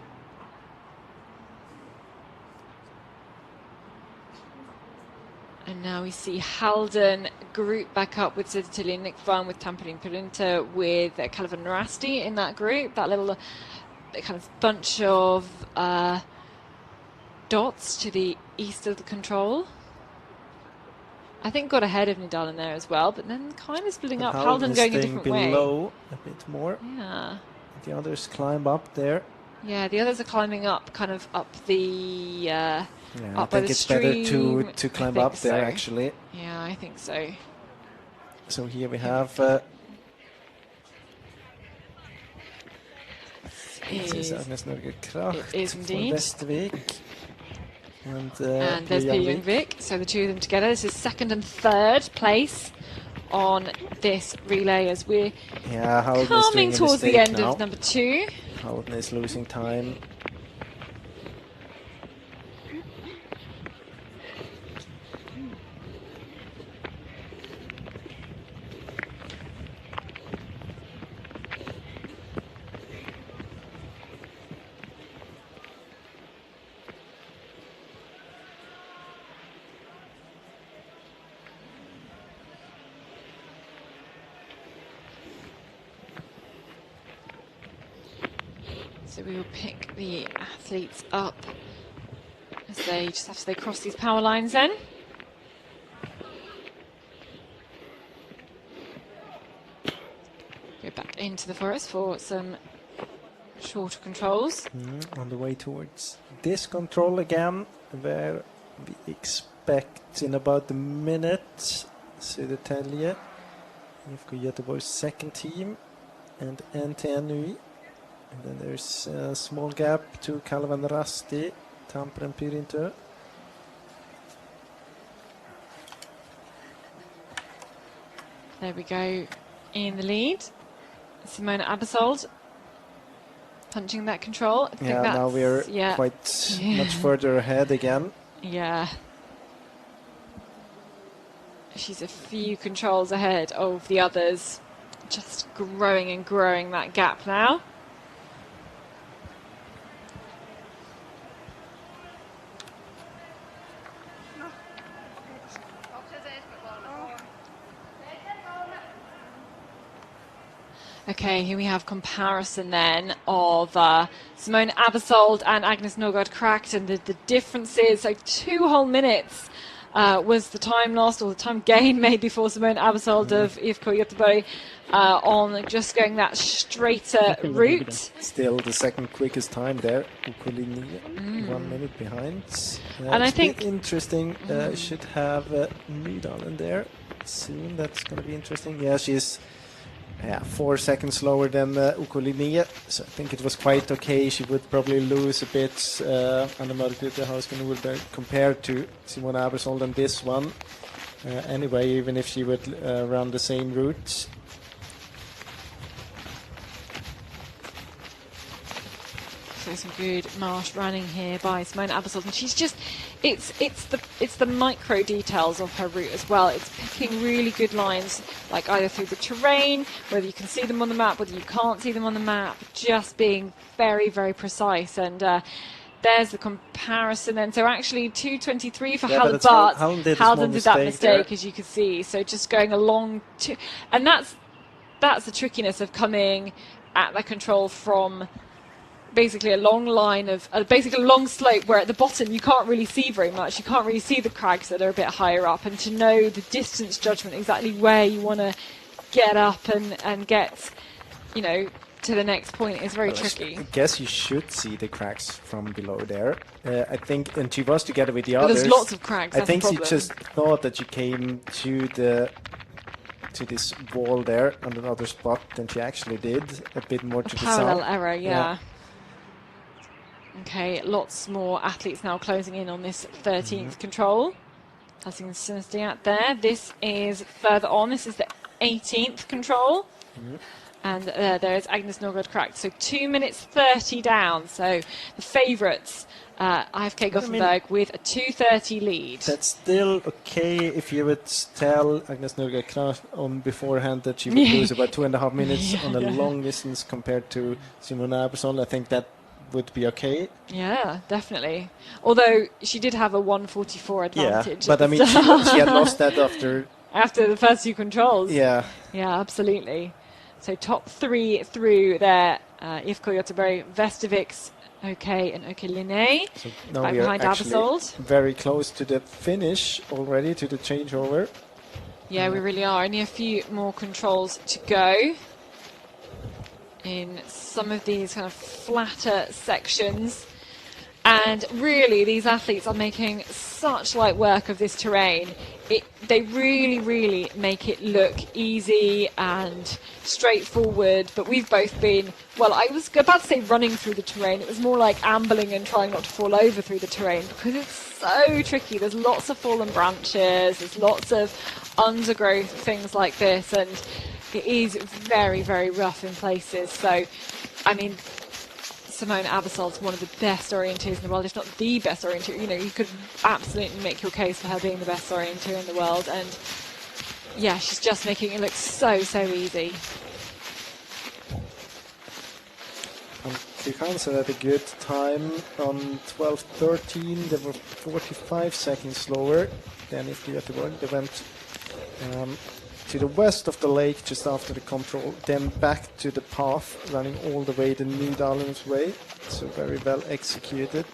And now we see Halden group back up with Södertälje, Nick Van with Tampere Perinta, with Calvin Narasti in that group. That little kind of bunch of dots to the east of the control. I think got ahead of Nidal in there as well, but then kind of splitting up. Halden going a different way. Below a bit more. Yeah. The others climb up there. Yeah, the others are climbing up, kind of up the Yeah, I up by think the it's better stream. to I climb think up there so. actually. Yeah, I think so. So here we have this is Agnes Norge Kraft It is for indeed. Vestervik. And And there's Per-Youngvik. Per-Youngvik, so the two of them together. This is second and third place on this relay as we're Yeah, Howden is coming doing a towards the mistake end now. of number 2. Howden is losing time. So we will pick the athletes up as they just after they cross these power lines then. Go back into the forest for some shorter controls. On the way towards this control again, where we expect in about a minute Södertälje, IFK Göteborg's second team, and NTNUI. And then there's a small gap to Calvin Rasti, Tampere Perinta. There we go in the lead. Simona Abersold punching that control. I think Yeah, now we're yeah, quite much further ahead again. yeah. She's a few controls ahead of the others. Just growing and growing that gap now. Okay, here we have comparison then of Simone Abersold and Agnes Norgard-Kragt, and the differences. So 2 whole minutes was the time lost, or the time gain maybe, for Simone Abersold of IFK Göteborg on just going that straighter route. Still the second quickest time there. Ukolini 1 minute behind. And I it's think- interesting. Should have Nydal in there soon. That's going to be interesting. Yeah, she's 4 seconds slower than Ukolini. So I think it was quite okay. She would probably lose a bit Anna Mörkryte Hausman would compared to Simone Abersold on this one. Anyway, even if she would run the same route. So some good marsh running here by Simone Abersold, and she's just it's the micro details of her route as well. It's picking really good lines, like either through the terrain, whether you can see them on the map, whether you can't see them on the map, just being very, very precise. And there's the comparison then. So actually 2:23 for Halden, but Halden did that mistake there. as you can see. So just going along to, and that's the trickiness of coming at the control from basically a long line of basically a long slope where at the bottom you can't really see very much. You can't really see the crags that are a bit higher up, and to know the distance judgment, exactly where you want to get up and get, you know, to the next point is very tricky. I guess you should see the cracks from below there. I think, and she was together with the But others. there's lots of cracks. I That's the think she problem. just thought that she came to this wall there on another spot than she actually did. A bit more to the Parallel south. error, yeah. Okay, lots more athletes now closing in on this 13th control. Passing Sinestiat there. This is further on. This is the 18th control. And there is Agnes Norgård cracked. So 2 minutes 30 down. So the favourites, IFK Gothenburg, with a 2:30 lead. That's still okay if you would tell Agnes Norgård on beforehand that she would lose about 2.5 minutes on a long distance compared to Simona Abersson. I think that would be okay. Yeah, definitely. Although she did have a 1:44 advantage. But I mean, she had lost that after the first two controls. Yeah. Yeah, absolutely. So top three through there. IFK Göteborg, Vestovics, OK, and OK Linné. So now Back we are behind actually Abersold. very close to the finish already, to the changeover. Yeah, we really are. Only a few more controls to go in some of these kind of flatter sections. And really, these athletes are making such light work of this terrain. They really, really make it look easy and straightforward. But we've both been, well, I was about to say running through the terrain. It was more like ambling and trying not to fall over through the terrain because it's so tricky. There's lots of fallen branches. There's lots of undergrowth, things like this. And it is very, very rough in places. So, I mean, Simona Abersold's one of the best orienteers in the world, if not the best orienteer. You know, you could absolutely make your case for her being the best orienteer in the world. And yeah, she's just making it look so, so easy. Krikansen had a good time on 12:13. They were 45 seconds slower than IFK Göteborg. They went to the west of the lake just after the control, then back to the path, running all the way the Nydalens way. So very well executed.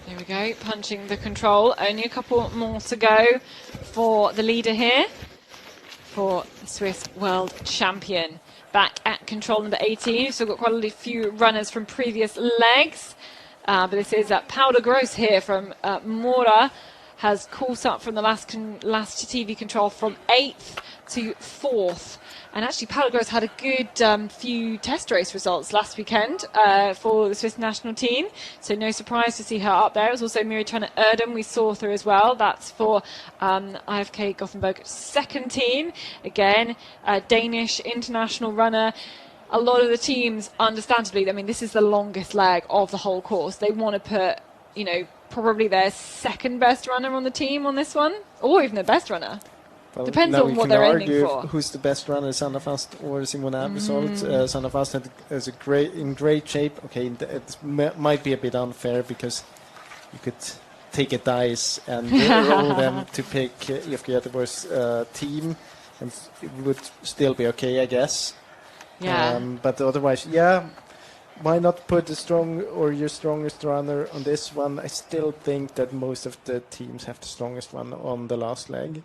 There we go, punching the control. Only a couple more to go for the leader here, for the Swiss world champion. Back at control number 18. So we've got quite a few runners from previous legs. But this is Powder Gross here from Mora. Has caught up from the last TV control from 8th to 4th. And actually, Paula Gross had a good few test race results last weekend for the Swiss national team. So no surprise to see her up there. It was also Miritana Erdem we saw through as well. That's for IFK Gothenburg second team. Again, a Danish international runner. A lot of the teams, understandably, I mean, this is the longest leg of the whole course. They want to put, you know, probably their second best runner on the team on this one, or even their best runner. Well, depends on what they're aiming for. Who's the best runner, Sanna Fast or Simona Abersold? Sanna Fast is in great shape. Okay, it might be a bit unfair because you could take a dice and roll them to pick IFK Göteborg's team, and it would still be okay, I guess. Yeah. But otherwise, yeah. Why not put your strongest runner on this one? I still think that most of the teams have the strongest one on the last leg.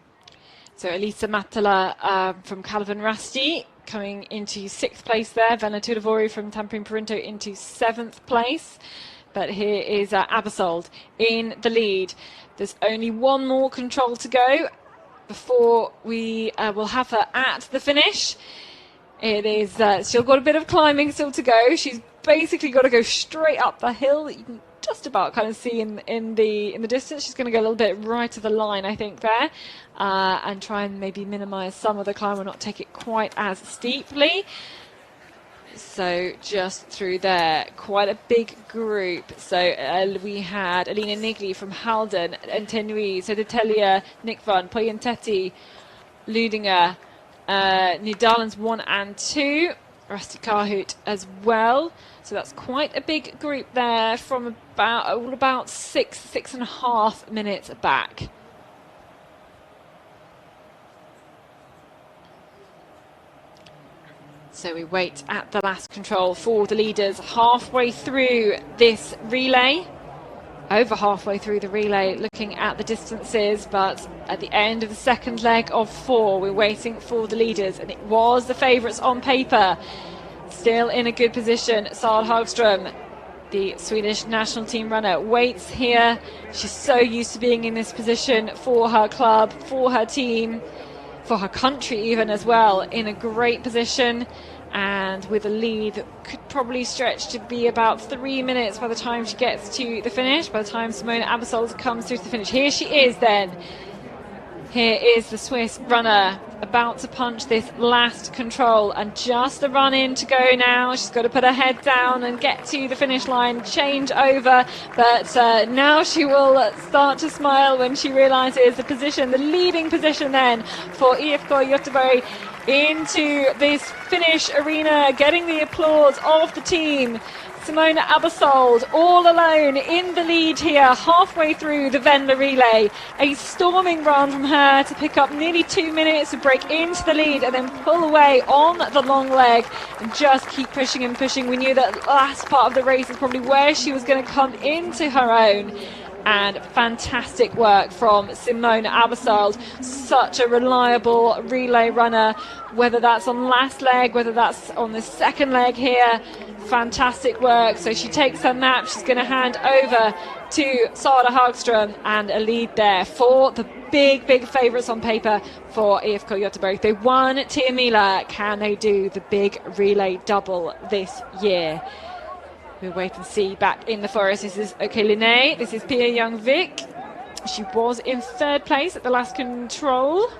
So Elisa Mattala from Calvin Rasti coming into 6th place there. Venla Tudavori from Tampere Parinto into 7th place. But here is Abersold in the lead. There's only one more control to go before we will have her at the finish. It is still got a bit of climbing still to go. She's basically got to go straight up the hill that you can just about kind of see in the distance. She's going to go a little bit right of the line, I think, there, and try and maybe minimise some of the climb or not take it quite as steeply. So just through there, quite a big group. So we had Alina Nigli from Halden, Entenui, Södertälje, Nick Van, Poyentetti, Ludinger, Nydalens 1 and 2, Rusty Kahut as well. So that's quite a big group there from about 6.5 minutes back. So we wait at the last control for the leaders halfway through this relay. over halfway through the relay, looking at the distances, but at the end of the second leg of 4, we're waiting for the leaders, and it was the favourites on paper. Still in a good position, Sara Hagström, the Swedish national team runner, waits here. She's so used to being in this position for her club, for her team, for her country even as well, in a great position. And with a lead that could probably stretch to be about 3 minutes by the time she gets to the finish, by the time Simona Aebersold comes through to the finish. Here she is then. Here is the Swiss runner about to punch this last control, and just a run in to go now. She's got to put her head down and get to the finish line, change over, but now she will start to smile when she realises the position, the leading position then for IFK Göteborg into this finish arena, getting the applause of the team. Simona Aebersold all alone in the lead here, halfway through the Venla Relay. A storming run from her to pick up nearly 2 minutes to break into the lead and then pull away on the long leg and just keep pushing and pushing. We knew that last part of the race is probably where she was going to come into her own. And fantastic work from Simona Aebersold, such a reliable relay runner, whether that's on last leg, whether that's on the second leg here. Fantastic work. So she takes her map, she's going to hand over to Sara Hagström, and a lead there for the big favourites on paper for IFK Göteborg. They won Tiamila. Can they do the big relay double this year? We'll wait and see. Back in the forest, this is Mikkeli-Jukola. This is Pia Young-Vik. She was in 3rd place at the last control,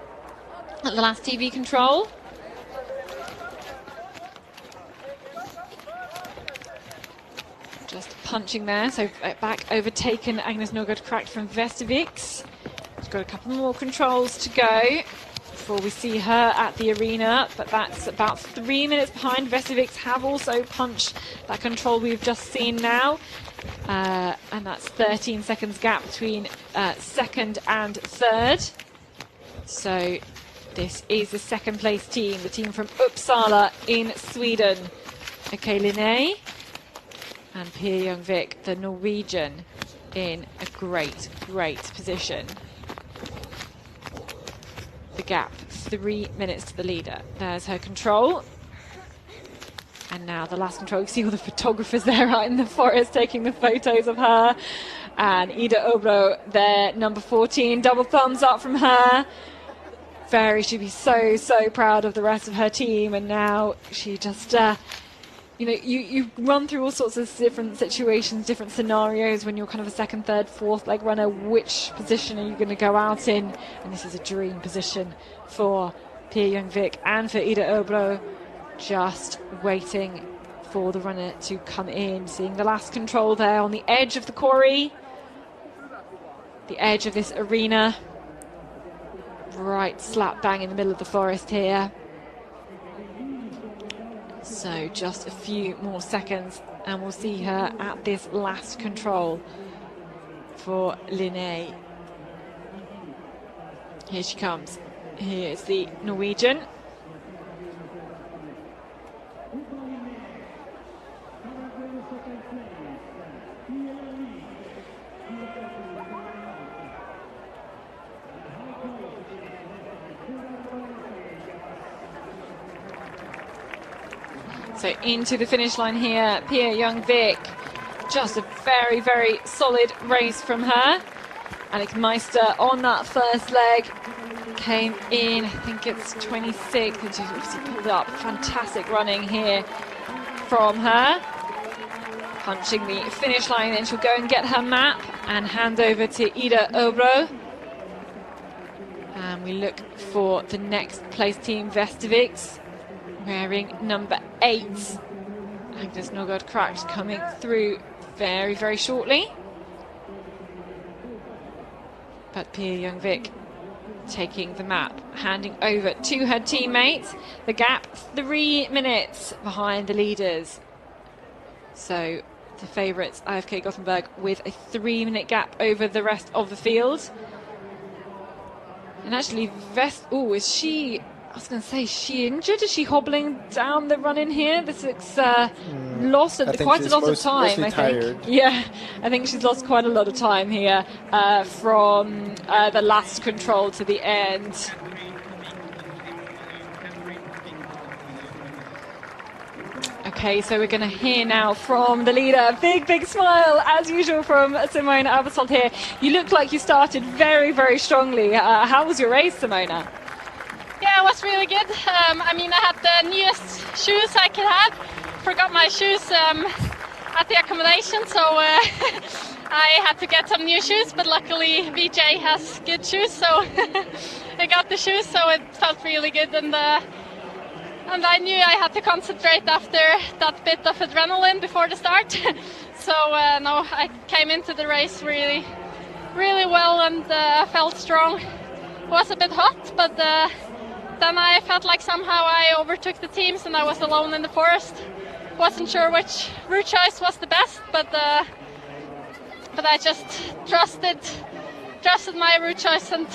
at the last TV control. Just punching there, so back overtaken Agnes Norgård-Krakt from Västerviks. She's got a couple more controls to go before we see her at the arena, but that's about 3 minutes behind. Västerviks have also punched that control we've just seen now, and that's 13 seconds gap between 2nd and 3rd. So this is the 2nd place team, the team from Uppsala in Sweden. Mikkeli-Jukola and Pia Young-Vik, the Norwegian, in a great position. The gap, 3 minutes to the leader. There's her control. And now the last control. You see all the photographers there out in the forest taking the photos of her. And Ida Obro there, number 14. Double thumbs up from her. She'd be so proud of the rest of her team. And now she just, you know, you run through all sorts of different situations, different scenarios when you're kind of a 2nd, 3rd, 4th leg runner. Which position are you going to go out in? And this is a dream position for Pia Young-Vik and for Ida Obro. Just waiting for the runner to come in. Seeing the last control there on the edge of the quarry, the edge of this arena, right slap bang in the middle of the forest here. So just a few more seconds and we'll see her at this last control for Linné. Here she comes. Here's the Norwegian. So into the finish line here, Pia Young-Vik. Just a very solid race from her. Alex Meister on that first leg came in, I think it's 26th, and she's obviously pulled up. Fantastic running here from her. Punching the finish line, then she'll go and get her map and hand over to Ida Obro. And we look for the next place team, Västerviks, wearing number 8. Agnes Norgård-Krakt coming through very shortly. But Pia Young-Vik taking the map, handing over to her teammates. The gap, 3 minutes behind the leaders. So the favourites, IFK Gothenburg, with a 3-minute gap over the rest of the field. And actually, is she I was going to say, is she injured? Is she hobbling down the run in here? This looks lost quite a lot of time, I think. Tired. Yeah, I think she's lost quite a lot of time here from the last control to the end. Okay, so we're going to hear now from the leader. Big smile, as usual, from Simona Aebersold here. You look like you started very, very strongly. How was your race, Simona? Yeah, it was really good. I mean, I had the newest shoes I could have. Forgot my shoes at the accommodation, so I had to get some new shoes, but luckily VJ has good shoes, so I got the shoes, so it felt really good. And I knew I had to concentrate after that bit of adrenaline before the start. So no, I came into the race really well and felt strong. It was a bit hot, but then I felt like somehow I overtook the teams and I was alone in the forest. Wasn't sure which route choice was the best, but I just trusted my route choice and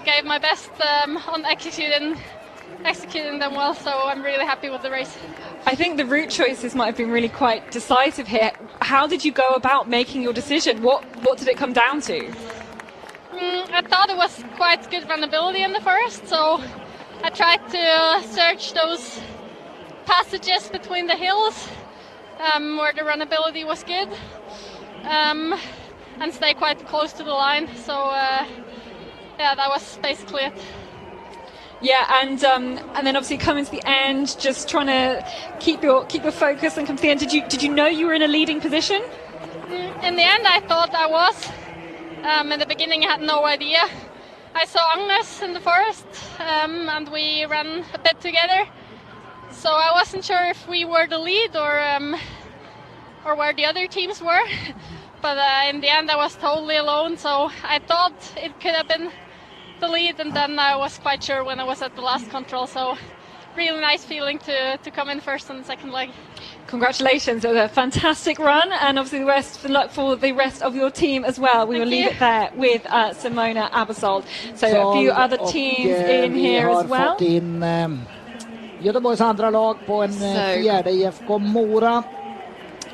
gave my best on executing them well. So I'm really happy with the race. I think the route choices might have been really quite decisive here. How did you go about making your decision? What did it come down to? I thought it was quite good runnability in the forest, so I tried to search those passages between the hills where the runnability was good and stay quite close to the line. So yeah, that was basically it. Yeah, and then obviously coming to the end, just trying to keep your focus and come to the end. Did you know you were in a leading position? In the end, I thought I was. In the beginning, I had no idea. I saw Agnes in the forest, and we ran a bit together. So I wasn't sure if we were the lead or where the other teams were. But in the end, I was totally alone. So I thought it could have been the lead, and then I was quite sure when I was at the last control. So really nice feeling to come in first on the second leg. Congratulations, it was a fantastic run, and obviously good luck for the rest of your team as well. We will leave it there with Simona Aebersold. So a few other teams in here as well. Vi har fått in Göteborgs andra lag på en fjärde. IFK Mora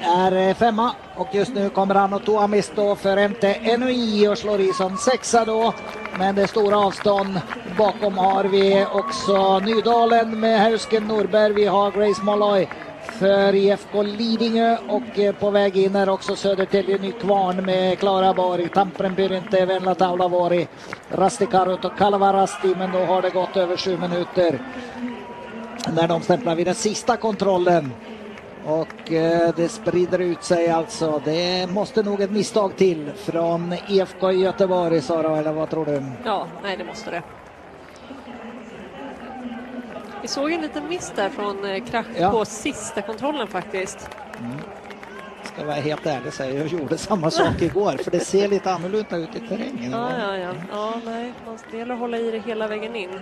är femma och just nu kommer han att ta miste för MT NOI och slår i som sexa då. Men det stora avstånd bakom har vi också Nydalen med Hausken Norberg. Vi har Grace Molloy för IFK Lidingö och på väg in är också Södertälje Nykvarn med Klara Borg, Tampren Pyrinte, Venla Taulavuori, Rasti Karut och Kalva Rasti, men då har det gått över 7 minuter när de stämplar vid den sista kontrollen. Och det sprider ut sig alltså. Det måste nog ett misstag till från IFK Göteborg, Sara, eller vad tror du? Ja, nej, det måste det. Vi såg en liten miss där från krasch på sista kontrollen faktiskt. Ska vara helt ärlig säger jag gjorde samma sak igår, för det ser lite annorlunda ut i terrängen. Ja, nej, det gäller att hålla i det hela vägen in.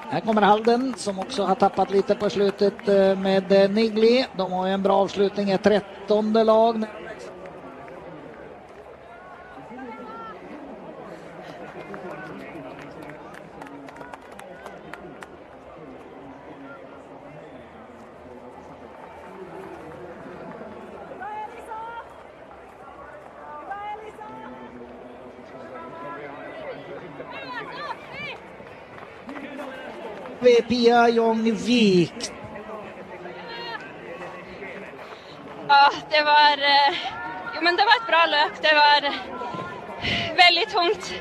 Här kommer Halden som också har tappat lite på slutet med Nigli. De har en bra avslutning, ett 13:e lag. Pia Jongvik. Ja, det var et bra løp. Det var veldig tungt.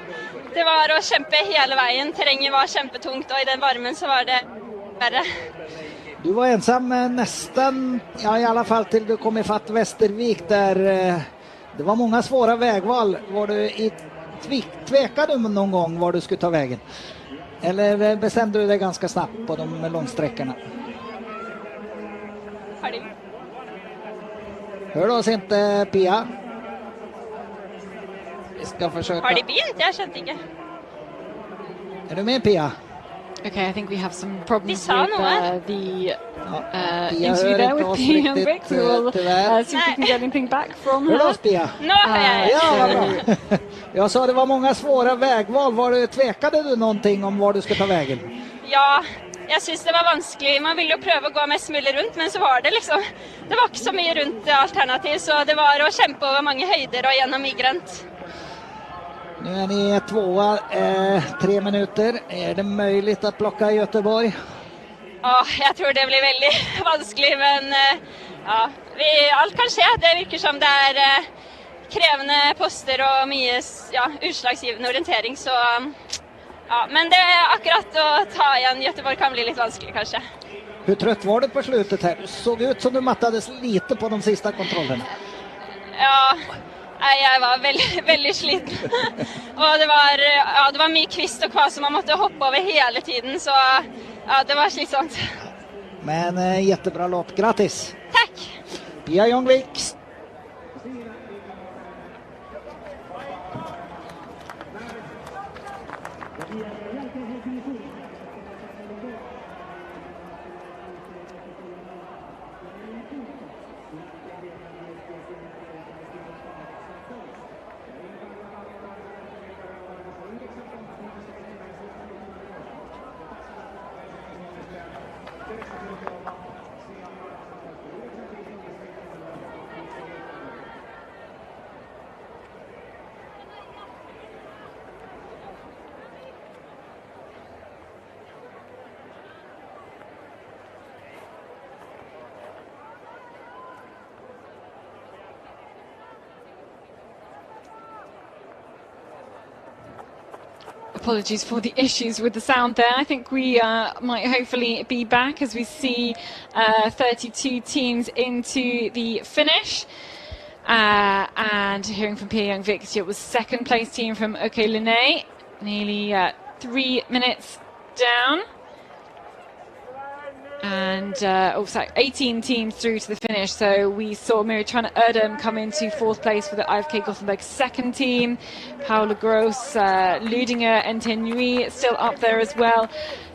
Det var å kjempe hele veien. Terrenget var kjempetungt, og i den varmen så var det verre. Du var ensam nästan, ja, i alla fall till du kom ifatt Västervik där. Det var många svåra vägval. Var du tvekade du någon gång var du skulle ta vägen? Eller bestämde du dig ganska snabbt på de långsträckorna? Hör du oss inte, Pia? Vi ska försöka. Har de begynt? Jag kände inte. Är du med, Pia? Okay, I think we have some problems with the interview there with Pia and Vic. We will see if we can get anything back from her. Hör oss, Pia? Ja, bra. Jag sa det var många svåra vägval. Tvekade du någonting om var du ska ta vägen? Ja, jeg synes det var vanskelig. Man ville jo prøve å gå mest mulig rundt, men så var det liksom, det var ikke så mye rundt alternativ, så det var å kjempe over mange høyder og gjennom mye grønt. Nu är ni tvåa, 3 minuter. Är det möjligt att plocka i Göteborg? Ja, jeg tror det blir veldig vanskelig, men ja, alt kan skje. Det virker som det er krevende poster og mye utslagsgivende orientering, så ja, men det er akkurat å ta igjen Göteborg kan bli litt vanskelig kanskje. Hur trött var du på slutet här? Du såg ut som du mattades lite på de sista kontrollerna. Ja, jeg var veldig sliten. Og det var mye kvist og kvas som man måtte hoppe over hele tiden, så ja, det var slitsomt. Men jättebra lopp, grattis! Tack! Pia Ljungvik. Apologies for the issues with the sound there. I think we might hopefully be back as we see 32 teams into the finish. And hearing from Pia Ljungvik, it was second place team from Mikkeli-Jukola, nearly 3 minutes down. And 18 teams through to the finish. So we saw Miritrana Erdem come into fourth place for the IFK Gothenburg second team. Paula Gross, Ludinger and Tenui still up there as well.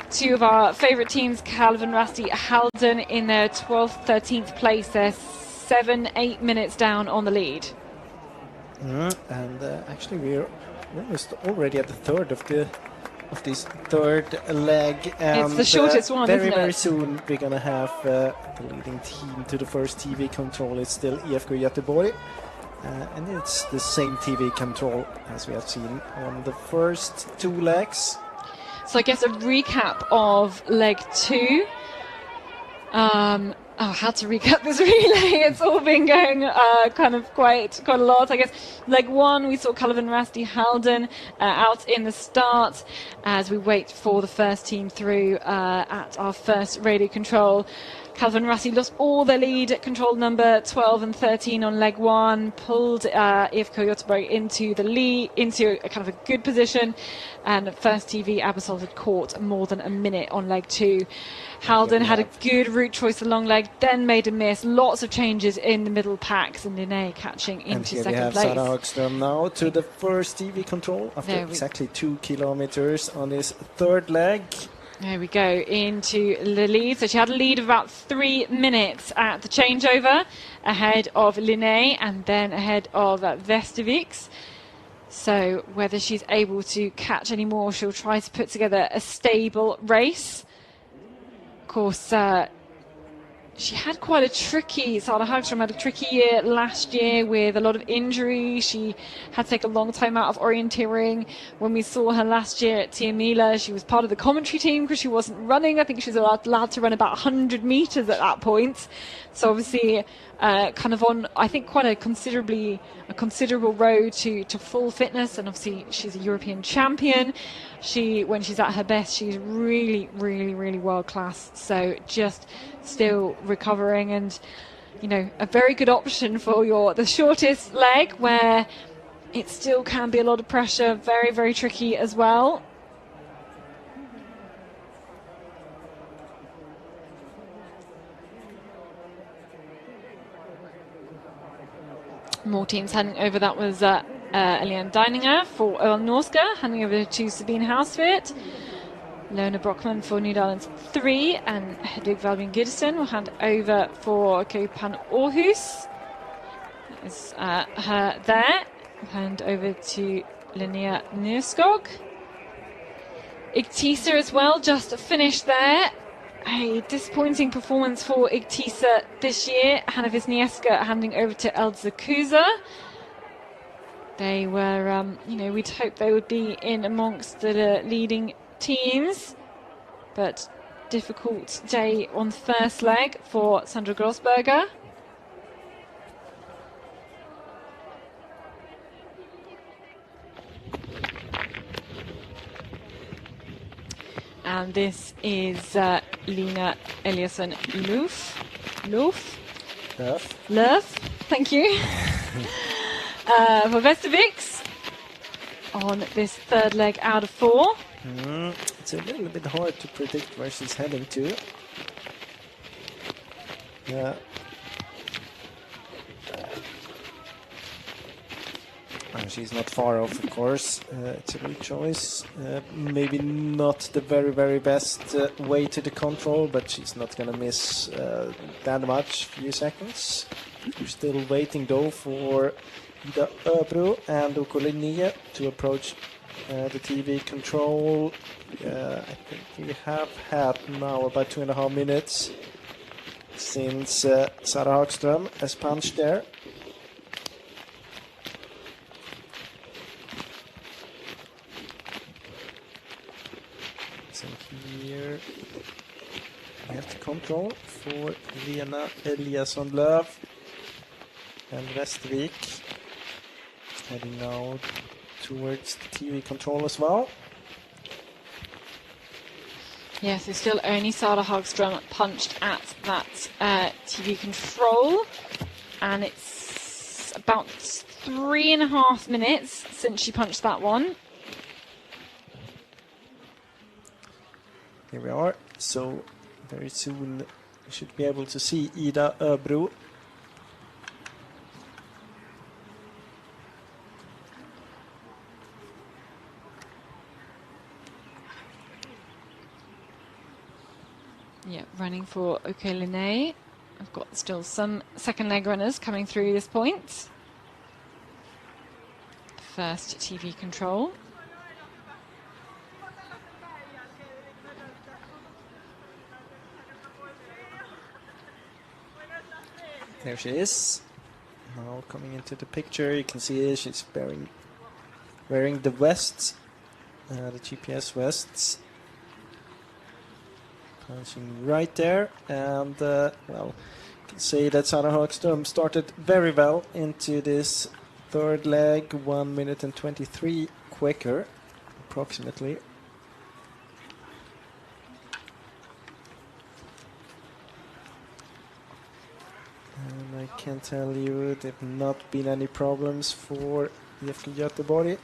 Two of our favourite teams, Calvin Rasti Halden in their 12th, 13th place. They're 7-8 minutes down on the lead. And actually we're almost already at the third of this third leg, and it's the shortest one, very isn't it? very soon we're gonna have the leading team to the first TV control. It's still EFK Göteborg, and it's the same TV control as we have seen on the first 2 legs. So I guess a recap of leg 2. How to recap this relay? It's all been going kind of quite a lot. I guess leg 1 we saw Calvin Rasti Halden out in the start as we wait for the first team through at our first radio control. Calvin Rasti lost all their lead at control number 12 and 13 on leg 1, pulled EFK Göteborg into the lead, into a kind of a good position, and First TV Abersold had caught more than a minute on leg 2. Halden had a good route choice along leg, then made a miss. Lots of changes in the middle packs, and Linné catching into second place. And here we have Sara Högström now to the first TV control after exactly 2 kilometers on his third leg. There we go, into the lead. So she had a lead of about 3 minutes at the changeover, ahead of Linné and then ahead of Vesterviks. So whether she's able to catch any more, she'll try to put together a stable race. Of course, she had quite a tricky, Sara Högström had a tricky year last year with a lot of injuries. She had to take a long time out of orienteering. When we saw her last year at Tiamila, she was part of the commentary team because she wasn't running. I think she was allowed to run about 100 meters at that point. So obviously kind of on, I think, quite a considerable road to full fitness. And obviously she's a European champion. When she's at her best, she's really, really, really world class. So just still recovering, and a very good option for the shortest leg, where it still can be a lot of pressure, very, very tricky as well. More teams handing over. That was Eliane Deininger for Norska, handing over to Sabine Hausfit. Lona Brockman for New Netherlands 3, and Hedvig Valvin Gidson will hand over for Kopan Aarhus. That is her there. Hand over to Linnea Nørskog. Igtisa as well, just finished there. a disappointing performance for Igtisa this year. Hanna Wisniewska handing over to Elza Kuza. They were, we'd hoped they would be in amongst the leading teams, but difficult day on the first leg for Sandra Grossberger. And this is Lina Eliasson-Löf. Thank you. For Västerviks on this third leg out of 4. It's a little bit hard to predict where she's heading to. Yeah. She's not far off, of course. It's a good choice. Maybe not the very, very best way to the control, but she's not going to miss that much, few seconds. We're still waiting, though, for Ida Öbro and Okoline to approach the TV control. I think we have had now about 2.5 minutes since Sara Hagström has punched there. So here we have the control for Lena Eliasson-Löf and Västervik. Heading now towards the TV control as well. Yes, so still only Sara Hagström punched at that TV control, and it's about 3.5 minutes since she punched that one. Here we are, so very soon we should be able to see Ida Öbro. Yeah, running for Okoline. I've got still some second leg runners coming through this point. First TV control. There she is. Now coming into the picture, you can see she's wearing the vests, the GPS vests. Punching right there, and well, you can say that Sara Hagström started very well into this third leg, 1 minute and 23 quicker, approximately. And I can tell you there have not been any problems for IFK Göteborg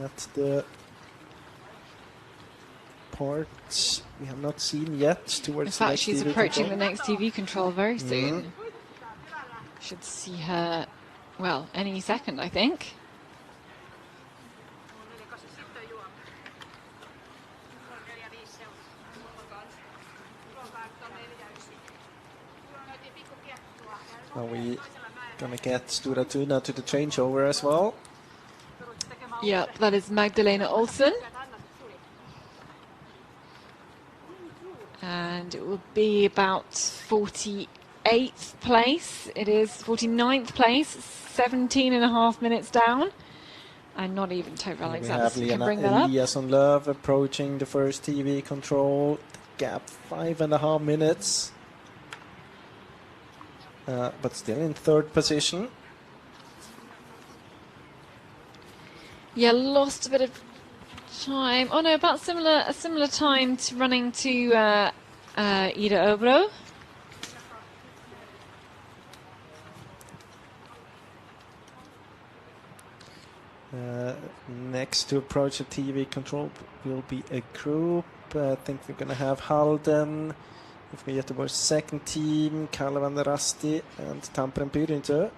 at the parts we have not seen yet towards in fact, she's TV approaching control. the next TV control very soon. Should see her, well, any second, I think. Are we gonna get Stura Tuna to the changeover as well? Yep, that is Magdalena Olsen. And it will be about 48th place. It is 49th place, 17.5 minutes down. And not even Tove Alexander can bring that up. Eliasson-Löf approaching the first TV control. The gap 5.5 minutes. But still in third position. Yeah, lost a bit of time. Oh no, about a similar time to running to Ida Öbro. Next to approach the TV control will be a group. I think we're going to have Halden, if we Göteborg's second team, Kalle van der Rasti and Tamperen Pyrinto.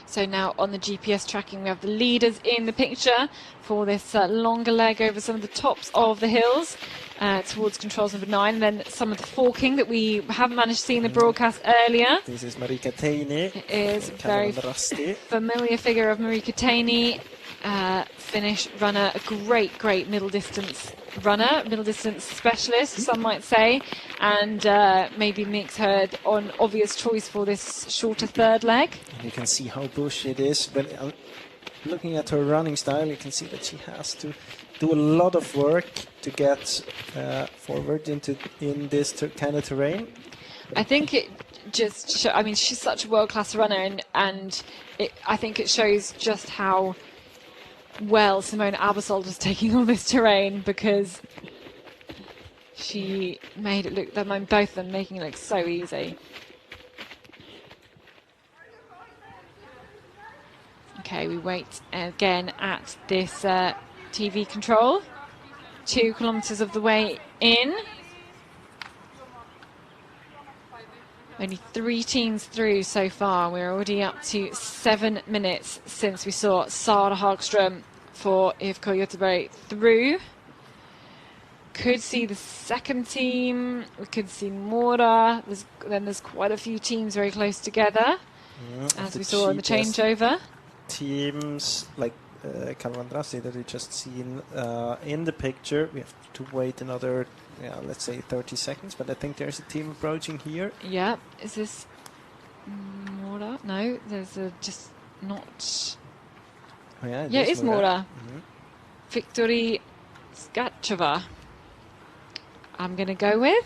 So now on the GPS tracking, we have the leaders in the picture for this longer leg over some of the tops of the hills towards controls number 9. And then some of the forking that we haven't managed to see in the broadcast earlier. This is Marika Teini. It is a very familiar figure of Marika Teini, Finnish runner, a great middle distance runner, middle distance specialist, some might say, and maybe makes her an obvious choice for this shorter third leg. You can see how bushy it is, but looking at her running style, you can see that she has to do a lot of work to get forward in this kind of terrain. I think it just I mean, she's such a world-class runner, and I think it shows just how well Simone Abersold is taking on this terrain, because she made it look, both of them making it look so easy. Okay, we wait again at this TV control. 2 kilometers of the way in. Only 3 teams through so far. We're already up to 7 minutes since we saw Sara Hagström for IFK Göteborg through. Could see the second team. We could see Mora. There's quite a few teams very close together, as we saw in the changeover. Teams like Calvandrassi that we just seen in the picture. We have to wait another, let's say 30 seconds, but I think there's a team approaching here. Yeah, is this Mora? No, there's just not. Oh, yeah, it is Mora. Victory Skachova. I'm going to go with.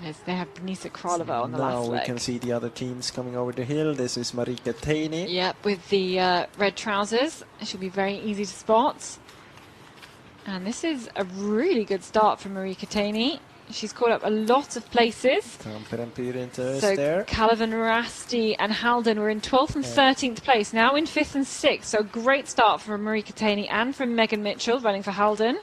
Yes, they have Denisa Kralova on the last leg. Now we can see the other teams coming over the hill. This is Marika Teini. Yep, with the red trousers. It should be very easy to spot. And this is a really good start from Marika Teini. She's caught up a lot of places. So Calavan, Rasti and Halden were in 12th and 13th place, now in 5th and 6th. So a great start from Marika Teini and from Megan Mitchell running for Halden.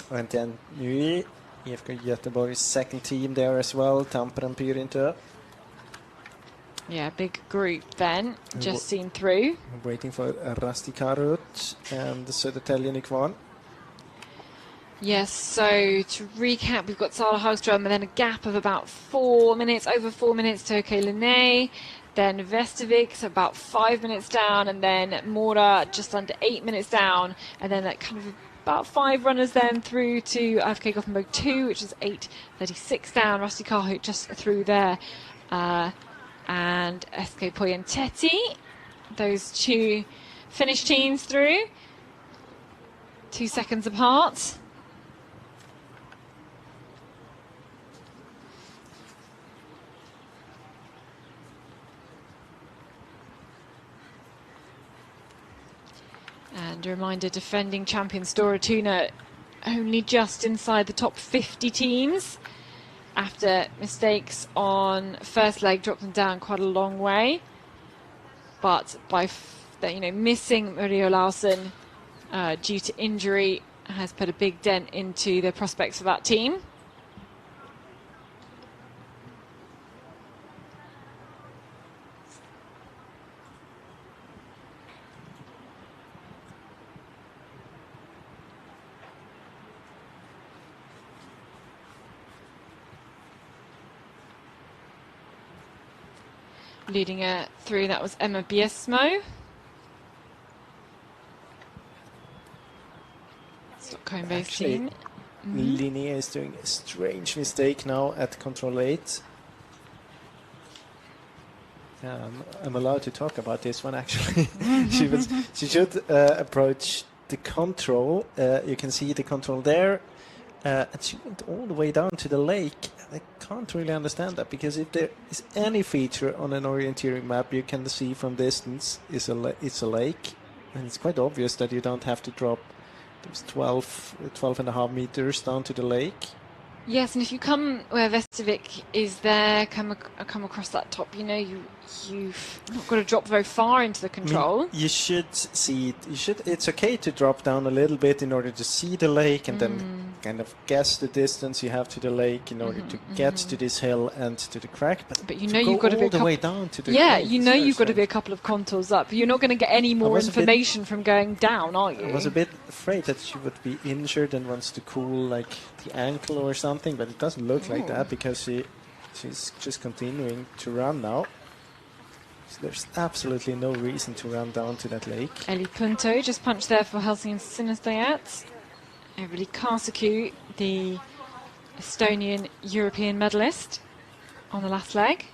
And then nu IFK Göteborg's second team there as well, Tampere Pyrintö. Yeah, big group then, just seen through. Waiting for Rasti Karut and Södertälje Nykvarn. Yes, so to recap, we've got Sara Hagström and then a gap of about 4 minutes, over 4 minutes to Toke Linné, then Vestervik, so about 5 minutes down, and then Mora just under 8 minutes down, and then that kind of about 5 runners then through to IFK Gothenburg 2, which is 8:36 down, Rasti Karhut just through there, and SK Poyenteti, those 2 Finnish teams through, 2 seconds apart. And a reminder, defending champion Stora Tuna only just inside the top 50 teams. After mistakes on first leg, dropped them down quite a long way. But by missing Maria Larsson due to injury has put a big dent into the prospects for that team. Leading her through, that was Emma Biesmo. Stockholm-based team. Linné is doing a strange mistake now at control 8. I'm allowed to talk about this one actually. She should approach the control. You can see the control there. And she went all the way down to the lake. I can't really understand that, because if there is any feature on an orienteering map you can see from distance, it's a lake. And it's quite obvious that you don't have to drop those 12 and a half meters down to the lake. Yes, and if you come where Vestervik is there, come across that top, you've not got to drop very far into the control. You should see it. It's okay to drop down a little bit in order to see the lake, and then kind of guess the distance you have to the lake in order to get to this hill and to the crack. But you've got to be all the way down to the lake. You've got to be a couple of contours up. You're not going to get any more information from going down, are you? I was a bit afraid that she would be injured and wants to cool like the ankle or something, but it doesn't look like that, because she's just continuing to run now. So there's absolutely no reason to run down to that lake. Eli Punto just punched there for Helsingin Sinistajat. Eveli Karsaku, the Estonian European medalist, on the last leg.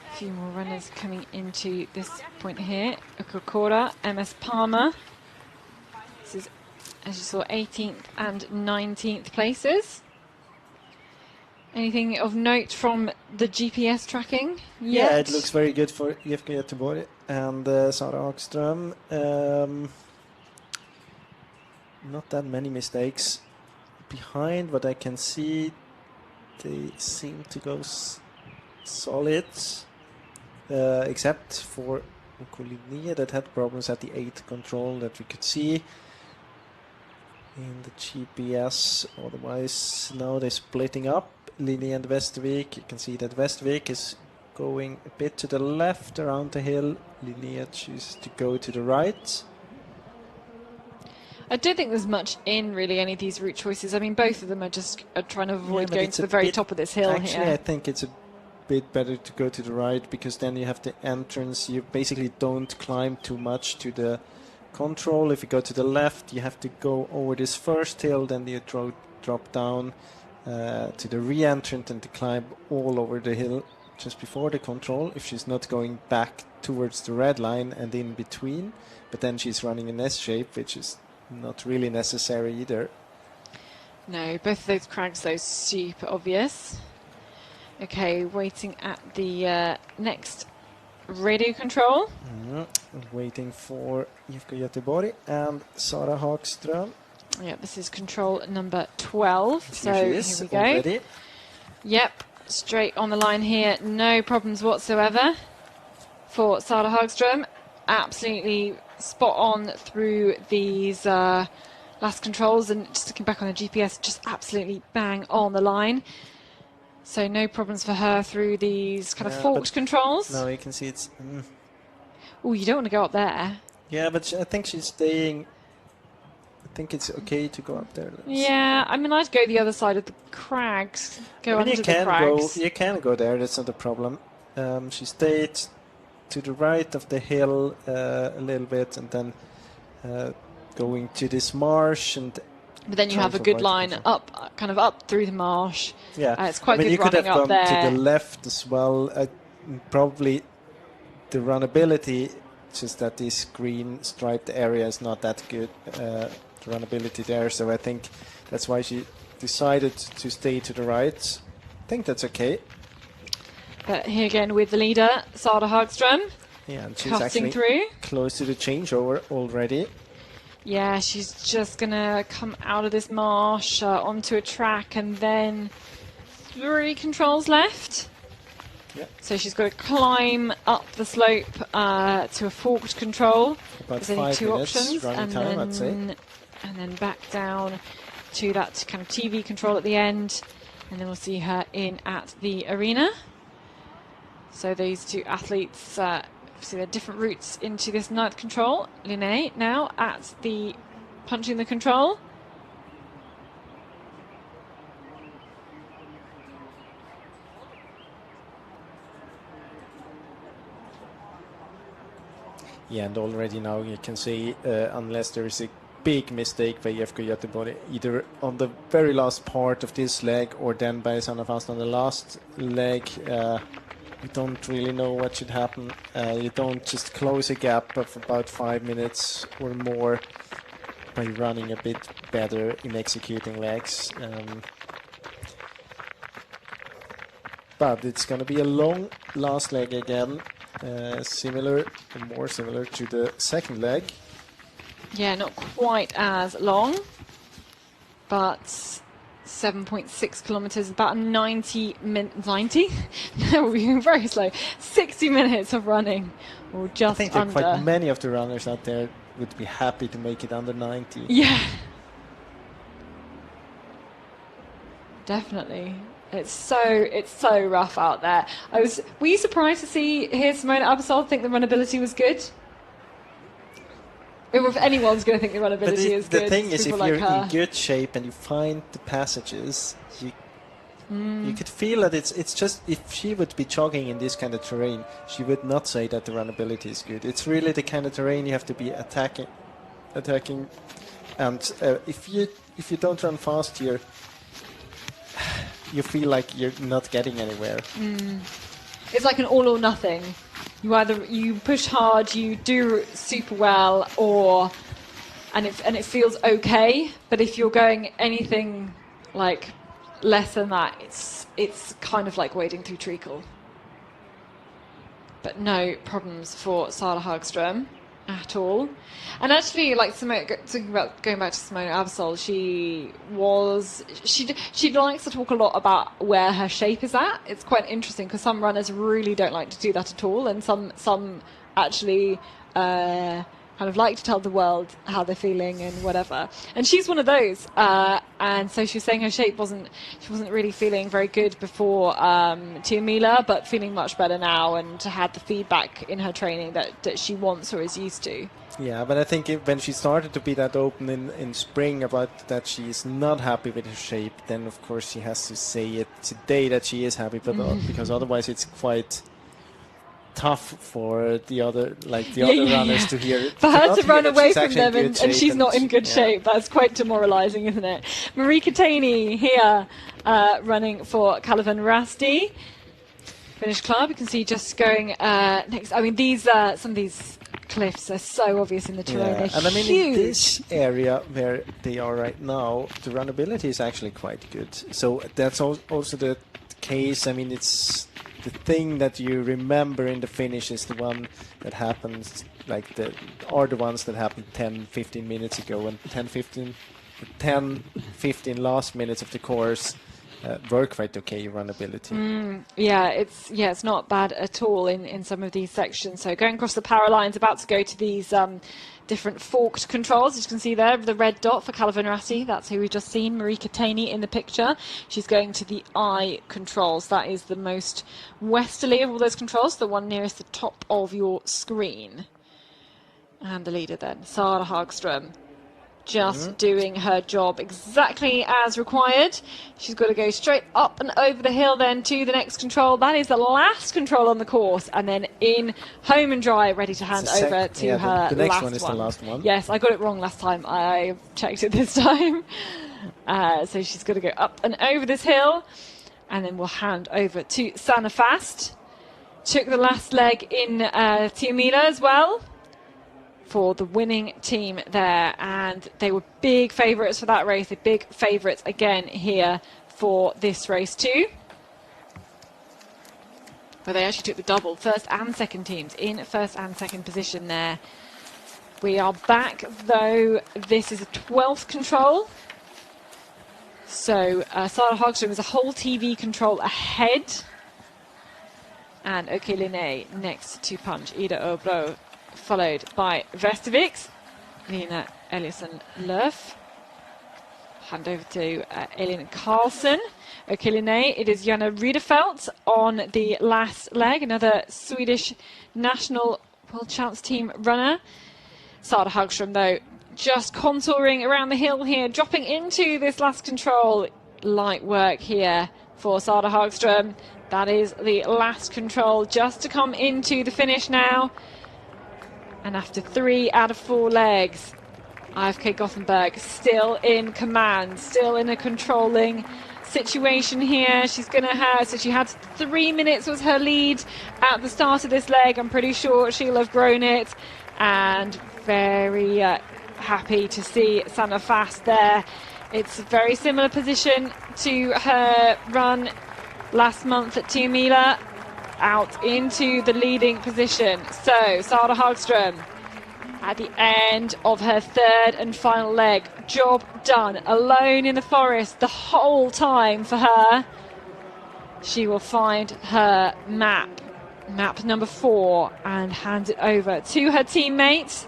A few more runners coming into this point here. Ukokora, MS Palmer. This is, as you saw, 18th and 19th places. Anything of note from the GPS tracking yet? Yeah, it looks very good for IFK Göteborg and Sara Hagström. Not that many mistakes behind what I can see. They seem to go solid. Except for Linnea that had problems at the 8th control that we could see in the GPS. Otherwise, now they're splitting up. Linnea and Vestvik. You can see that Vestvik is going a bit to the left around the hill. Linnea chooses to go to the right. I don't think there's much in really any of these route choices. I mean, both of them are just trying to avoid going to the very top of this hill actually, here. I think it's a bit better to go to the right because then you have the entrance. You basically don't climb too much to the control. If you go to the left, you have to go over this first hill, then you drop down to the re-entrant and to climb all over the hill just before the control if she's not going back towards the red line and in between. But then she's running an S shape, which is not really necessary either. No, both of those crags, though, super obvious. Okay, waiting at the next radio control. Waiting for IFK Göteborg and Sara Hagström. Yeah, this is control number 12. So Here here she is we go. already. Yep, straight on the line here, no problems whatsoever for Sara Hagström. Absolutely spot on through these last controls, and just looking back on the GPS, just absolutely bang on the line. So no problems for her through these kind of forked controls. No, you can see it's... Oh, you don't want to go up there. Yeah, but I think she's staying... I think it's okay to go up there. Yeah, I mean, I'd go the other side of the crags. Go under the crags. You can go there, that's not a problem. She stayed to the right of the hill a little bit and then going to this marsh and... But then you have a good line up, kind of up through the marsh. Yeah, it's quite good you could running have up gone there. to the left as well. Probably the runnability, just that this green striped area is not that good. The runnability there, so I think that's why she decided to stay to the right. I think that's okay. But here again with the leader, Sara Hagström. Yeah, and she's cutting actually through. Close to the changeover already. Yeah, she's just going to come out of this marsh onto a track and then 3 controls left. Yep. So she's got to climb up the slope to a forked control. About There's only 5 2 minutes options. running And time, then, I'd say. and then back down to that kind of TV control at the end. And then we'll see her in at the arena. So these 2 athletes... see there are different routes into this 9th control. Linné now at the punching the control. Yeah, and already now you can see, unless there is a big mistake by IFK Göteborg, either on the very last part of this leg or then by Sanna Fast on the last leg, you don't really know what should happen. You don't just close a gap of about 5 minutes or more by running a bit better in executing legs. But it's going to be a long last leg again, more similar to the second leg. Yeah, not quite as long, but 27.6 kilometers, about 90 minutes. 90? No, we're being very slow. 60 minutes of running, or just I think there are under. quite many of the runners out there would be happy to make it under 90. Yeah. Definitely. It's so rough out there. Were you surprised to hear Simona Abersol think the runnability was good? If anyone's going to think the runnability is good, the thing is, if people you're like her. in good shape and you find the passages, you could feel that it's just, if she would be jogging in this kind of terrain, she would not say that the runnability is good. It's really the kind of terrain you have to be attacking, and if you don't run fast here, you feel like you're not getting anywhere. It's like an all or nothing. You push hard, you do super well, and it feels okay. But if you're going anything like less than that, it's kind of like wading through treacle. But no problems for Sara Hagström at all. And actually, like talking about going back to Simona Abersol, she likes to talk a lot about where her shape is at. It's quite interesting because some runners really don't like to do that at all, and some actually kind of like to tell the world how they're feeling and whatever. And she's one of those. And so she was saying her shape she wasn't really feeling very good before Tiomila, but feeling much better now, and had the feedback in her training that she wants or is used to. Yeah, but I think when she started to be that open in spring about that she is not happy with her shape, then of course she has to say it today that she is happy, but because otherwise it's quite tough for the other runners to hear it. For her to run away from them and she's and not in good shape, that's quite demoralising, isn't it? Marika Taney here running for Calavan Rasti. Finnish club, you can see just going next. I mean, some of these cliffs are so obvious in the terrain. Yeah. They're and I mean, huge. in this area where they are right now, the runnability is actually quite good. So that's also the case. I mean, it's the thing that you remember in the finish is the one that happens, like the ones that happened 10-15 minutes ago, and 10-15 last minutes of the course were quite okay runnability. It's not bad at all in some of these sections. So going across the power lines, about to go to these different forked controls. As you can see there, the red dot for Calavan Rasti, that's who we've just seen, Marika Taney in the picture. She's going to the I controls. That is the most westerly of all those controls, the one nearest the top of your screen. And the leader then, Sara Hagström, just doing her job exactly as required. She's got to go straight up and over the hill then to the next control. That is the last control on the course, and then in home and dry, ready to hand over to her the next last one is the last one. Yes, I got it wrong last time. I checked it this time. So she's got to go up and over this hill, and then we'll hand over to Sanna Fast. Took the last leg in Tiomila as well, for the winning team there, and they were big favourites for that race. They're big favourites again here for this race too, where they actually took the double, first and second teams in first and second position there. We are back though. This is a 12th control, so Sara Hagström is a whole TV control ahead, and Mikkeli-Jukola next to punch Ida Öbro, followed by Vesterviks, Lina Eliasson-Löf. Hand over to Elin Karlsson. Mikkeli-Jukola, it is Jana Rydefelt on the last leg, another Swedish national world champs team runner. Sara Hagström, though, just contouring around the hill here, dropping into this last control. Light work here for Sara Hagström. That is the last control, just to come into the finish now. And after 3 out of 4 legs, IFK Gothenburg still in command, still in a controlling situation here. She's going to have, so she had 3 minutes was her lead at the start of this leg. I'm pretty sure she'll have grown it. And very happy to see Sanna Fast there. It's a very similar position to her run last month at Tiomila, out into the leading position. So Sara Hagström at the end of her third and final leg. Job done. Alone in the forest the whole time for her. She will find her map number 4, and hand it over to her teammate.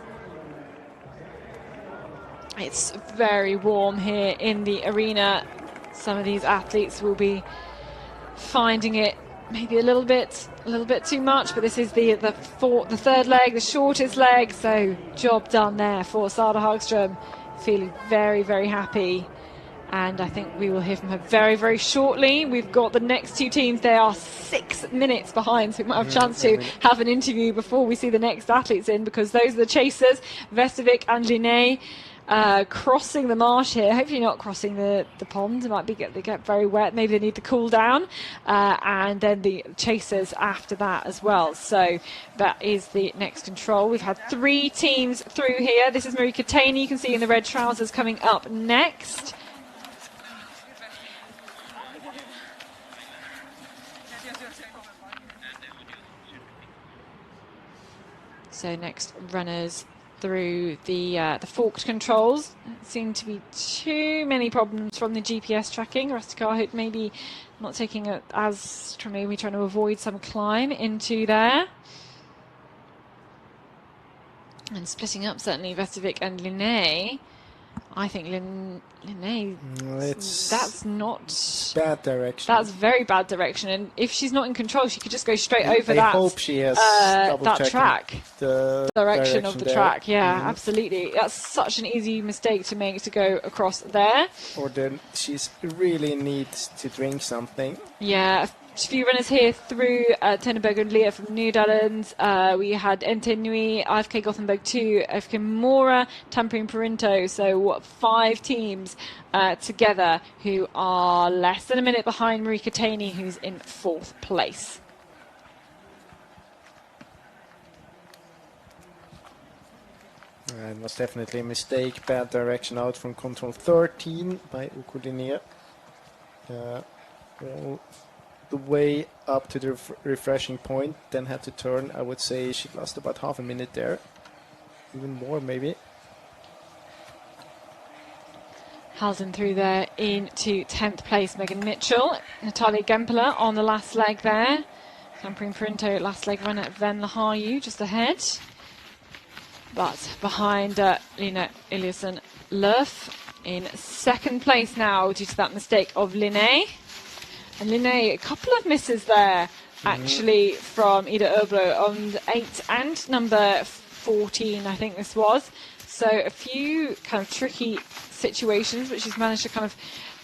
It's very warm here in the arena. Some of these athletes will be finding it maybe a little bit too much, but this is the third leg, the shortest leg, so job done there for Sara Hagström, feeling very, very happy. And I think we will hear from her very, very shortly. We've got the next 2 teams. They are 6 minutes behind, so we might have a chance to have an interview before we see the next athletes in, because those are the chasers, Vestervik and Linné. Crossing the marsh here, hopefully not crossing the pond. It might be they get very wet, maybe they need to cool down, and then the chasers after that as well. So that is the next control. We've had 3 teams through here. This is Marika Taney, you can see in the red trousers, coming up next. So next runners through the forked controls. Seem to be too many problems from the GPS tracking. Rustikar maybe not taking it as maybe trying to avoid some climb into there. And splitting up certainly Vestervik and Linné. I think Linné, that's not bad direction. That's very bad direction, and if she's not in control, she could just go straight over that. I hope she has that track, the direction of the track. Yeah, absolutely. That's such an easy mistake to make, to go across there. Or then she's really needs to drink something. Yeah. A few runners here through Tenneberg and Leah from Netherlands. We had NT Nui, AFK Gothenburg 2, AFK Mora, Tampere Perinto. So 5 teams together who are less than a minute behind Marika Taney, who's in 4th place. It was definitely a mistake, bad direction out from control 13 by Uko Linné. All the way up to the refreshing point, then had to turn. I would say she lost about half a minute there, even more maybe. Halden through there into 10th place, Megan Mitchell. Natalia Gempler on the last leg there. Tampere Perinto, last leg runner at Venla Relay, just ahead. But behind Lina Eliasson Löf in 2nd place now due to that mistake of Linné. And Linné, a couple of misses there, actually, from Ida Öbro on 8 and number 14, I think this was. So a few kind of tricky situations, but she's managed to kind of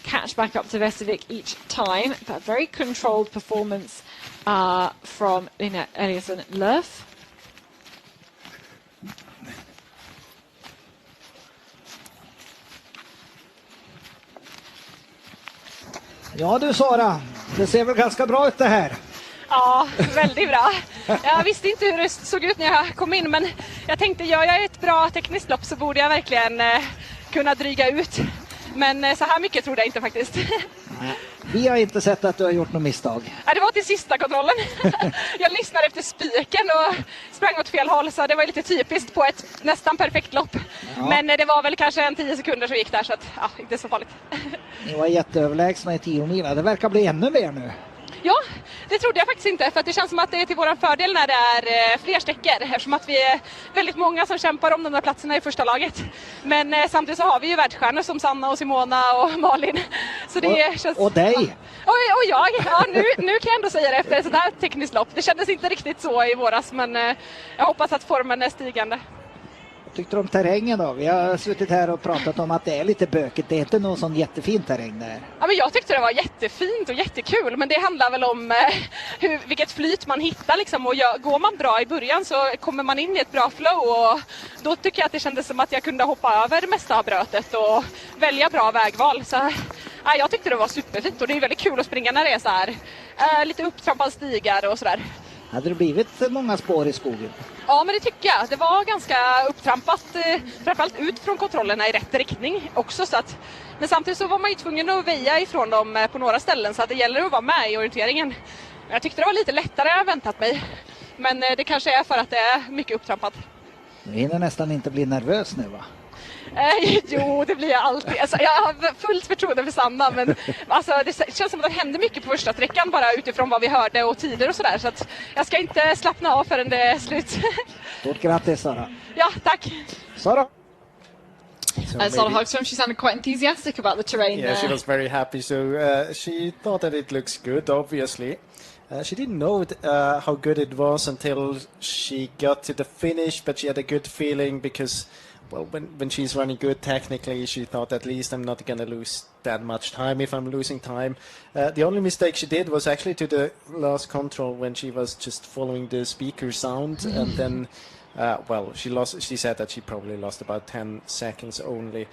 catch back up to Vestervik each time. But a very controlled performance from Lina Eliasson Löf. Ja du Sara, det ser väl ganska bra ut det här. Ja, väldigt bra. Jag visste inte hur det såg ut när jag kom in, men jag tänkte gör jag ett bra tekniskt lopp så borde jag verkligen kunna dryga ut. Men så här mycket trodde jag inte faktiskt. Vi har inte sett att du har gjort något misstag. Ja, det var till sista kontrollen. Jag lyssnade efter spiken och sprang åt fel håll, så det var lite typiskt på ett nästan perfekt lopp. Ja. Men det var väl kanske en 10 sekunder som gick där, så att, ja, inte så farligt. Ni var jätteöverlägsna i 10 mil. Det verkar bli ännu mer nu. Ja, det trodde jag faktiskt inte, för att det känns som att det är till våran fördel när det är fler sträckor, eftersom att vi är väldigt många som kämpar om de där platserna i första laget. Men samtidigt så har vi ju världsstjärnor som Sanna och Simona och Malin. Så det känns... Och dig! Och jag! Ja, nu kan jag ändå säga det efter ett sånt här tekniskt lopp. Det kändes inte riktigt så i våras, men jag hoppas att formen är stigande. Tyckte du om terrängen då? Vi har suttit här och pratat om att det är lite bökigt. Det är inte någon sån jättefin terräng där. Ja, men jag tyckte det var jättefint och jättekul. Men det handlar väl om vilket flyt man hittar. Liksom. Och går man bra i början så kommer man in i ett bra flow. Och då tycker jag att det kändes som att jag kunde hoppa över det mesta av brötet och välja bra vägval. Så jag tyckte det var superfint. Och det är väldigt kul att springa när det är så här lite upptrampade stigar och sådär. Hade det blivit många spår i skogen? Ja, men det tycker jag. Det var ganska upptrampat, framförallt ut från kontrollerna i rätt riktning också. Så att, men samtidigt så var man ju tvungen att väja ifrån dem på några ställen, så att det gäller att vara med i orienteringen. Jag tyckte det var lite lättare än jag väntat mig. Men det kanske är för att det är mycket upptrampat. Du hinner nästan inte bli nervös nu, va? Jo, det blir jag alltid. Alltså, jag har fullt förtroende för Sanna, men alltså, det känns som att det hände mycket på första sträckan bara utifrån vad vi hörde och tider och sådär. Så att jag ska inte slappna av förrän det är slut. Stort grattis, Sara. Ja, tack. Sara? Sara Hagström, she sounded quite enthusiastic about the terrain. Yeah, she was very happy. So she thought that it looks good, obviously. She didn't know how good it was until she got to the finish, but she had a good feeling because, well, when she's running good technically, she thought at least I'm not going to lose that much time if I'm losing time. The only mistake she did was actually to the last control when she was just following the speaker sound, and then, she said that she probably lost about 10 seconds only.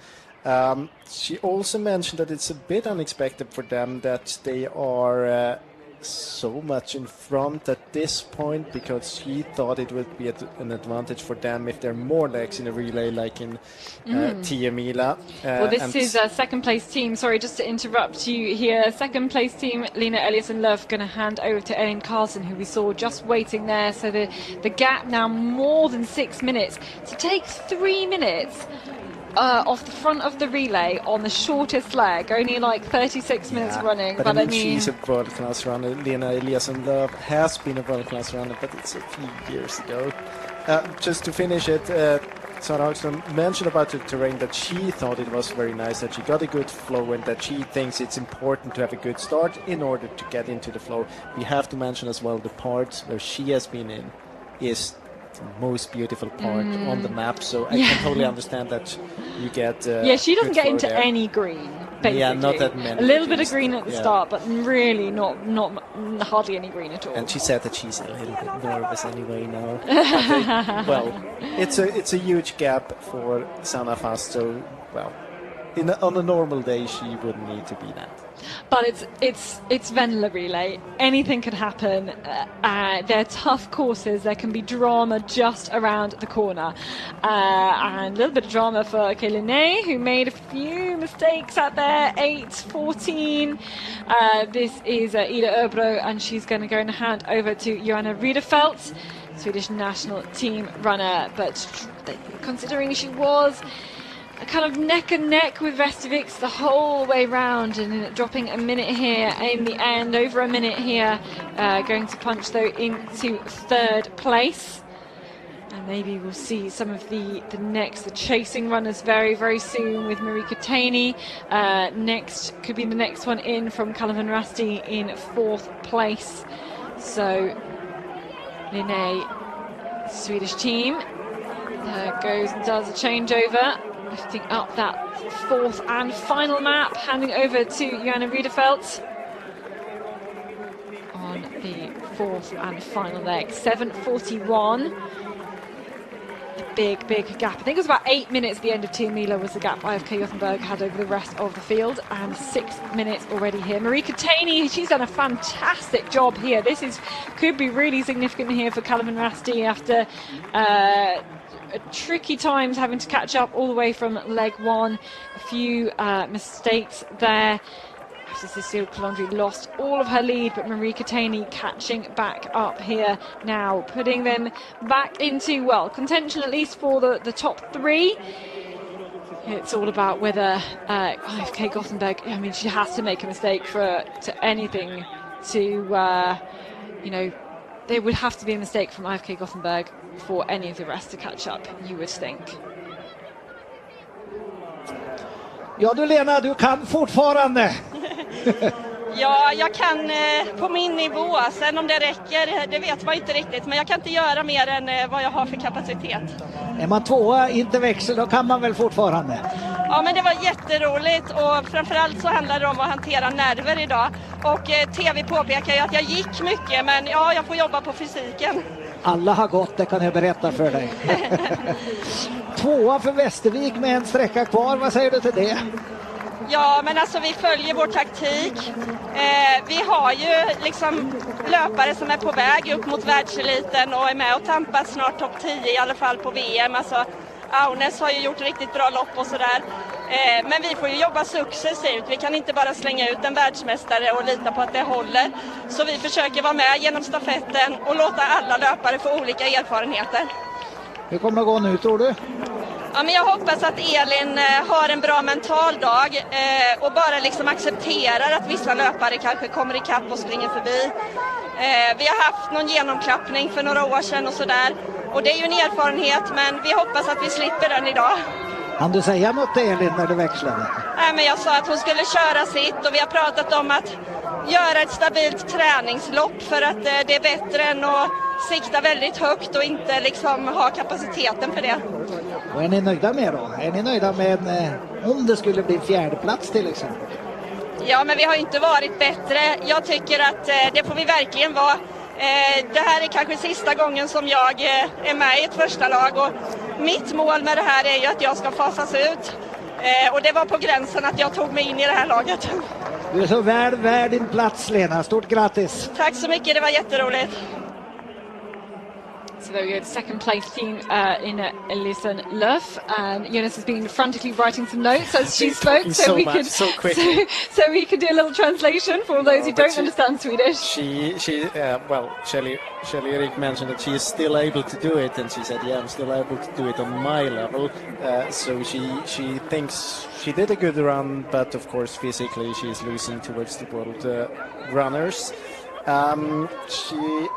She also mentioned that it's a bit unexpected for them that they are so much in front at this point, because she thought it would be an advantage for them if there are more legs in a relay like in Tiemila. Well, this is a second place team. Sorry, just to interrupt you here. Second place team, Lena Eliasson-Löf, going to hand over to Ellen Carlson, who we saw just waiting there. So the gap now more than 6 minutes. To take 3 minutes off the front of the relay on the shortest leg, only like 36 minutes running. But I mean, she's a world-class runner. Lena Eliasson-Löf has been a world-class runner, but it's a few years ago. Just to finish it, Sara Hagström mentioned about the terrain that she thought it was very nice, that she got a good flow, and that she thinks it's important to have a good start in order to get into the flow. We have to mention as well the parts where she has been in is the most beautiful part on the map, so I can totally understand that you get she doesn't get into there. any green, basically. Yeah, not that many. A little bit of green at the start, but really not hardly any green at all. And she said that she's a little bit nervous anyway now. Well, it's a huge gap for Sanna Fast, so on a normal day she wouldn't need to be that. But it's Venla Relay. Anything can happen. They're tough courses. There can be drama just around the corner. And a little bit of drama for Kayline, who made a few mistakes out there. 8:14. This is Ida Öbro, and she's going to go and hand over to Johanna Riederfeldt, Swedish national team runner. But considering she was kind of neck and neck with Vestovics the whole way round, and dropping a minute here in the end, over a minute here, going to punch though into third place. And maybe we'll see some of the chasing runners very, very soon, with Marika Taney. Next could be the next one in from Calvin Rasti in fourth place. So Linné, Swedish team, goes and does a changeover, lifting up that fourth and final map, handing over to Johanna Riederfeldt on the fourth and final leg. 7:41. A big gap. I think it was about 8 minutes at the end of Tiemila was the gap IFK Gothenburg had over the rest of the field, and 6 minutes already here. Marika Taney, she's done a fantastic job here. This could be really significant here for Calvin Rasti after tricky times having to catch up all the way from leg one. A few mistakes there after Cecile Calandri lost all of her lead, but Marika Taney catching back up here now, putting them back into, contention at least for the top three. It's all about whether IFK Gothenburg, I mean, she has to make a mistake to anything to, there would have to be a mistake from IFK Gothenburg for any of the rest to catch up, you would think. Ja du Lena, du kan fortfarande. Ja, jag kan på min nivå. Sen om det räcker, det vet man inte riktigt. Men jag kan inte göra mer än vad jag har för kapacitet. Är man tvåa, inte växel, då kan man väl fortfarande? Ja, men det var jätteroligt, och framförallt så handlar det om att hantera nerver idag. Och TV påpekar ju att jag gick mycket, men jag får jobba på fysiken. Alla har gått, det kan jag berätta för dig. Tvåa för Västervik med en sträcka kvar, vad säger du till det? Ja, men alltså vi följer vår taktik. Vi har ju liksom löpare som är på väg upp mot världseliten och är med och tampar snart topp 10 i alla fall på VM. Alltså Aunes har ju gjort riktigt bra lopp och sådär. Men vi får ju jobba successivt. Vi kan inte bara slänga ut en världsmästare och lita på att det håller. Så vi försöker vara med genom stafetten och låta alla löpare få olika erfarenheter. Hur kommer det att gå nu tror du? Ja, men jag hoppas att Elin har en bra mental dag och bara liksom accepterar att vissa löpare kanske kommer ikapp och springer förbi. Vi har haft någon genomklappning för några år sedan och sådär. Och det är ju en erfarenhet, men vi hoppas att vi slipper den idag. Kan du säga något till Elin när du växlade? Nej, men jag sa att hon skulle köra sitt och vi har pratat om att göra ett stabilt träningslopp för att det är bättre än att sikta väldigt högt och inte liksom ha kapaciteten för det. Vad är ni nöjda med då? Är ni nöjda med om det skulle bli fjärde plats till exempel? Ja, men vi har ju inte varit bättre. Jag tycker att det får vi verkligen vara. Det här är kanske sista gången som jag är med i ett första lag och mitt mål med det här är ju att jag ska fasas ut. Och det var på gränsen att jag tog mig in i det här laget. Du är så väl värd din plats, Lena. Stort grattis! Tack så mycket, det var jätteroligt. So there we go, the second place team in Elisen Löf, and Jonas has been frantically writing some notes as she spoke, so we could do a little translation for those who don't understand Swedish. Shelley Erik mentioned that she is still able to do it, and she said, "Yeah, I'm still able to do it on my level." So she thinks she did a good run, but of course physically she is losing towards the world runners. She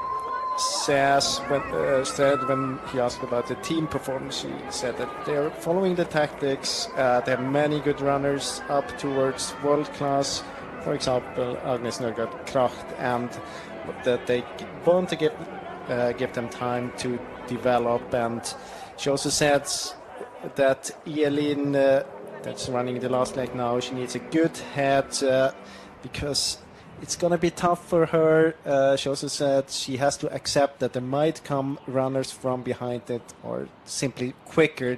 said when he asked about the team performance, she said that they're following the tactics. They have many good runners up towards world class, for example Agnes Nørgaard Kracht, and that they want to give them time to develop. And she also said that Elin, that's running the last leg now, she needs a good head because it's going to be tough for her. She also said she has to accept that there might come runners from behind it or simply quicker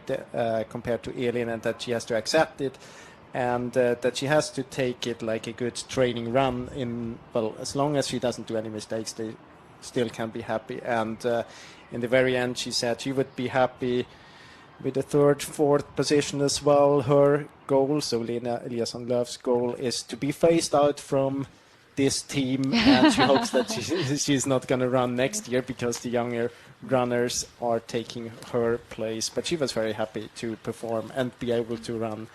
compared to Elin, and that she has to accept it, and that she has to take it like a good training run. As long as she doesn't do any mistakes, they still can be happy. And in the very end, she said she would be happy with the third, fourth position as well. Her goal, so Lena Eliasson Löf's goal, is to be phased out from this team, and she hopes that she's not going to run next year because the younger runners are taking her place. But she was very happy to perform and be able to run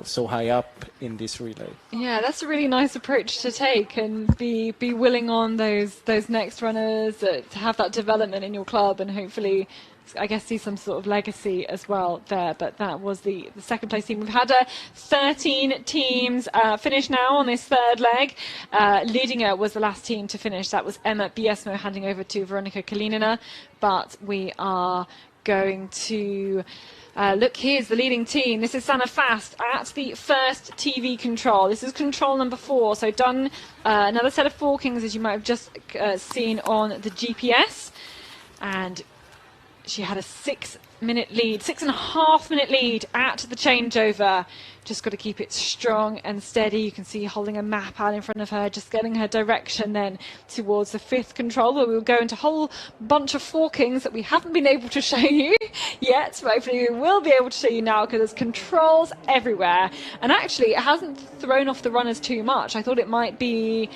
so high up in this relay. Yeah, that's a really nice approach to take, and be willing on those next runners to have that development in your club, and hopefully I guess see some sort of legacy as well there. But that was the second place team. We've had 13 teams finish now on this third leg. Leading was the last team to finish. That was Emma Biesmo handing over to Veronica Kalinina. But we are going to look, here's the leading team. This is Sanna Fast at the first TV control. This is control number 4. So done another set of forkings, as you might have just seen on the GPS. And she had a 6-minute lead, 6.5-minute lead at the changeover. Just got to keep it strong and steady. You can see holding a map out in front of her, just getting her direction then towards the 5th control, where we'll go into a whole bunch of forkings that we haven't been able to show you yet, but hopefully we will be able to show you now, because there's controls everywhere. And actually, it hasn't thrown off the runners too much. I thought it might be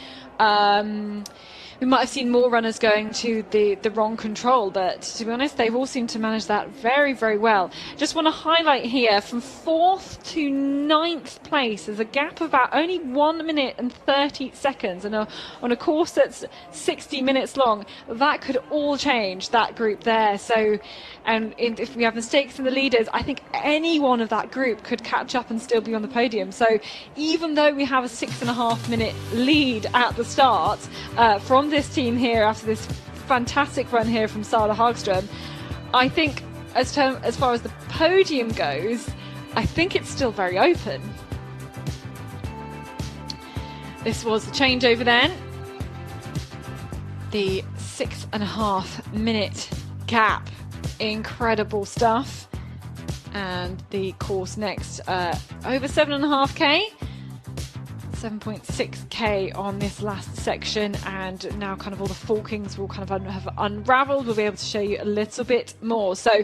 we might have seen more runners going to the wrong control, but to be honest, they've all seemed to manage that very, very well. Just want to highlight here, from 4th to 9th place, there's a gap of about only 1 minute and 30 seconds, and on a course that's 60 minutes long, that could all change, that group there. So, and if we have mistakes in the leaders, I think any one of that group could catch up and still be on the podium. So even though we have a 6.5-minute lead at the start from this team here after this fantastic run here from Sara Hagström, I think as far as the podium goes, I think it's still very open. This was the changeover then. The 6.5-minute gap. Incredible stuff. And the course next, over 7.5k. 7.6k on this last section, and now kind of all the forkings will kind of have unraveled. We'll be able to show you a little bit more. So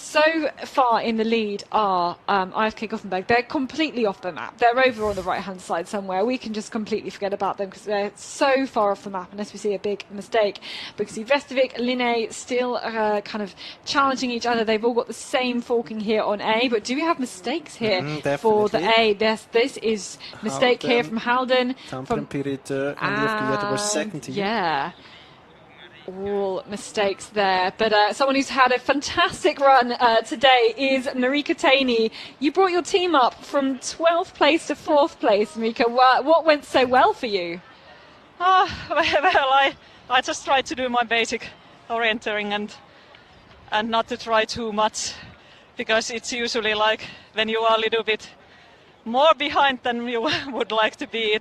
So far in the lead are IFK Gothenburg. They're completely off the map. They're over on the right-hand side somewhere. We can just completely forget about them because they're so far off the map unless we see a big mistake. Because Vestovic, Linné still kind of challenging each other. They've all got the same forking here on A, but do we have mistakes here for the A? This is mistake here from Halden. From Pirita and IFK Göteborg second team. Yeah. All mistakes there, but someone who's had a fantastic run today is Marika Taney. You brought your team up from 12th place to 4th place, Marika. What went so well for you? Well, I just tried to do my basic orienteering and not to try too much, because it's usually like when you are a little bit more behind than you would like to be,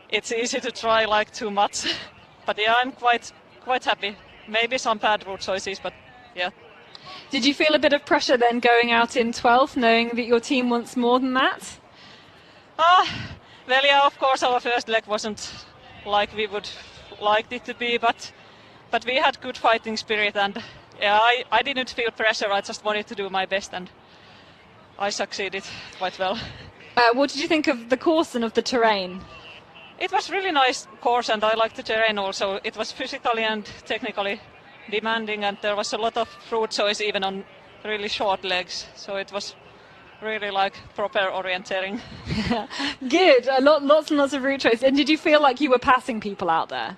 it's easy to try like too much. But yeah, I'm quite happy. Maybe some bad route choices, but yeah. Did you feel a bit of pressure then going out in 12th, knowing that your team wants more than that? Well, yeah, of course our first leg wasn't like we would like it to be, but we had good fighting spirit, and yeah, I didn't feel pressure. I just wanted to do my best, and I succeeded quite well. What did you think of the course and of the terrain? It was really nice course, and I liked the terrain also. It was physically and technically demanding, and there was a lot of route choice even on really short legs. So it was really like proper orienteering. Good, lots and lots of route choice. And did you feel like you were passing people out there?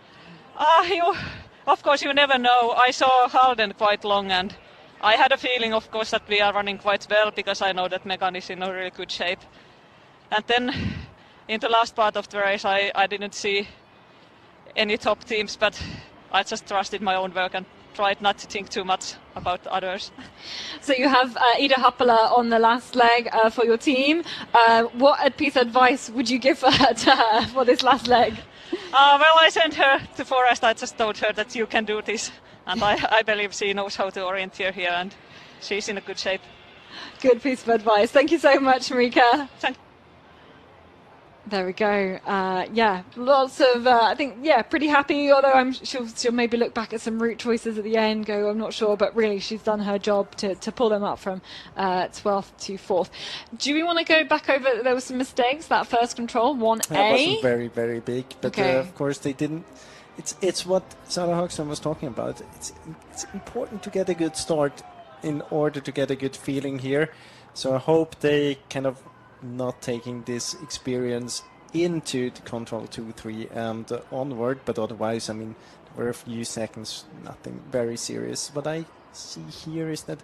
Of course, you never know. I saw Halden quite long, and I had a feeling, of course, that we are running quite well, because I know that Megan is in a really good shape. And then in the last part of the race, I didn't see any top teams, but I just trusted my own work and tried not to think too much about others. So you have Ida Happala on the last leg for your team. What piece of advice would you give to her for this last leg? Well, I sent her to Forest. I just told her that you can do this, and I believe she knows how to orienteer here, and she's in a good shape. Good piece of advice. Thank you so much, Marika. Thank you. There we go. Yeah, lots of, I think, yeah, pretty happy, although I'm sure she'll maybe look back at some route choices at the end, go, I'm not sure, but really she's done her job to pull them up from 12th to 4th. Do we want to go back over, there were some mistakes, that first control, 1A? That wasn't very, very big, but okay. Of course they didn't. It's what Sarah Hogson was talking about. It's important to get a good start in order to get a good feeling here. So I hope they kind of not taking this experience into the control 2, 3 and onward, but otherwise, I mean, there were a few seconds, nothing very serious. What I see here is that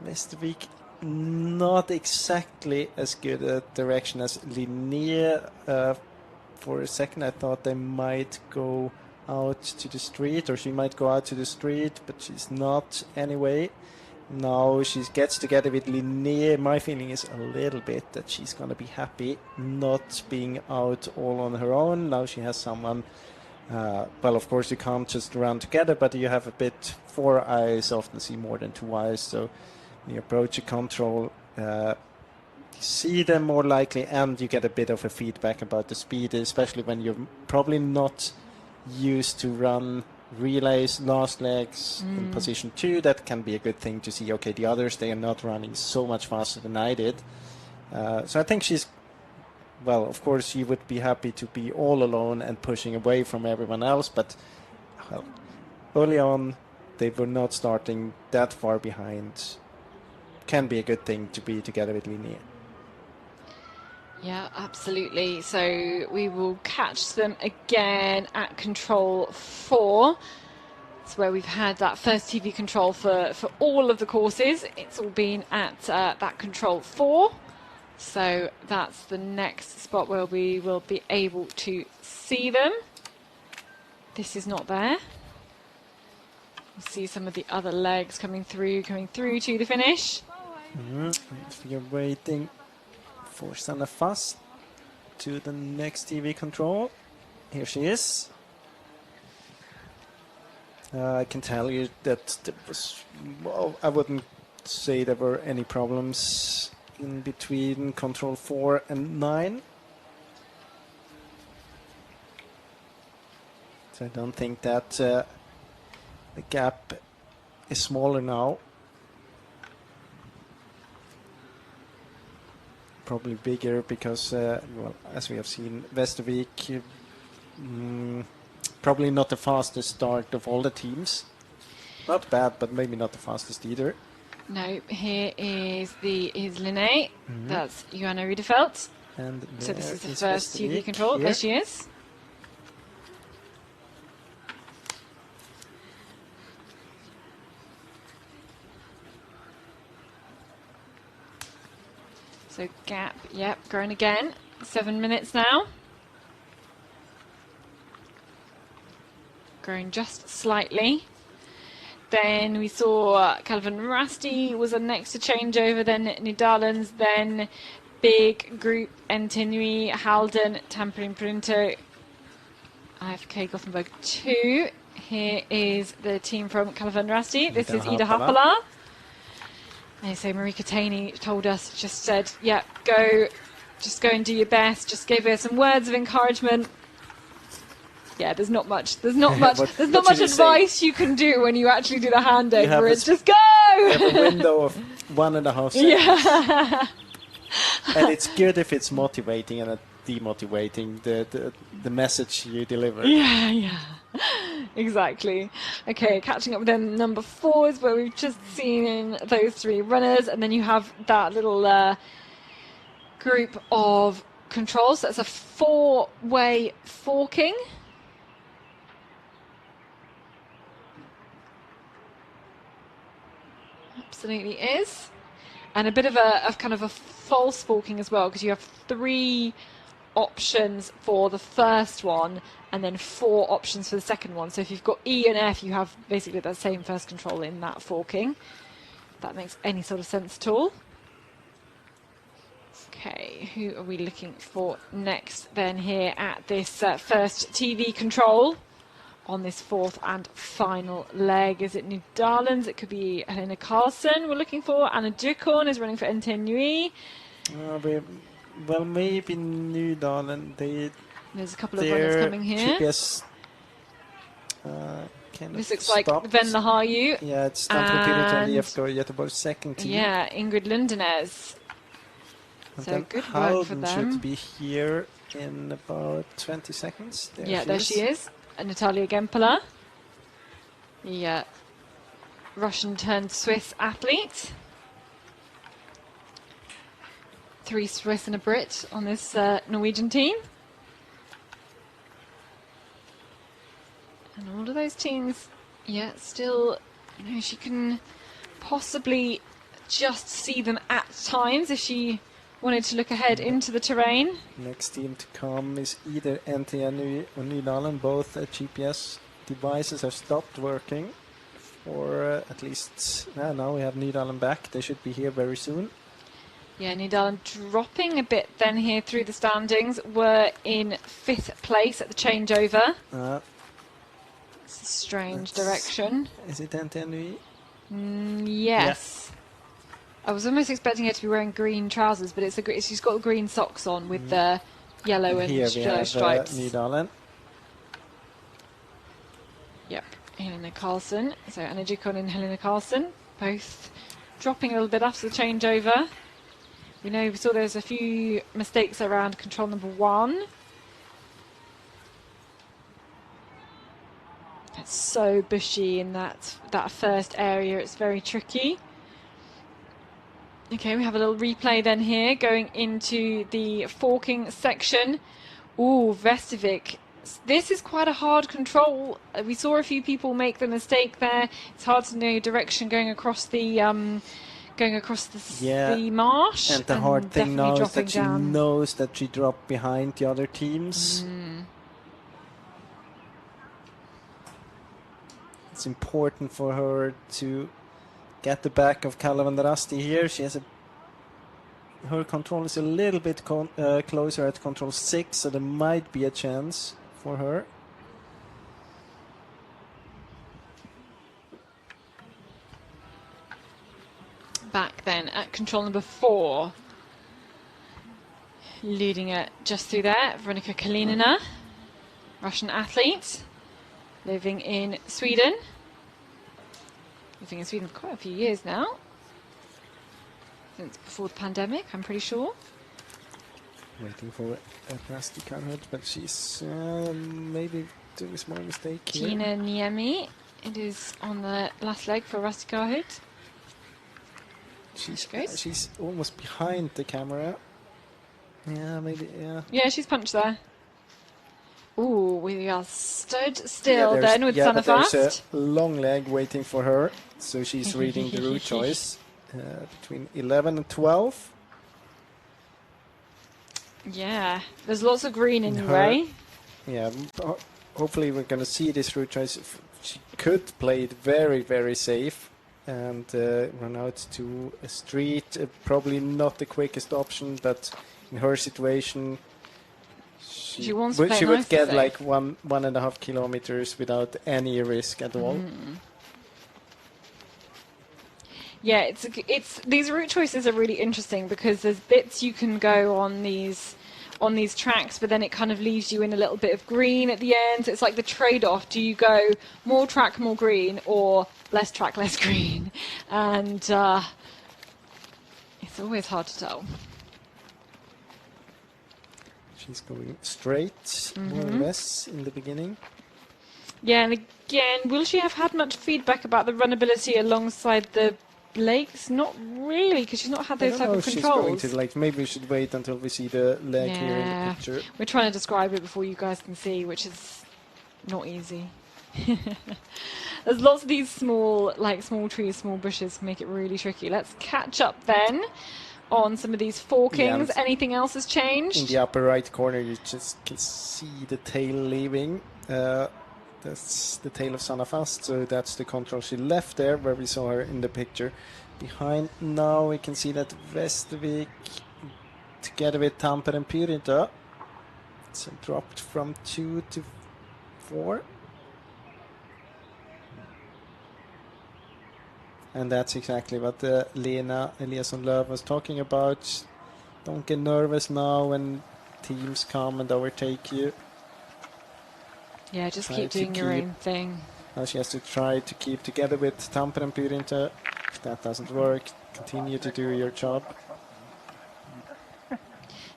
Vestovic not exactly as good a direction as Linné. For a second I thought they might go out to the street, or she might go out to the street, but she's not anyway. Now she gets together with Linné. My feeling is a little bit that she's going to be happy not being out all on her own. Now she has someone. Well, of course you can't just run together, but you have a bit 4 eyes, often see more than 2 eyes. So when you approach a control, you see them more likely, and you get a bit of a feedback about the speed, especially when you're probably not used to run relays, last legs in position 2. That can be a good thing to see, okay, the others, they are not running so much faster than I did. So I think she's, well, of course she would be happy to be all alone and pushing away from everyone else, but well, early on they were not starting that far behind. Can be a good thing to be together with Linné. Yeah, absolutely. So we will catch them again at control 4. It's where we've had that first TV control for all of the courses. It's all been at that control 4. So that's the next spot where we will be able to see them. This is not there. We'll see some of the other legs coming through to the finish. If you're waiting for Sanna Fast to the next TV control. Here she is. I can tell you that there was, well, I wouldn't say there were any problems in between control 4 and 9. So I don't think that the gap is smaller now. probably bigger because, well, as we have seen, Västervik probably not the fastest start of all the teams. Not bad, but maybe not the fastest either. No, here is Linné. That's Johanna Riedefeld. And so this is the is first TV Västervik control. here. There she is. So gap, yep, growing again. 7 minutes now. Growing just slightly. Then we saw Calvin Rasti was next to change over, then Nydalens, then Big Group, Entinui, Halden, Tampering Printo, IFK Gothenburg 2. Here is the team from Calvin Rasti. This is Ida Happala. And so Marika Taney told us, just said, yeah, just go and do your best. Just gave her some words of encouragement. Yeah, there's not much advice you can do when you actually do the handover. It's just go! You have a window of 1.5 seconds. Yeah. And it's good if it's motivating and demotivating the message you deliver. Yeah. Exactly. Okay, catching up with them, number 4 is where we've just seen those 3 runners, and then you have that little group of controls. So it's a 4-way forking. Absolutely is. And a bit of a kind of a false forking as well, because you have 3 options for the first one and then 4 options for the second one. So if you've got E and F, you have basically the same first control in that forking. If that makes any sort of sense at all. Okay, who are we looking for next then here at this first TV control on this 4th and final leg? Is it Nydalens? It could be Helena Karlsson we're looking for. Anna Dukon is running for Entinui. Well, maybe Nydalen. There's a couple of runners coming here. GPS, this looks like Venla Relay. Yeah, it's Stampede IFK Göteborg's second team. Yeah, Ingrid Lundenes. So good work for them. Should be here in about 20 seconds. There she is. Natalia Gempala. Yeah, Russian turned Swiss athlete. 3 Swiss and a Brit on this Norwegian team. And all of those teams, still, she can possibly just see them at times if she wanted to look ahead into the terrain. Next team to come is either NTNU or Nydalen. Both GPS devices have stopped working for at least now we have Nydalen back. They should be here very soon. Yeah, Nydalen dropping a bit then here through the standings. We're in 5th place at the changeover. It's a strange direction. Is it NTNU? Yes. Yeah. I was almost expecting her to be wearing green trousers, but she's got green socks on with the yellow and yellow stripes. Nydalen. Yep, Helena Karlsson. So Anna Dukon and Helena Karlsson both dropping a little bit after the changeover. We saw there's a few mistakes around control number 1. It's so bushy in that first area. It's very tricky. Okay, we have a little replay then here going into the forking section. Ooh, Västervik. This is quite a hard control. We saw a few people make the mistake there. It's hard to know direction going across the the marsh. And the hard thing now is that she knows that she dropped behind the other teams. It's important for her to get the back of Calvin Rasti here. She has her control is a little bit closer at control 6, so there might be a chance for her. Back then at control number 4. Leading it just through there, Veronika Kalinina, Russian athlete, living in Sweden. Living in Sweden for quite a few years now. Since before the pandemic, I'm pretty sure. Waiting for a Rusty Carhut, but she's maybe doing a small mistake here. Tina Niemi, it is on the last leg for Rusty Carhut. She's almost behind the camera. Yeah, maybe, yeah. Yeah, she's punched there. Ooh, we are stood still then with Sannafast. There's a long leg waiting for her, so she's reading the route choice between 11 and 12. Yeah, there's lots of green in grey. Yeah, hopefully we're going to see this route choice. She could play it very, very safe and run out to a street. Probably not the quickest option, but in her situation, she would get safe. Like 1.5 kilometers without any risk at all. Yeah, it's these route choices are really interesting because there's bits you can go on these tracks, but then it kind of leaves you in a little bit of green at the end. It's like the trade-off: do you go more track, more green, or less track, less green? And it's always hard to tell. She's going straight, more or less, in the beginning. Yeah, and again, will she have had much feedback about the runnability alongside the Lakes? Not really, because she's not had those type of controls. She's going to, maybe we should wait until we see the leg here in the picture. We're trying to describe it before you guys can see, which is not easy. There's lots of these small trees, small bushes, make it really tricky. Let's catch up then on some of these forkings. Yeah, anything else has changed? In the upper right corner, you just can see the tail leaving. That's the tail of Sannafast, so that's the control she left there, where we saw her in the picture. Behind now, we can see that Västervik, together with Tampere and Pyrinta, it's dropped from 2 to 4. And that's exactly what Lena Eliasson-Löf was talking about. Don't get nervous now when teams come and overtake you. Yeah, just keep doing your own thing. Now she has to try to keep together with Tampere and Pyrinta. If that doesn't work, continue to do your job.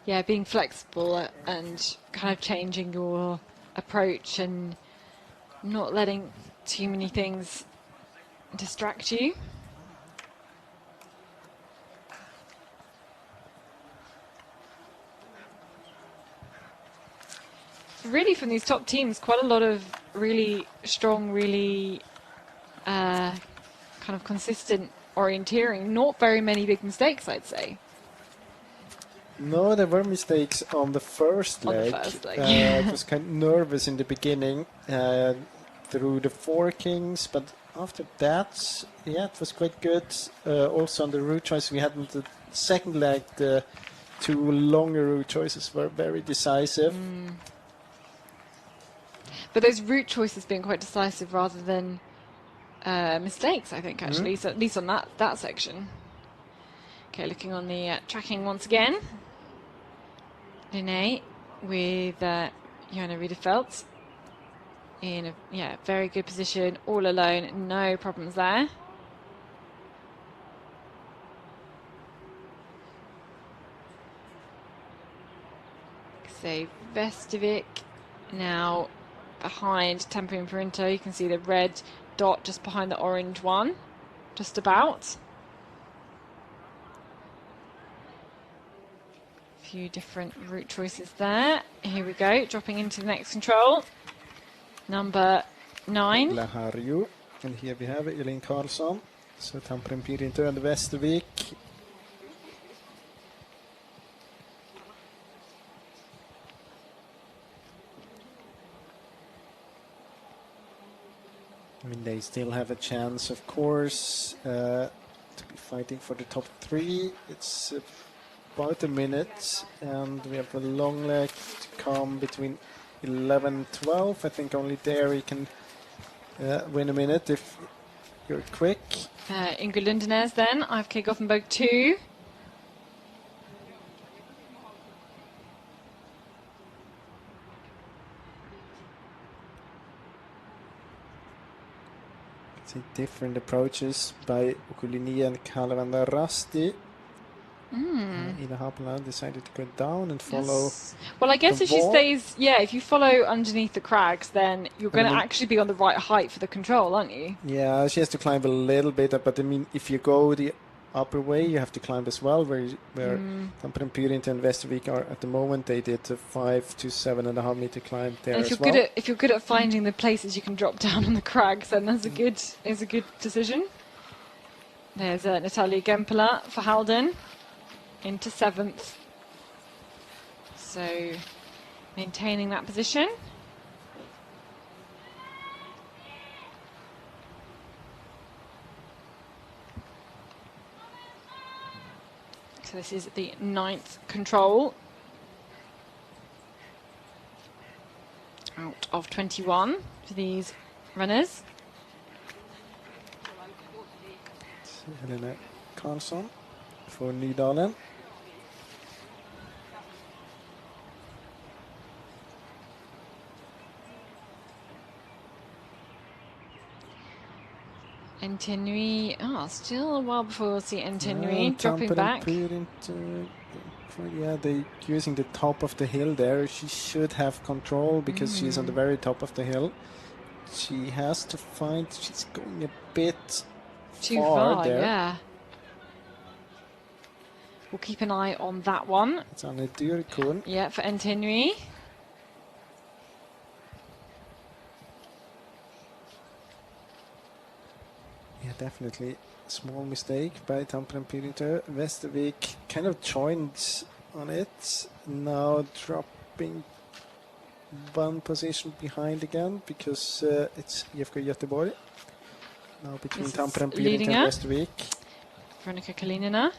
Yeah, being flexible and kind of changing your approach and not letting too many things distract you. Really, from these top teams, quite a lot of really strong, really kind of consistent orienteering. Not very many big mistakes, I'd say. No, there were mistakes on the first leg. I was kind of nervous in the beginning through the forkings, but after that, yeah, it was quite good. Also on the route choice, we had in the second leg, the 2 longer route choices were very decisive. But those route choices being quite decisive rather than mistakes, I think, actually, so at least on that section. Okay, looking on the tracking once again. Linné with Johanna Riedefeld in a very good position, all alone, no problems there. So Västervik now behind Tampere and Pyrinta. You can see the red dot just behind the orange one, just about. A few different route choices there. Here we go, dropping into the next control. Number 9. Laharju. And here we have Elin Karlsson. So Tampere and Pyrinta and Västervik. I mean, they still have a chance, of course, to be fighting for the top 3. It's about a minute, and we have a long leg to come between 11 and 12. I think only there we can win a minute if you're quick. Inge Lundenes then, IFK Gothenburg 2. Different approaches by Okulini and Kalevanda Rasti. Ida Haapala decided to go down and follow. Well, I guess the if she wall. stays, if you follow underneath the crags, then you're going to actually be on the right height for the control, aren't you? Yeah, she has to climb a little bit, but I mean, if you go the upper way, you have to climb as well, where Tampere Pyrinta and Västervik are at the moment. They did a 5 to 7.5 meter climb there And as well. if you're good at finding the places you can drop down on the crags, then that's a good decision. There's Natalia Gempela for Halden into 7th. So maintaining that position. So this is the 9th control out of 21 for these runners. Helena Karlsson for Nydalen. Entenui, still a while before we'll see Entenui dropping back. Yeah, they're using the top of the hill there. She should have control because she's on the very top of the hill. She has to find, she's going a bit too far there. Yeah. We'll keep an eye on that one. It's on a Dyrkun. Yeah, for Entenui. Yeah, definitely small mistake by Tampere Pyrinta. Västervik kind of joined on it. Now dropping one position behind again because it's IFK Göteborg. Now between Tampere Pyrinta and Västervik. Veronica Kalinina.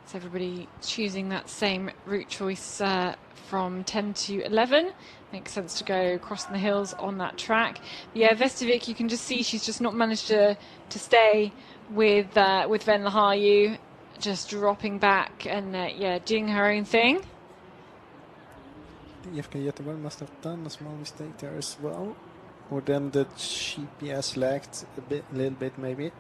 So everybody choosing that same route choice from 10 to 11. Makes sense to go crossing the hills on that track. Yeah, Västervik, you can just see she's just not managed to stay with Venla Relay, just dropping back and doing her own thing. The IFK Göteborg must have done a small mistake there as well. Or then the GPS lagged a little bit maybe.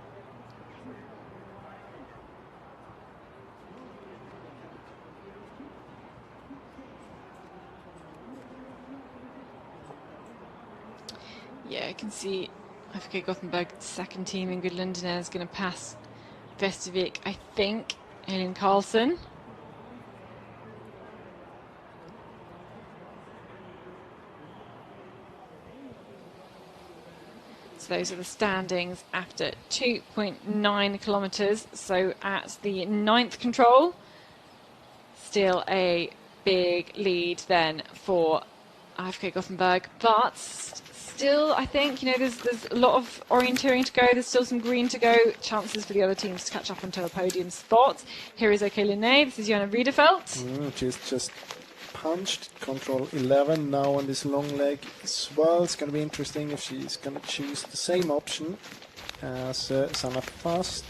Yeah, I can see IFK Gothenburg second team in Gudlundina is going to pass Västervik, I think, Elin Karlsson. So those are the standings after 2.9 kilometres. So at the 9th control, still a big lead then for IFK Gothenburg, but still, I think, there's a lot of orienteering to go. There's still some green to go. Chances for the other teams to catch up onto a podium spot. Here is Okeline. This is Johanna Riedefeld. She's just punched control 11 now on this long leg as well. It's going to be interesting if she's going to choose the same option as Sanna Fast.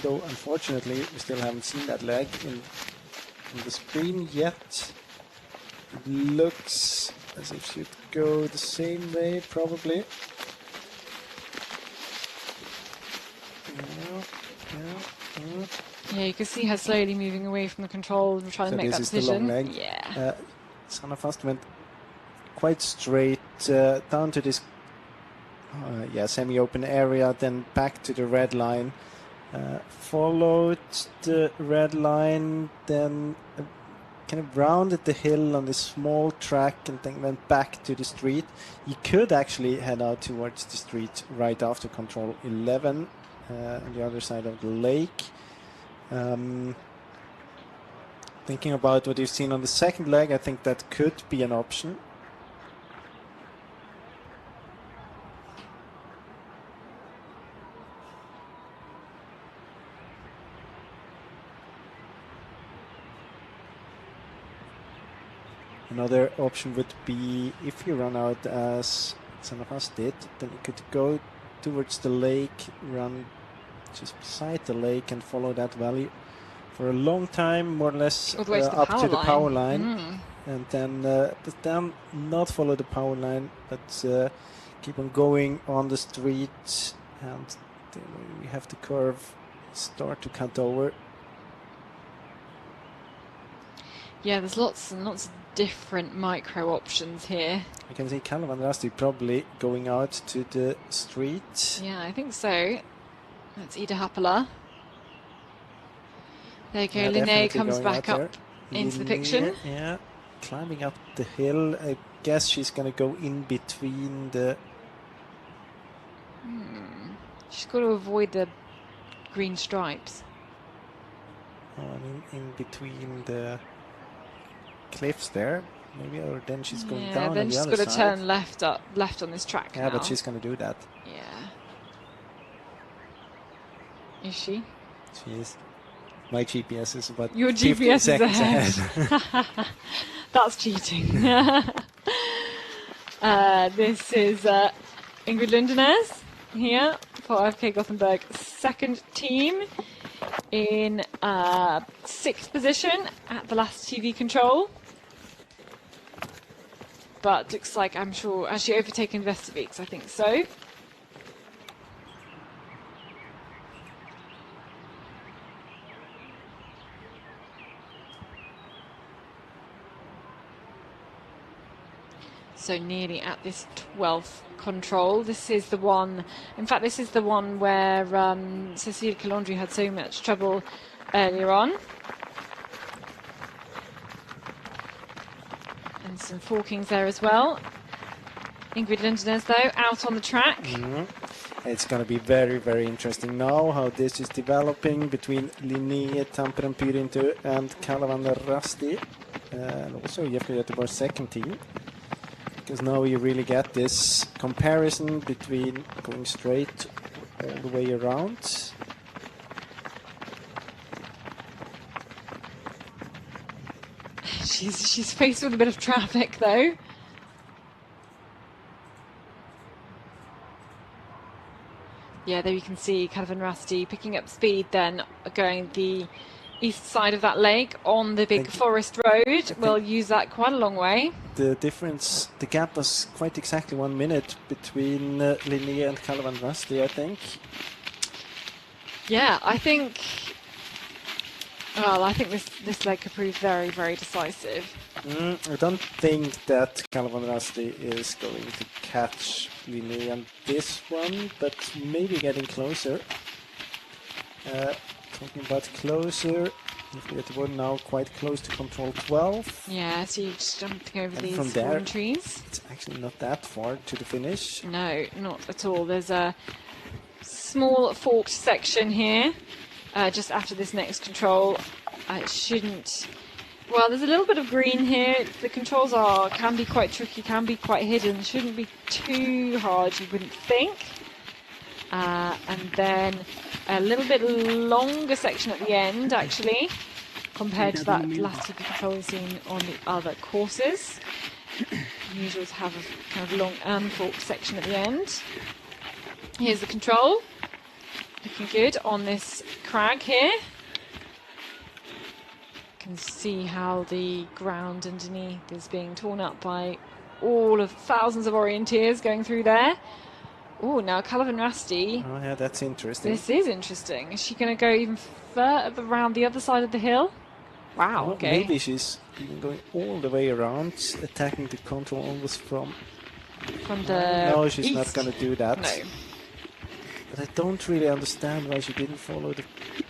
Though, unfortunately, we still haven't seen that leg in the screen yet. It looks as if she'd go the same way, probably. Yeah, you can see her slowly moving away from the control and trying to make that decision. The long leg. Yeah. Sanna Fast went quite straight down to this semi-open area, then back to the red line. Followed the red line, then kind of rounded the hill on this small track and then went back to the street. You could actually head out towards the street right after control 11 on the other side of the lake. Thinking about what you've seen on the second leg, I think that could be an option. Another option would be, if you run out as some of us did, then you could go towards the lake, run just beside the lake and follow that valley for a long time, more or less All the way to the up power to the line. power line. And then, but then not follow the power line, but keep on going on the street, and then we have the curve start to cut over. Yeah, there's lots and lots of different micro options here. I can see Calavan Rusty probably going out to the street. Yeah, I think so. That's Ida Happala. There you go, Yeah, Linné definitely comes going back out up there. into the Linné, picture. Yeah, climbing up the hill. I guess she's going to go in between the... She's got to avoid the green stripes. I mean, in between the cliffs there, maybe, or then she's going Yeah, down then on the she's other got to side. turn left on this track Yeah, now. but she's going to do that. Yeah. Is she? She is. My GPS is about Your 15 GPS is seconds ahead. That's cheating. This is Ingrid Lindenes here for FK Gothenburg, second team in 6th position at the last TV control. But looks like, I'm sure, has she overtaken Vesterviks? I think so. So nearly at this 12th control. This is the one, in fact, this is the one where Cécile Calandry had so much trouble earlier on. And some forkings there as well. Ingrid Lindenes, though, out on the track. It's going to be very, very interesting now how this is developing between Linné, Tampere Pyrintu and Calavan Rusty. And also Jeffrey Göteborg's second team. Because now you really get this comparison between going straight all the way around. She's faced with a bit of traffic, though. Yeah, there you can see Calavan Rusty picking up speed, then going the east side of that lake on the big forest road. We'll use that quite a long way. The difference, the gap was quite exactly 1 minute between Linné and Calavan Rusty, I think. Yeah, I think. Well, I think this leg could prove very, very decisive. I don't think that Calavan Rusty is going to catch Linné on this one, but maybe getting closer. Talking about closer, Göteborg now quite close to control 12. Yeah, so you're just jumping over And these from there, fallen trees. it's actually not that far to the finish. No, not at all. There's a small forked section here, just after this next control. It shouldn't. Well, there's a little bit of green here. The controls can be quite tricky, can be quite hidden. Shouldn't be too hard, you wouldn't think. And then a little bit longer section at the end, actually, compared to that last TV control we've seen on the other courses. Usually have a kind of long and forked section at the end. Here's the control. Looking good on this crag here. Can see how the ground underneath is being torn up by all of thousands of orienteers going through there. Oh, now Calavan Rusty. Oh yeah, that's interesting. This is interesting. Is she going to go even further around the other side of the hill? Wow, Well, okay. Maybe she's even going all the way around, attacking the control almost from the No, she's east. not going to do that. No. But I don't really understand why she didn't follow the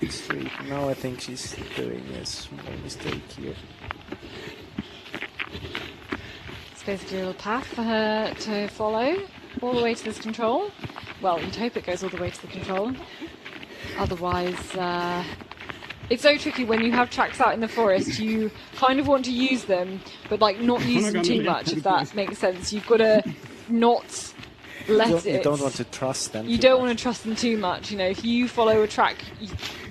street. Now I think she's doing a small mistake here. It's basically a little path for her to follow all the way to this control. Well, you'd hope it goes all the way to the control. Otherwise, it's so tricky when you have tracks out in the forest. You kind of want to use them, but like not use them too much, if that makes sense. You've got to not let You it. don't want to trust them. You don't want to trust them too much. You know, if you follow a track,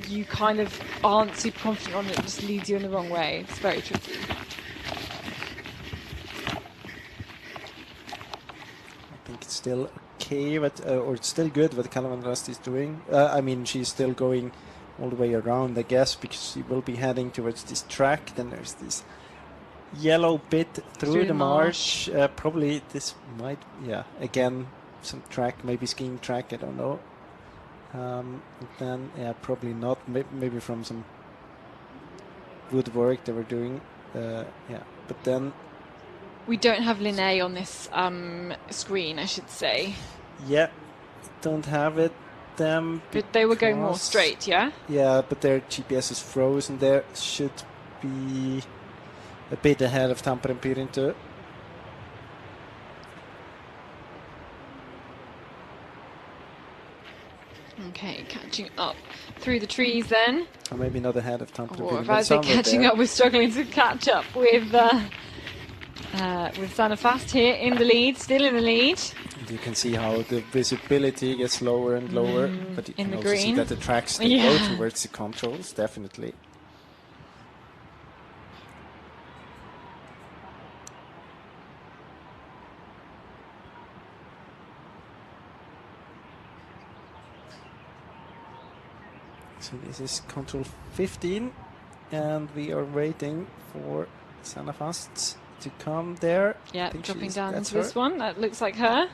you kind of aren't super confident on it. It just leads you in the wrong way. It's very tricky. I think it's still okay, but or it's still good what Kalvan is doing. I mean, she's still going all the way around, I guess, because she will be heading towards this track. Then there's this yellow bit through the marsh. Probably this might, again, some track, maybe skiing track, I don't know. Then, probably not. Maybe from some woodwork they were doing. But then we don't have Linné on this screen, I should say. Yeah, don't have it. But they were going more straight, yeah? Yeah, but their GPS is frozen. There should be a bit ahead of Tampere Pirintö. Okay, catching up through the trees then. Or maybe not ahead of Tampere Pirintö. If I say catching up, we're struggling to catch up with Sanne Fast here in the lead, still in the lead. You can see how the visibility gets lower and lower, but you can also see that the tracks they go towards the controls, definitely. So this is control 15, and we are waiting for Sanne Fast to come there. Yeah, dropping down into this one. That looks like her.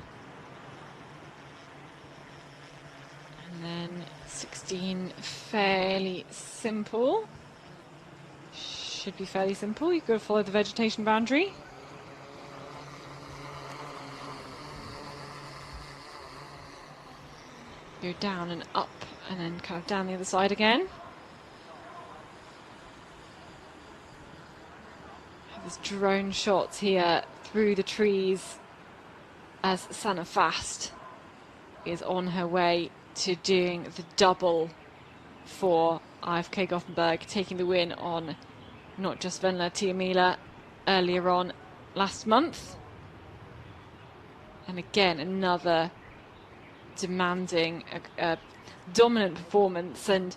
And then 16, fairly simple. Should be fairly simple. You've got to follow the vegetation boundary. Go down and up, and then kind of down the other side again. There's drone shots here through the trees as Sanne Fast is on her way to doing the double for IFK Gothenburg, taking the win on not just Venla Tiamila earlier on last month. And again, another demanding, dominant performance. And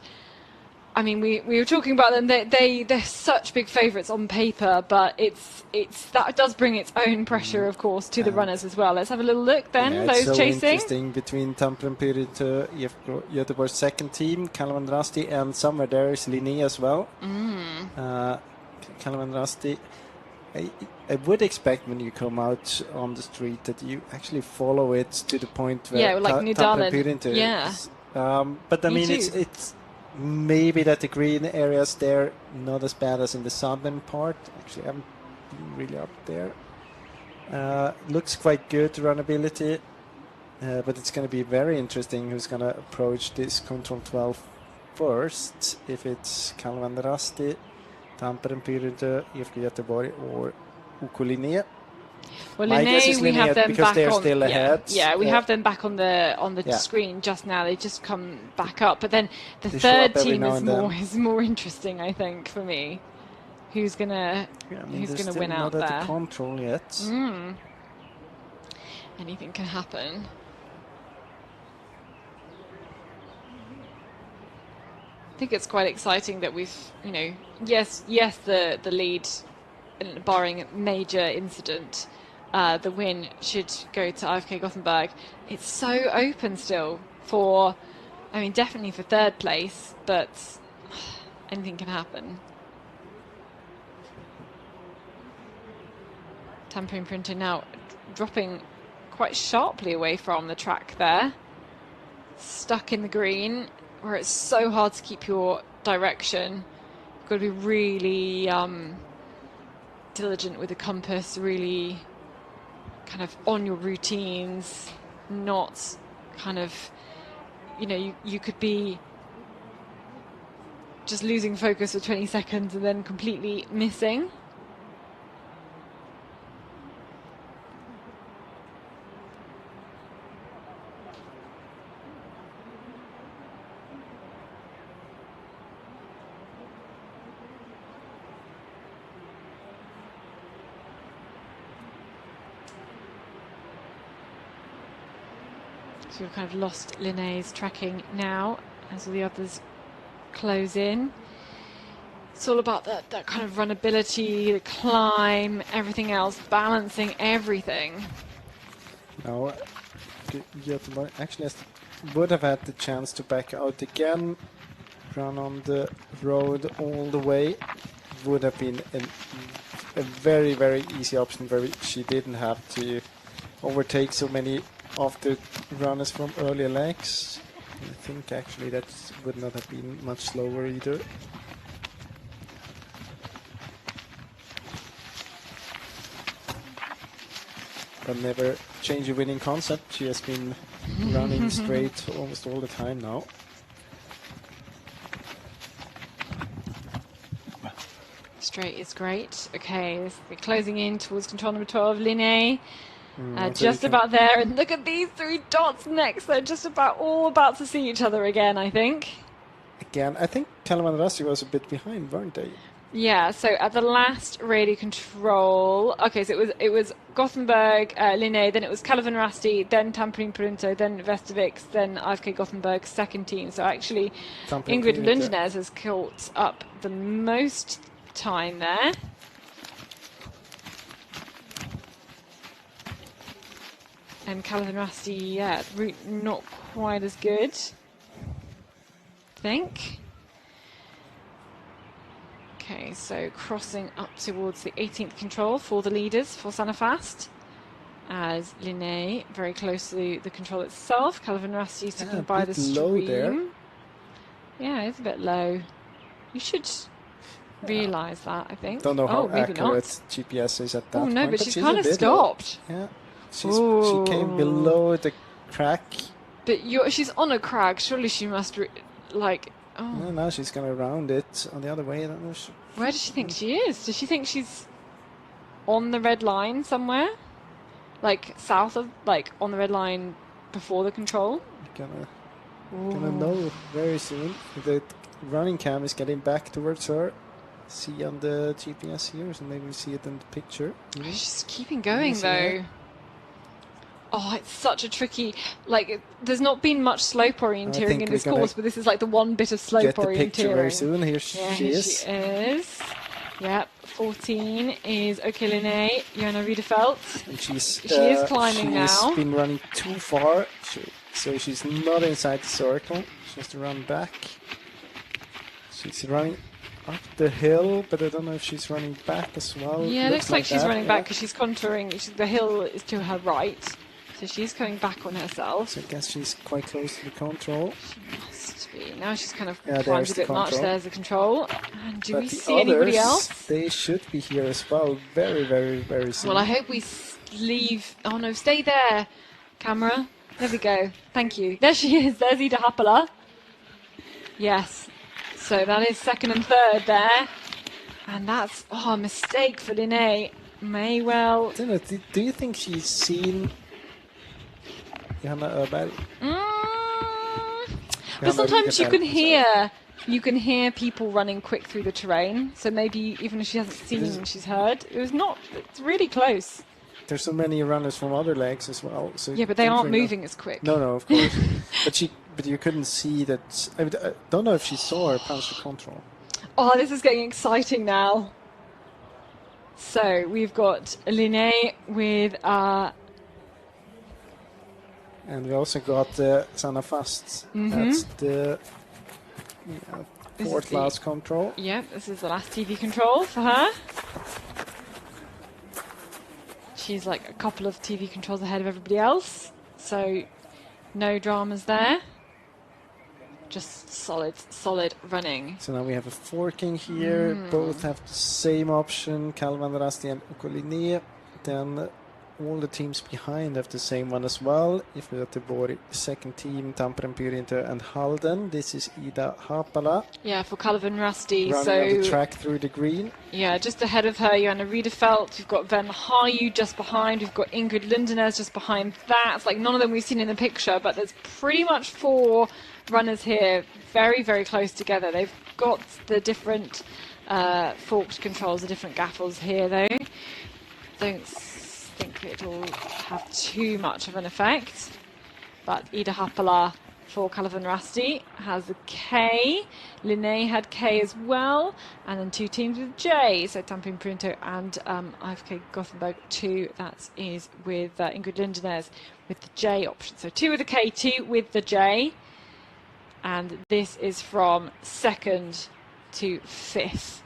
I mean, we were talking about them. They're such big favourites on paper, but it's that does bring its own pressure, of course, to the runners as well. Let's have a little look then. Those so chasing. Interesting between Tampere Pirintö, IFK Göteborg's second team, Kalvan Rasti, and somewhere there is Linné as well. Kalvan Rasti. I would expect when you come out on the street that you actually follow it to the point where like Tampere Pirintö is. But I mean, it's maybe that the green areas there not as bad as in the southern part. Actually, I haven't been really up there. Looks quite good runnability, but it's going to be very interesting who's going to approach this control 12 first. If it's Kalvan Rasti, Tampere Pirintö, IFK Göteborg, or Linné. Well, Linné, we have them because back they're on, still ahead. Yeah, we have them back on the screen just now. They just come back up, but then the third team is more interesting, I think, for me. Who's gonna win out there? Not at the control yet. Anything can happen. I think it's quite exciting that we've, yes, the lead, barring major incident, the win should go to IFK Gothenburg. It's so open still for, definitely for third place, but anything can happen. Tampere Pirintö now dropping quite sharply away from the track there. Stuck in the green, where it's so hard to keep your direction. You've got to be really diligent with the compass, really kind of on your routines, not kind of, you could be just losing focus for 20 seconds and then completely missing. So we've kind of lost Linné's tracking now as all the others close in. It's all about that kind of runnability, the climb, everything else, balancing everything. Now, Mikkeli-Jukola actually would have had the chance to back out again, run on the road all the way. Would have been a very, very easy option where she didn't have to overtake so many of the runners from earlier legs. I think actually that would not have been much slower either. But never change a winning concept. She has been running straight almost all the time now. Straight is great. Okay, we're closing in towards control number 12, Linné. Just about there, and look at these 3 dots next. They're just all about to see each other again, I think. Again, I think Calvin Rossi was a bit behind, weren't they? Yeah, so at the last radio control, okay, so it was Gothenburg, Linné, then it was Calvin Rasti, then Tampere Printo, then Västerviks, then AFK Gothenburg, second team. So actually, Ingrid Lundenes has caught up the most time there. And Calvin Rasti, yeah, route not quite as good, I think. Okay, so crossing up towards the 18th control for the leaders for Sanafast. As Linné very close to the control itself. Calvin Rasti sticking by the stream. There. Yeah, it's a bit low. You should realise that, I think. Don't know how maybe accurate not. GPS is at that point. Oh no, but she's kind of stopped. Yeah, she came below the crack. But she's on a crack. Surely she must Oh. No, now she's going to round it on the other way. I don't know. Where does she think she is? Does she think she's on the red line somewhere? Like south of, on the red line before the control? Gonna know very soon. The running cam is getting back towards her. See on the GPS here, so maybe we see it in the picture. She's keeping going though. Oh, it's such a tricky, there's not been much slope orienteering in this course, but this is the one bit of slope orienteering. Get the picture very soon. Here she is. Yep, 14 is Linné, Johanna Wiedefelt. And she is climbing now. She's been running too far, so she's not inside the circle. She has to run back. She's running up the hill, but I don't know if she's running back as well. Yeah, it looks like she's running back because she's contouring. The hill is to her right. So she's coming back on herself. So I guess she's quite close to the control. She must be. Now she's kind of climbed a bit much. There's the control. And do we see others, anybody else? They should be here as well very, very, very soon. Well, I hope we leave. Oh no, stay there, camera. There we go. Thank you. There she is. There's Ida Happala. Yes. So that is second and third there. And that's a mistake for Linné. May well. I don't know, do you think she's seen Johanna Öberg? But sometimes you can hear people running quick through the terrain. So maybe even if she hasn't seen, she's heard. It's really close. There's so many runners from other legs as well. So yeah, but they aren't moving as quick. No, of course. But you couldn't see that. I don't know if she saw her pass the control. Oh, this is getting exciting now. So we've got Linné with. And we also got Sanafast. That's the fourth last control. Yeah, this is the last TV control for her. She's a couple of TV controls ahead of everybody else. So no dramas there. Just solid running. So now we have a forking here. Both have the same option, Calvin Rasti and Linné. Then all the teams behind have the same one as well. If we look at the second team, Tampere Pyrintö and Halden. This is Ida Happala. Yeah, for Calvin Rasti. Running on the track through the green. Yeah, just ahead of her, Johanna Wiedefelt. We've got Venla Relay just behind. We've got Ingrid Lundenes just behind that. It's none of them we've seen in the picture, but there's pretty much 4 runners here, very, very close together. They've got the different forked controls, the different gaffles here, though. Don't think it'll have too much of an effect. But Ida Happala for Calvin Rasti has a K. Linné had K as well. And then 2 teams with J. So Tampere Pyrintö and AFK Gothenburg 2. That is with Ingrid Lundenes with the J option. So 2 with the K, 2 with the J. And this is from 2nd to 5th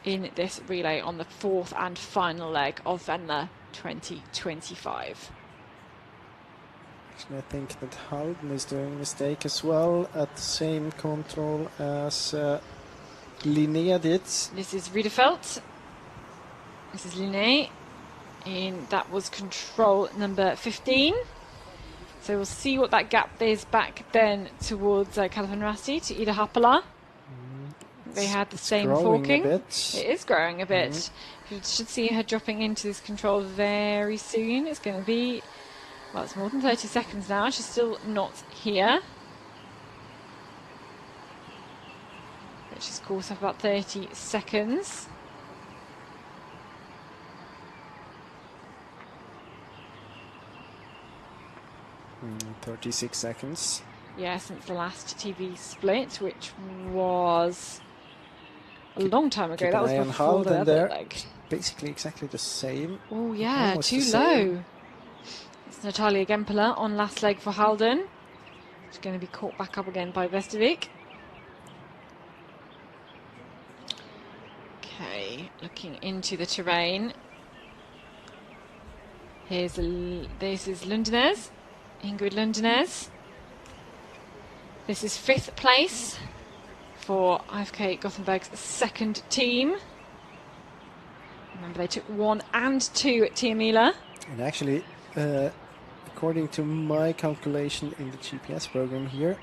in this relay on the 4th and final leg of Venla 2025. Actually, I think that Halden is doing a mistake as well at the same control as Linnea did. This is Riedefeld. This is Linné. And that was control number 15. So we'll see what that gap is back then towards Calvin Rassi to Ida Happala. They had the same forking. It is growing a bit. You should see her dropping into this control very soon. It's going to be, well, it's more than 30 seconds now. She's still not here. But she's caught up about 30 seconds. Mm, 36 seconds. Yeah, since the last TV split, which was a long time ago. That was before the other leg. Basically exactly the same. Oh yeah, too low. It's Natalia Gempela on last leg for Halden. She's going to be caught back up again by Vestervik. Okay, looking into the terrain. This is Lundenes, Ingrid Lundenes. This is 5th place for IFK Gothenburg's 2nd team. Remember, they took 1 and 2 at Tiamila. And actually, according to my calculation in the GPS program here,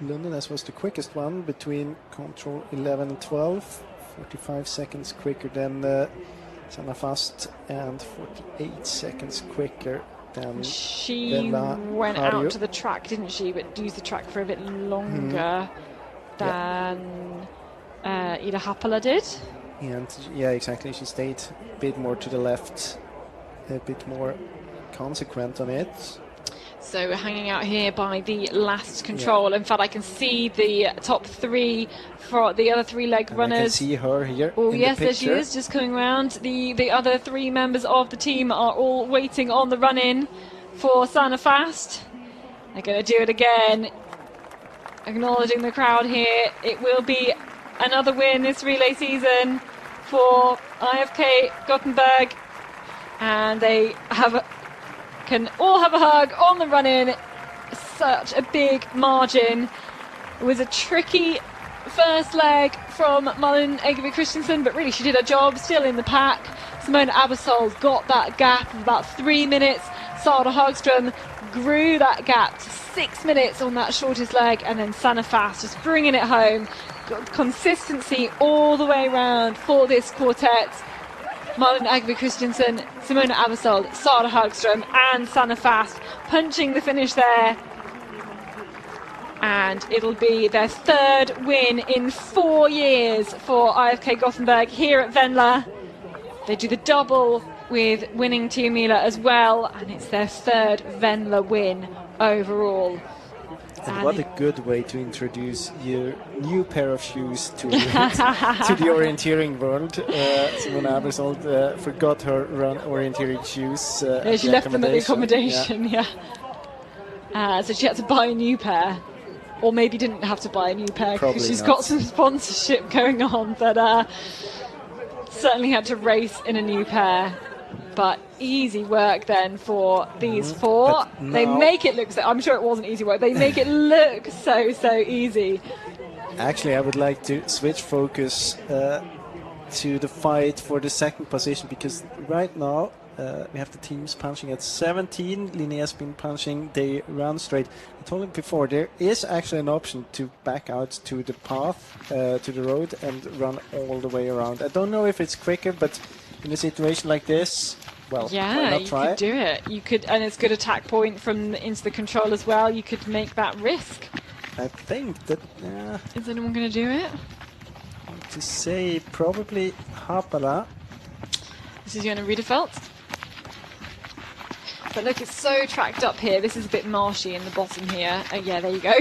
Lundenes was the quickest one between control 11 and 12, 45 seconds quicker than Sanna Fast and 48 seconds quicker than she Venla went Relay. out to the track, didn't she? But used the track for a bit longer than Ida Happala did. And yeah, exactly. She stayed a bit more to the left, a bit more consequent on it. So we're hanging out here by the last control. In fact, I can see the top 3 for the other 3 leg runners. I can see her here. Oh in yes, the there she is, just coming round. The other 3 members of the team are all waiting on the run-in for Sanna Fast. They're going to do it again. Acknowledging the crowd here. It will be another win this relay season for IFK Gothenburg, and they can all have a hug on the run-in. Such a big margin. It was a tricky first leg from Malin Eggerby Christensen, but really she did her job, still in the pack. Simona Abersol got that gap of about 3 minutes. Sara Hagström grew that gap to 6 minutes on that shortest leg, and then Sanna Fast just bringing it home. Got consistency all the way around for this quartet. Malin Eggerby Christensen, Simona Abersol, Sara Hagström and Sanna Fast punching the finish there. And it'll be their 3rd win in 4 years for IFK Gothenburg here at Venla. They do the double with winning Tiamila as well, and it's their 3rd Venla win overall. And what a good way to introduce your new pair of shoes to the orienteering world. Simona Abersol forgot her orienteering shoes. Yeah, she left them at the accommodation, so she had to buy a new pair. Or maybe didn't have to buy a new pair because she's got some sponsorship going on, but certainly had to race in a new pair. But easy work then for these 4. They make it look so, I'm sure it wasn't easy work, they make it look so easy. Actually, I would like to switch focus to the fight for the 2nd position, because right now we have the teams punching at 17. Linnea's been punching, they run straight. I told you before, there is actually an option to back out to the path, to the road, and run all the way around. I don't know if it's quicker, but in a situation like this, well, why not try could do it. You could, and it's good attack point from into the control as well. You could make that risk. I think that. Is anyone going to do it? To say probably Happala. This is Jonna Riedefeld. But look, it's so tracked up here. This is a bit marshy in the bottom here. Yeah, there you go.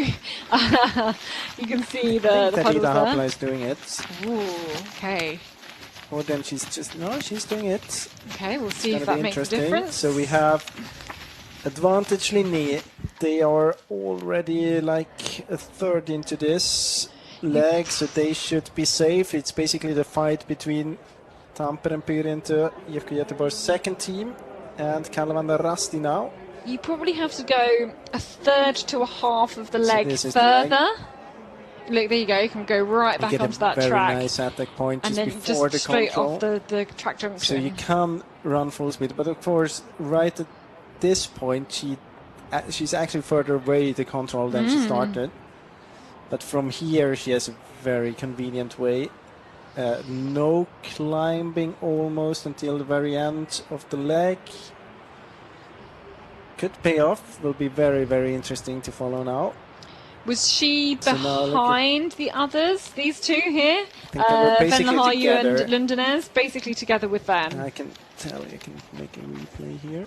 You can see the puddles there. Happala is doing it. Ooh, okay. Or then she's doing it. Okay, we'll see if that makes a difference. So we have Advantage Linné. They are already like a third into this leg, so they should be safe. It's basically the fight between Tampere and Pyrintö, IFK Göteborg's second team, and Kalevander Rasti now. You probably have to go a third to a half of the leg this is further. Look, there you go. You can go right back get onto a that very track. nice attack point And just then before just the straight control. off the track junction. So you can run full speed, but of course, right at this point, she's actually further away the control than she started. But from here, she has a very convenient way. No climbing almost until the very end of the leg. Could pay off. Will be very, very interesting to follow now. Was she So now behind the others, these two here? I think they were basically Venla together. and Lundenes, basically together with them. I can tell you, I can make a replay here.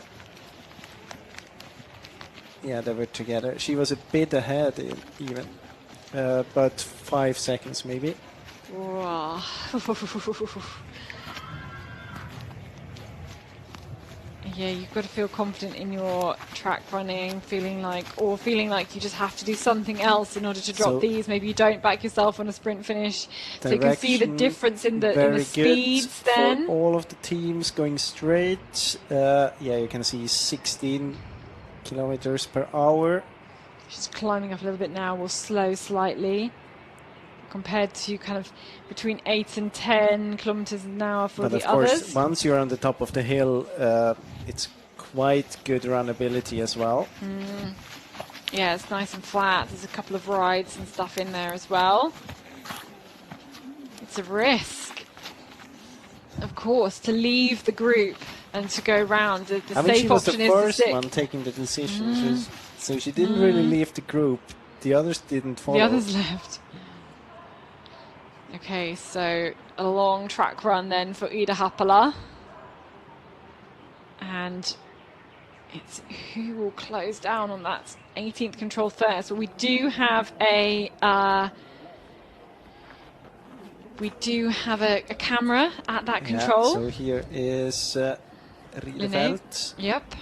Yeah, they were together. She was a bit ahead even, but 5 seconds maybe. Wow. Yeah, you've got to feel confident in your track running, feeling like you just have to do something else in order to drop So these. Maybe you don't back yourself on a sprint finish. So you can see the difference in the speeds then. For all of the teams going straight. Yeah, you can see 16 kilometers per hour. She's climbing up a little bit now, will slow slightly compared to kind of between 8 and 10 kilometers an hour for the others. Of course, once you're on the top of the hill, it's quite good runnability as well. Yeah, it's nice and flat. There's a couple of rides and stuff in there as well. It's a risk, of course, to leave the group and to go round. The safe option is to stick. She was the first one taking the decision. So she didn't really leave the group. The others didn't follow. The others left. Okay, so a long track run then for Ida Haapala. And it's who will close down on that 18th control first. So we do have a camera at that control. So here is Riedeveld. Yep.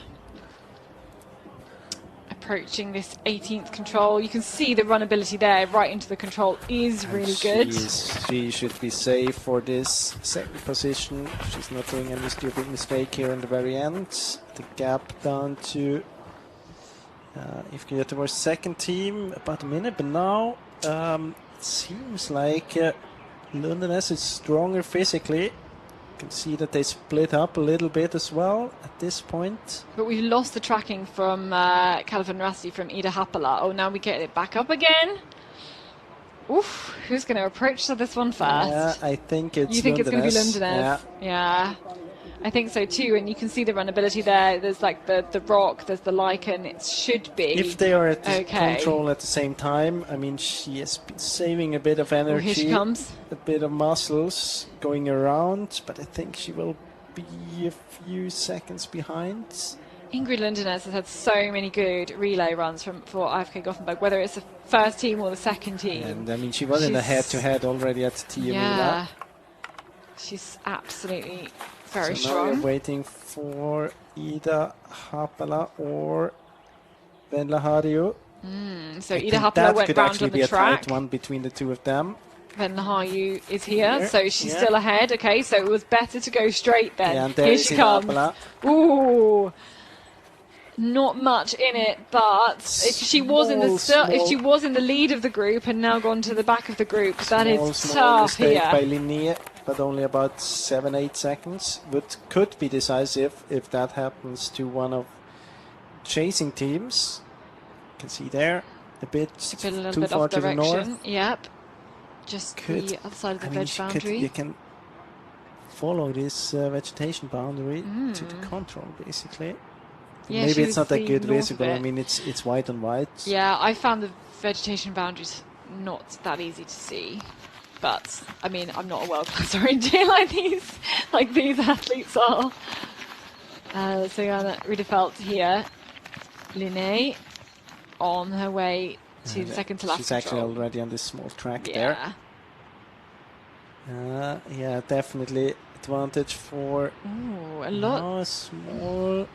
Approaching this 18th control. You can see the runnability there right into the control is really good. She should be safe for this second position. She's not doing any stupid mistake here in the very end. The gap down to IFK Göteborg's second team, about a minute, but now it seems like Lundenes is stronger physically. You can see that they split up a little bit as well at this point. But we lost the tracking from Kalevander Rasti from Ida Haapala. Oh, now we get it back up again. Oof, who's going to approach to this one first? Yeah, I think it's You think it's going to be Lundenes? Yeah. I think so too, and you can see the runnability there. There's like the rock, there's the lichen. It should be. If they are at the control at the same time, I mean, she has been saving a bit of energy. Here she comes. A bit of muscles going around, but I think she will be a few seconds behind. Ingrid Lundenes has had so many good relay runs for IFK Gothenburg, whether it's the first team or the second team. And I mean, she was in the head-to-head already at TM. Yeah, she's absolutely very strong. Now we're waiting for Ida Haapala or Venla Harju. So Ida Haapala went round on the track. That could actually be a tight one between the two of them. Venla Harju is here, so she's still ahead. Okay, so it was better to go straight then. Yeah, and here she comes. Haapala. Ooh, not much in it, but if she was in the lead of the group and now gone to the back of the group, that is small tough mistake here. by Linné, but only about 7-8 seconds. But could be decisive if that happens to one of chasing teams. You can see there a bit too far to the north. Yep, just the other side of the veg boundary. You can follow this vegetation boundary to the control, basically. Yeah, maybe it's not that good north visible. I mean, it's white on white. Yeah, I found the vegetation boundaries not that easy to see. But I mean, I'm not a world-class orienteer like these athletes are. So Jana Riedeveld here, Linné on her way to the second to last. She's actually already on this small track there. Yeah, definitely advantage for. Ooh, a lot. A small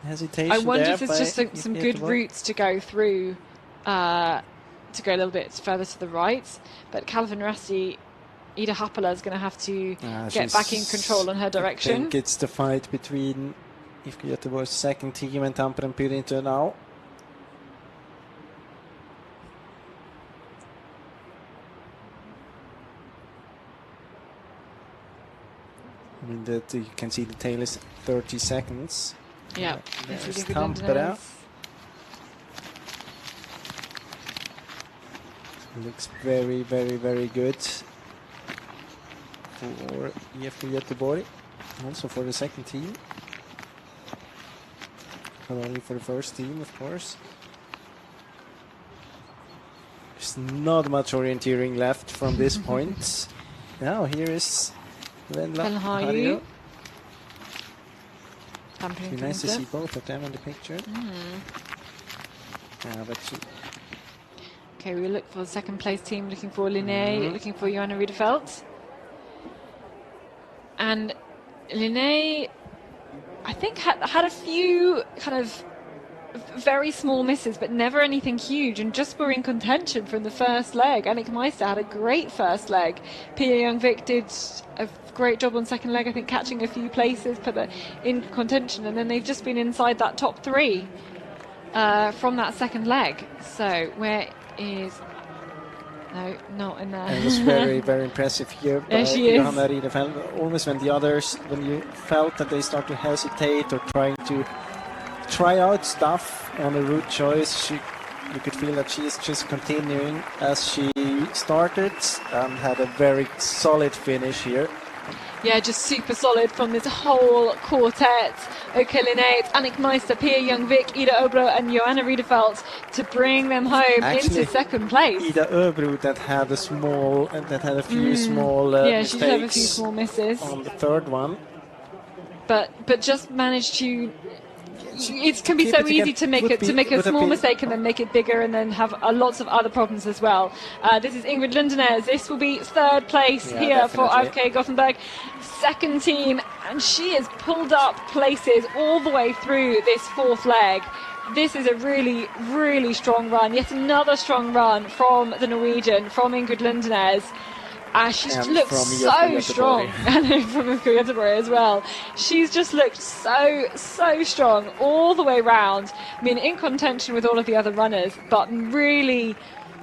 hesitation. I wonder there if there's by just some good routes to go through, to go a little bit further to the right. But Calvin Rassi, Ida Happala is going to have to get back in control on her direction. I think it's the fight between IFK Göteborg's second team and Tampere Pyrinto now. I mean that you can see the tail is 30 seconds. Yeah, there's Tampere. Looks very, very, very good for IFK Göteborg, also for the second team. Not only for the first team, of course. There's not much orienteering left from this point. Now here is Venla Relay. It'd be nice to see both of them in the picture. But okay, we look for the second place team, looking for Linné, looking for Johanna Riedefeld. And Linné, I think, had a few kind of very small misses, but never anything huge, and just were in contention from the first leg. Annick Meister had a great first leg. Pia Youngvik did a great job on second leg, I think, catching a few places, put that in contention, and then they've just been inside that top three from that second leg. So where is... No, not in there. It was very, very impressive here by Johanna Riedefeld. Almost when the others, when you felt that they start to hesitate or trying to try out stuff on a route choice, you could feel that she is just continuing as she started and had a very solid finish here. Yeah, just super solid from this whole quartet. Okay, Linné, it's Annick Meister, Pia Youngvik, Ida Öbro and Johanna Riedefeld to bring them home into second place. Ida Öbro that had a few small mistakes. She did have a few small misses on the third one. But just managed to... It can be so easy to make a small mistake and then make it bigger and then have lots of other problems as well. This is Ingrid Lundenes. This will be third place here for AFK Gothenburg. Second team, and she has pulled up places all the way through this fourth leg. This is a really, really strong run. Yet another strong run from the Norwegian, from Ingrid Lundenes. She looks so strong, and from Göteborg as well. She's just looked so strong all the way round. I mean, in contention with all of the other runners, but really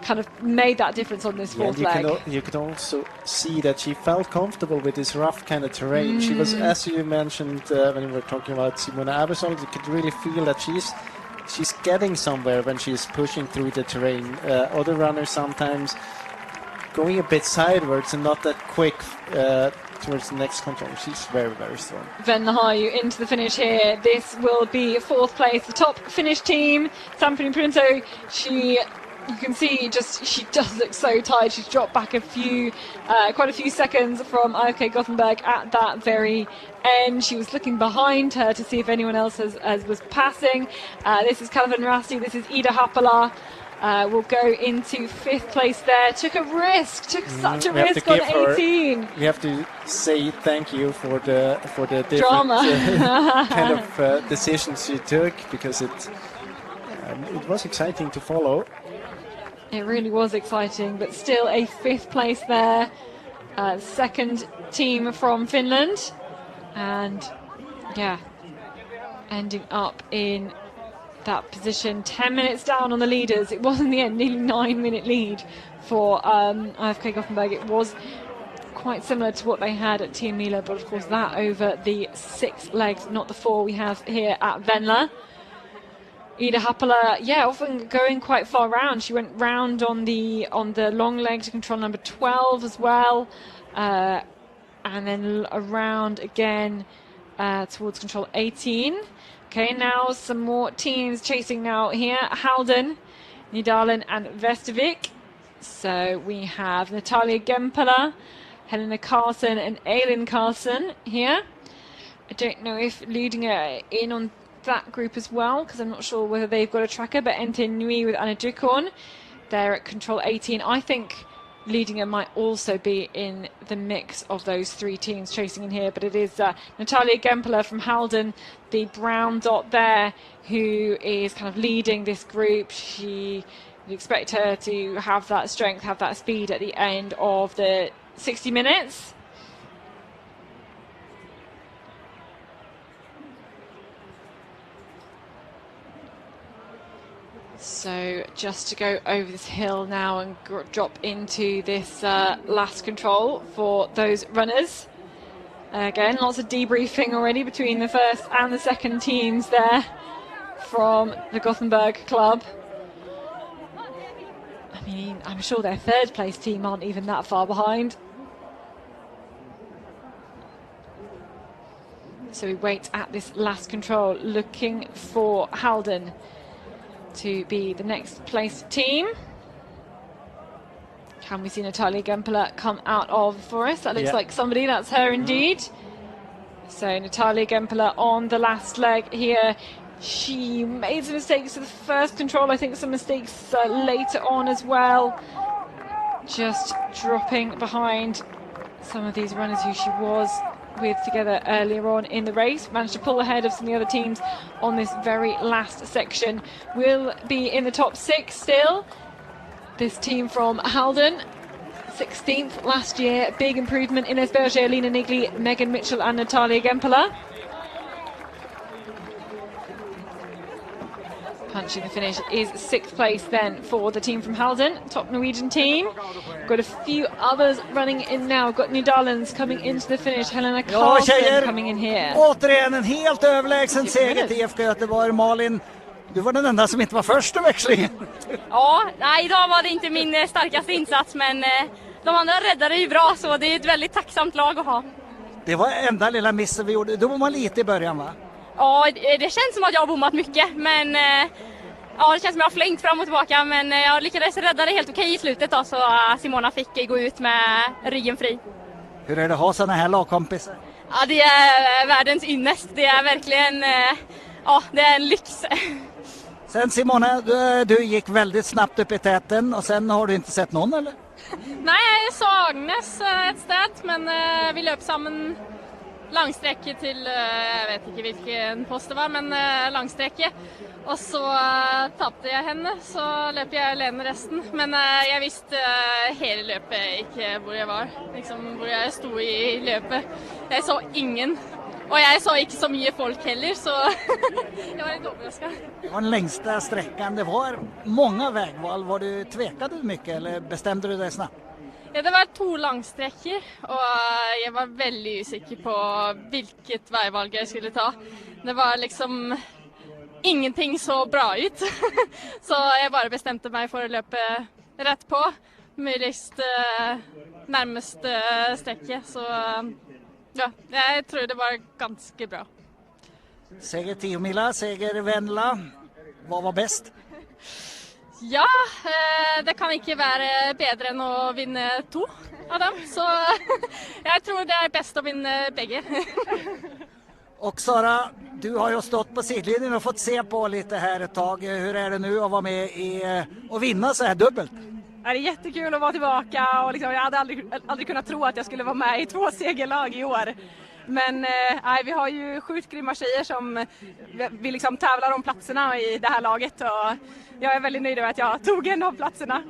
kind of made that difference on this fourth leg. You could also see that she felt comfortable with this rough kind of terrain. She was, as you mentioned when we were talking about Simona Abersol, you could really feel that she's getting somewhere when she's pushing through the terrain. Other runners sometimes going a bit sidewards and not that quick towards the next control. She's very, very strong. Venla Relay into the finish here. This will be fourth place, the top finish team. Tampere Pyrinto, you can see she does look so tired. She's dropped back quite a few seconds from AFK Gothenburg at that very end. She was looking behind her to see if anyone else was passing. This is Calvin Rassi, this is Ida Happala. Will go into fifth place there. Took such a risk on 18. We have to say thank you for the different drama kind of decisions she took, because it was exciting to follow. It really was exciting, but still a fifth place there. Second team from Finland, and ending up in that position 10 minutes down on the leaders. It was in the end nearly 9-minute lead for AFK Gothenburg. It was quite similar to what they had at Team Mila, but of course that over the 6 legs, not the 4 we have here at Venla. Ida Happala, often going quite far round. She went round on the long leg to control number 12 as well, and then around again towards control 18. Okay, now some more teams chasing now here. Halden, Nidalen and Vestervik. So we have Natalia Gempela, Helena Carlson and Eileen Carlson here. I don't know if leading in on that group as well, because I'm not sure whether they've got a tracker, but Ente Nui with Anna Dukon. They're at control 18. I think leading them might also be in the mix of those three teams chasing in here. But it is Natalia Gempler from Halden, the brown dot there, who is kind of leading this group. She would expect her to have that strength, have that speed at the end of the 60 minutes. So just to go over this hill now and drop into this last control for those runners. Again, lots of debriefing already between the first and the second teams there from the Gothenburg club. I mean, I'm sure their third place team aren't even that far behind. So we wait at this last control, looking for Halden to be the next place team. Can we see Natalia Gempler come out of for us? That looks like somebody, that's her indeed. So Natalia Gempler on the last leg here. She made some mistakes for the first control, I think some mistakes later on as well. Just dropping behind some of these runners who she was with together earlier on in the race. Managed to pull ahead of some of the other teams on this very last section. Will be in the top 6 still. This team from Halden, 16th last year. Big improvement. Ines Berger, Lina Nigli, Megan Mitchell and Natalia Gempler. Punching the finish is 6th place then for the team from Halden, top Norwegian team. Got a few others running in now. Got Nydalens coming into the finish. Helena Karlsson coming in here. Återigen en helt överlägsen seger till IFK Göteborg. Malin, du var den enda som inte var först i växlingen. Ja, nej, idag var det inte min starkaste insats, men de andra räddade ju bra, så det är ett väldigt tacksamt lag att ha. Det var enda lilla missen vi gjorde. Då var man lite i början, va? Ja, det känns som att jag har bommat mycket, men ja, det känns som att jag har flängt fram och tillbaka, men jag lyckades rädda det helt okej i slutet då, så Simona fick gå ut med ryggen fri. Hur är det att ha sådana här lagkompisar? Ja, det är världens ynnest. Det är verkligen, ja, det är en lyx. Sen Simona, du gick väldigt snabbt upp i täten och sen har du inte sett någon, eller? Nei, jeg så Agnes et sted, men vi løp sammen langstrekke til, jeg vet ikke hvilken post det var, men langstrekke. Og så tappte jeg henne, så løp jeg alene resten. Men jeg visste hele løpet ikke hvor jeg var, liksom hvor jeg sto i løpet. Jeg så ingen, och jag så inte så mycket folk heller, så jag var lite överraskad. Det var den längsta sträckan, det var många vägval. Var du tvekade du mycket eller bestämde du dig snabbt? Ja, det var 2 långsträckor och jag var väldigt osäker på vilket vägval jag skulle ta. Det var liksom ingenting så bra ut. Så jag bara bestämde mig för att löpa rätt på, möjligast närmast sträcka, så ja, jag tror det var ganska bra. Seger 10 mila, seger Venla. Vad var bäst? Ja, det kan inte vara bättre än att vinna 2 av dem. Så jag tror det är bäst att vinna bägge. Och Sara, du har ju stått på sidlinjen och fått se på lite här ett tag. Hur är det nu att vara med och vinna så här dubbelt? Det är jättekul att vara tillbaka och liksom, jag hade aldrig kunnat tro att jag skulle vara med i 2 segerlag i år. Men vi har ju sjukt grymma tjejer som vi liksom tävlar om platserna i det här laget, och jag är väldigt nöjd över att jag tog en av platserna.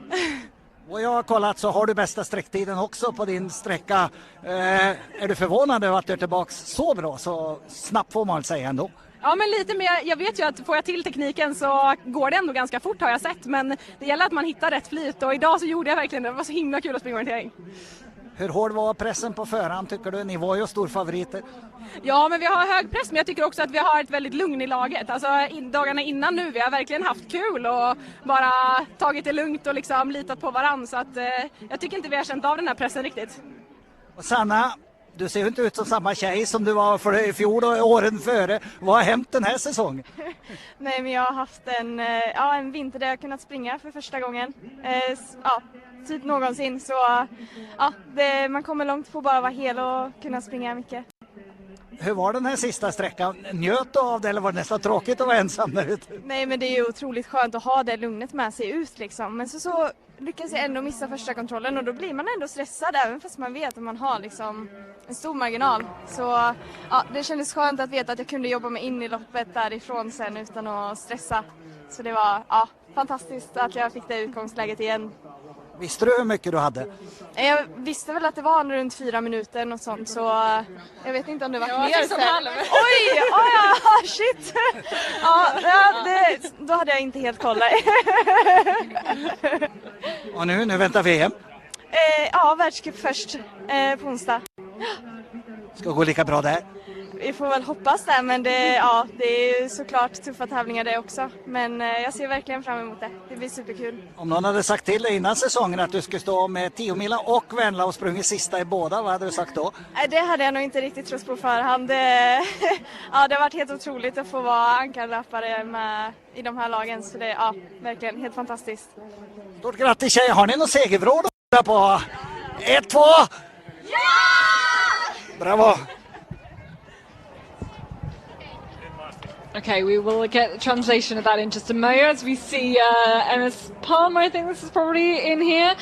Och jag har kollat så har du bästa sträcktiden också på din sträcka. Är du förvånad över att du är tillbaka så bra, så snabbt får man säga ändå? Ja, men lite, men jag vet ju att får jag till tekniken så går det ändå ganska fort, har jag sett. Men det gäller att man hittar rätt flyt, och idag så gjorde jag verkligen det. Det var så himla kul att springa orientering. Hur hård var pressen på förhand tycker du? Ni var ju storfavoriter. Ja, men vi har hög press, men jag tycker också att vi har ett väldigt lugn i laget. Alltså dagarna innan nu, vi har verkligen haft kul och bara tagit det lugnt och liksom litat på varann. Så att jag tycker inte vi har känt av den här pressen riktigt. Och Sanna, du ser ju inte ut som samma tjej som du var för i fjol och åren före. Vad har hänt den här säsongen? Nej, men jag har haft en vinter där jag kunnat springa för första gången. Typ någonsin. Så ja, man kommer långt på bara vara hel och kunna springa mycket. Hur var den här sista sträckan? Njöt du av det eller var det nästan tråkigt att vara ensam där ute? Nej, men det är ju otroligt skönt att ha det lugnet med sig ut liksom. Men så lyckas jag ändå missa första kontrollen och då blir man ändå stressad även fast man vet att man har liksom en stor marginal. Så ja, det kändes skönt att veta att jag kunde jobba mig in i loppet därifrån sen utan att stressa. Så det var fantastiskt att jag fick det utgångsläget igen. Visste du hur mycket du hade? Jag visste väl att det var runt 4 minuter och sånt så jag vet inte om det var mer sen. Oj, shit! Då hade jag inte helt koll. Och nu väntar VM. Världscup först på onsdag. Ska gå lika bra där? Vi får väl hoppas det, men det är såklart tuffa tävlingar det också. Men jag ser verkligen fram emot det. Det blir superkul. Om någon hade sagt till dig innan säsongen att du skulle stå med 10 mila och Venla och sprungit sista i båda, vad hade du sagt då? Det hade jag nog inte riktigt trott på förhand. Det har varit helt otroligt att få vara ankarlöpare med i de här lagen. Så det är verkligen helt fantastiskt. Stort grattis tjejer! Har ni någon segervråd på? 1, 2! Ja! Bravo! Okay, we will get the translation of that in just a moment as we see MS Palmer, I think this is probably in here.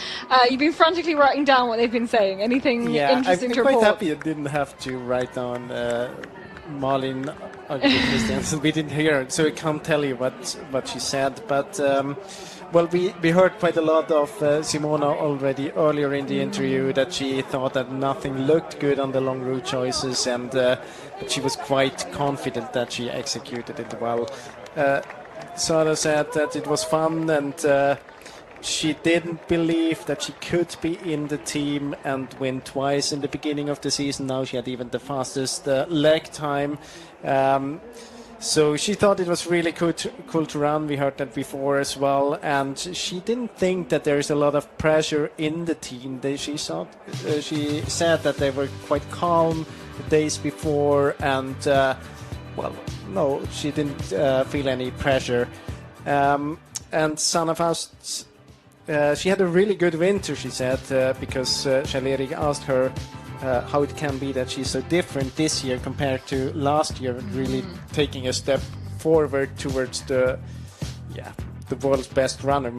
You've been frantically writing down what they've been saying. Anything interesting to I'm report? quite happy I didn't have to write down Malin Christiansen. We didn't hear her, so I can't tell you what she said. But well, we heard quite a lot of Simona already earlier in the interview that she thought that nothing looked good on the long route choices, and but she was quite confident that she executed it well. Sara said that it was fun, and she didn't believe that she could be in the team and win twice in the beginning of the season. Now she had even the fastest leg time. So she thought it was really cool to run. We heard that before as well. And she didn't think that there is a lot of pressure in the team. She said that they were quite calm the days before. And, well, no, she didn't feel any pressure. And Sanna Faust, she had a really good winter, she said, because Kjell-Erik asked her how it can be that she's so different this year compared to last year, really taking a step forward towards the world's best runner.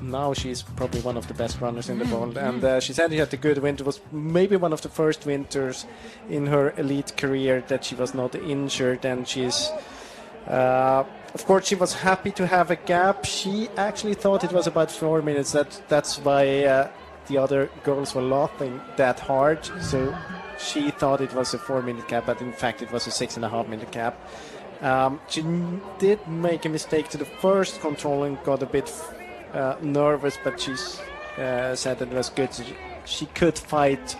Now she's probably one of the best runners in the world. And she said she had a good winter. It was maybe one of the first winters in her elite career that she was not injured, and she's of course she was happy to have a gap. She actually thought it was about 4 minutes. That's why the other girls were laughing that hard, so she thought it was a 4-minute gap, but in fact it was a 6.5-minute gap. She did make a mistake to the first control and got a bit nervous, but she said that it was good. She could fight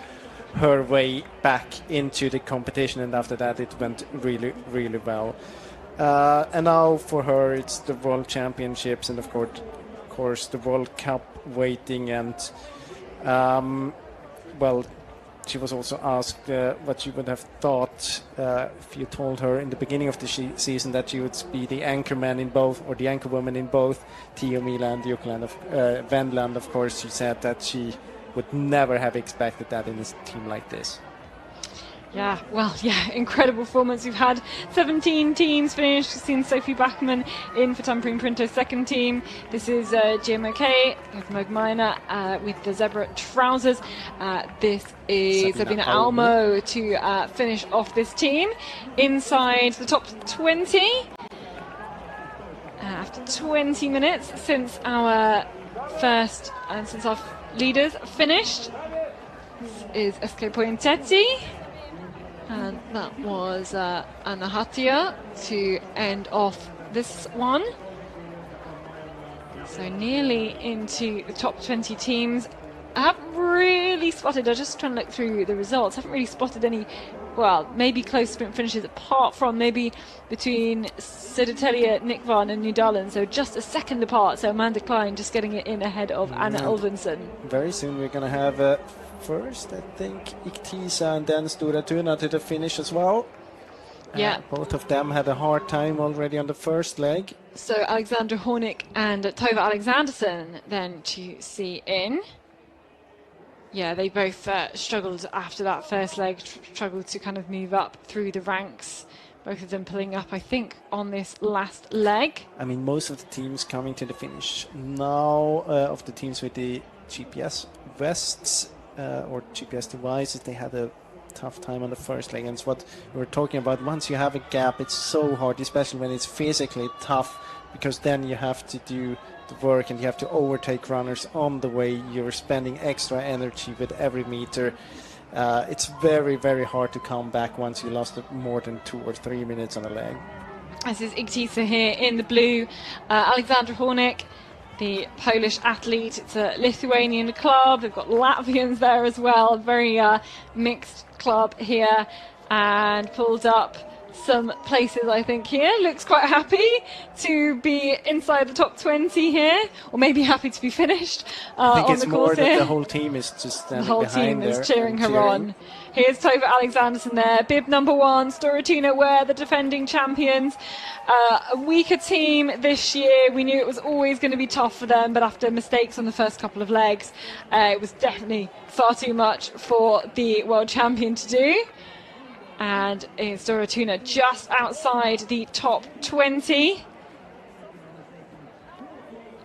her way back into the competition, and after that it went really, really well. And now for her it's the World Championships and of course the World Cup waiting, and well, she was also asked what she would have thought if you told her in the beginning of the season that she would be the anchorman in both, or the anchorwoman in both Tiomila and Jukola, Venla. And of course she said that she would never have expected that in a team like this. Yeah, well, yeah, incredible performance. We've had 17 teams finish. We've seen Sophie Bachmann in for Tampering Printer's second team. This is GMOK with Mogmina with the zebra trousers. This is Sabina Almo to finish off this team inside the top 20. After 20 minutes since our first and since our leaders finished. This is Eske Pointetti. And that was Anna Hatia to end off this one. So nearly into the top 20 teams. I haven't really spotted, I was just trying to look through the results, I haven't really spotted any, well, maybe close sprint finishes apart from maybe between Södertälje, Nykvarn and Nydalen, so just a second apart. So Amanda Klein just getting it in ahead of Anna Elvinsson. Very soon we're going to have first, I think, Iktisa and then Stora Tuna to the finish as well. Yeah. Both of them had a hard time already on the first leg. So Alexandra Hornick and Tova Alexandersson then to see in. Yeah, they both struggled after that first leg, struggled to kind of move up through the ranks. Both of them pulling up, I think, on this last leg. I mean, most of the teams coming to the finish now, of the teams with the GPS vests or GPS devices, they had a tough time on the first leg. And it's what we were talking about. Once you have a gap, it's so hard, especially when it's physically tough, because then you have to do the work and you have to overtake runners on the way. You're spending extra energy with every meter. It's very, very hard to come back once you lost more than 2 or 3 minutes on a leg. This is Igtisa here in the blue. Alexandra Hornik, the Polish athlete. It's a Lithuanian club. They've got Latvians there as well. Very mixed club here, and pulled up some places, I think, here. Looks quite happy to be inside the top 20 here, or maybe happy to be finished I think on it's the more course that here. the whole team is just standing The whole behind team there is cheering and her on. Here's Tova Alexanderson there, bib number 1, Storatina Ware, the defending champions. A weaker team this year. We knew it was always going to be tough for them, but after mistakes on the first couple of legs, it was definitely far too much for the world champion to do. And it's Storatina just outside the top 20.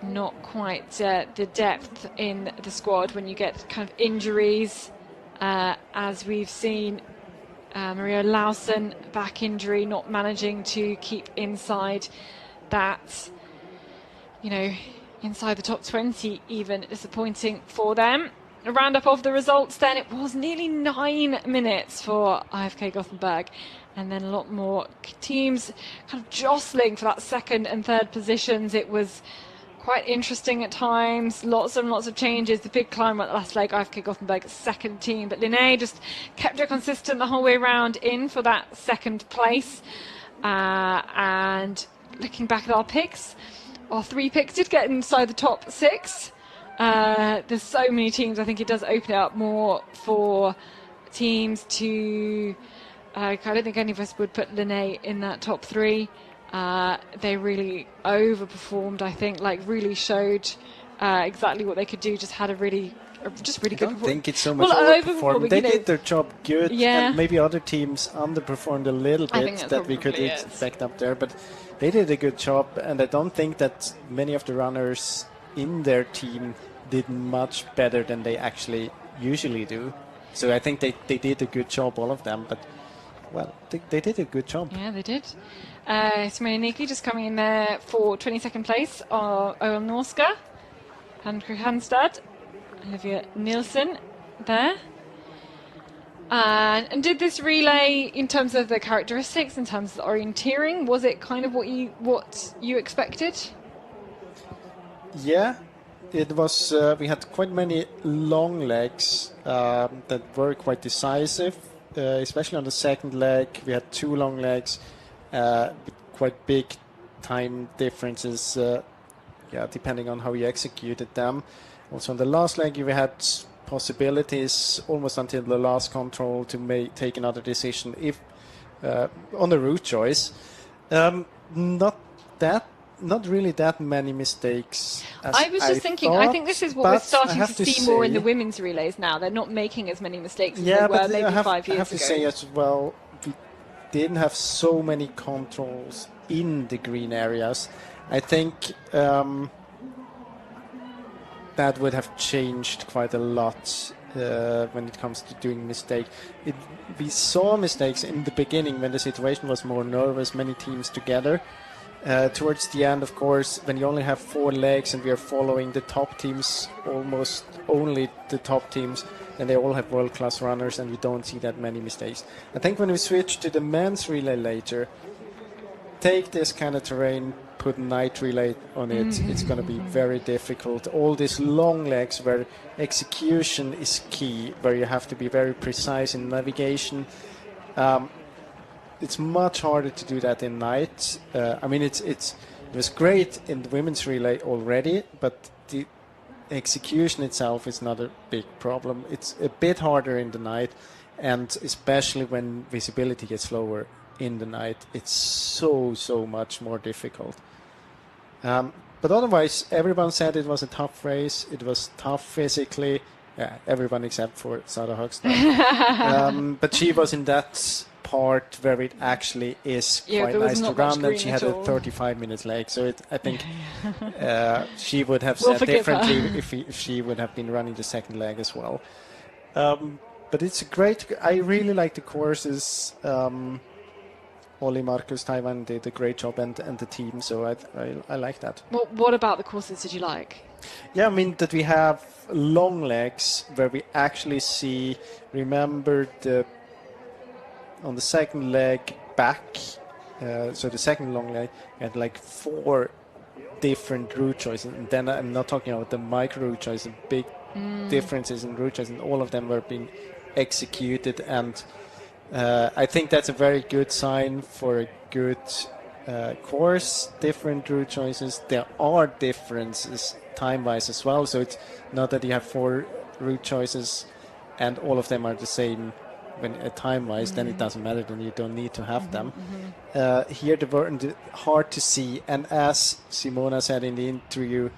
Not quite the depth in the squad when you get kind of injuries, as we've seen. Maria Lawson, back injury, not managing to keep inside that, inside the top 20, even disappointing for them. A roundup of the results then. It was nearly 9 minutes for IFK Gothenburg, and then a lot more teams kind of jostling for that second and third positions. It was quite interesting at times, lots and lots of changes. The big climb at the last leg, IFK Gothenburg second team, but Linné just kept it consistent the whole way around in for that second place. And looking back at our picks, our 3 picks did get inside the top 6. There's so many teams. I think it does open it up more for teams to. I don't think any of us would put Linné in that top 3. They really overperformed. I think, really showed exactly what they could do. Just had a really good. I don't think it's so much overperforming. They did their job good, Yeah. and maybe other teams underperformed a little I think bit that's that we could probably it. expect up there. But they did a good job, and I don't think that many of the runners in their team did much better than they actually usually do. So I think they did a good job, all of them. But they did a good job. Yeah, they did. Simone Nikli just coming in there for 22nd place. Oil Norska, Andrew Hanstad, Olivia Nielsen there. And did this relay, in terms of the characteristics, in terms of the orienteering, was it kind of what you expected? Yeah, it was. We had quite many long legs that were quite decisive, especially on the second leg. We had 2 long legs with quite big time differences, depending on how you executed them. Also on the last leg, we had possibilities almost until the last control to take another decision if on the route choice. Not really that many mistakes. I was just thinking, I think this is what we're starting to see more in the women's relays now. They're not making as many mistakes as they were maybe 5 years ago. I have to say as well, we didn't have so many controls in the green areas. I think that would have changed quite a lot when it comes to doing mistakes. We saw mistakes in the beginning when the situation was more nervous, many teams together. Towards the end, of course, when you only have 4 legs and we are following the top teams, almost only the top teams, and they all have world-class runners, and we don't see that many mistakes. I think when we switch to the men's relay later, take this kind of terrain, put night relay on it, it's going to be very difficult. All these long legs where execution is key, where you have to be very precise in navigation. It's much harder to do that in night. It was great in the women's relay already, but the execution itself is not a big problem. It's a bit harder in the night, and especially when visibility gets lower in the night, it's so much more difficult. But otherwise, everyone said it was a tough race. It was tough physically. Yeah, everyone except for Sara Högström. But she was in that part where it actually is quite nice to run, and she had a 35 minutes leg. So I think she would have said differently if she would have been running the second leg as well. But it's a great. I really like the courses. Ollie, Marcus, Taiwan did a great job, and the team. So I like that. Well, what about the courses did you like? Yeah, I mean that we have long legs where we actually see. Remember on the second leg back. So the second long leg had like 4 different route choices, and then I'm not talking about the micro route choices, big differences in route choices, and all of them were being executed. And I think that's a very good sign for a good course. Different route choices. There are differences time-wise as well, so it's not that you have 4 route choices and all of them are the same when time-wise. Then it doesn't matter, then you don't need to have them. Here they were hard to see, and as Simona said in the interview,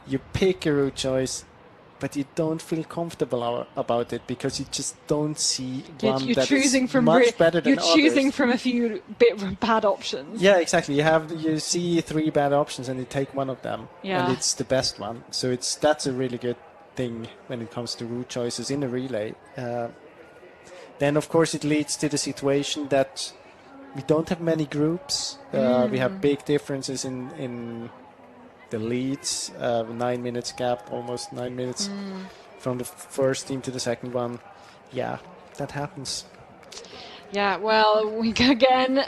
you pick a route choice but you don't feel comfortable about it because you just don't see one that is much better than others. You're choosing from a few bad options. Yeah, exactly. You see 3 bad options and you take one of them, and it's the best one. So that's a really good thing when it comes to route choices in a relay. Then, of course, it leads to the situation that we don't have many groups. We have big differences in the leads, 9 minutes gap, almost 9 minutes from the first team to the second one. Yeah, that happens. Yeah, well, we go again.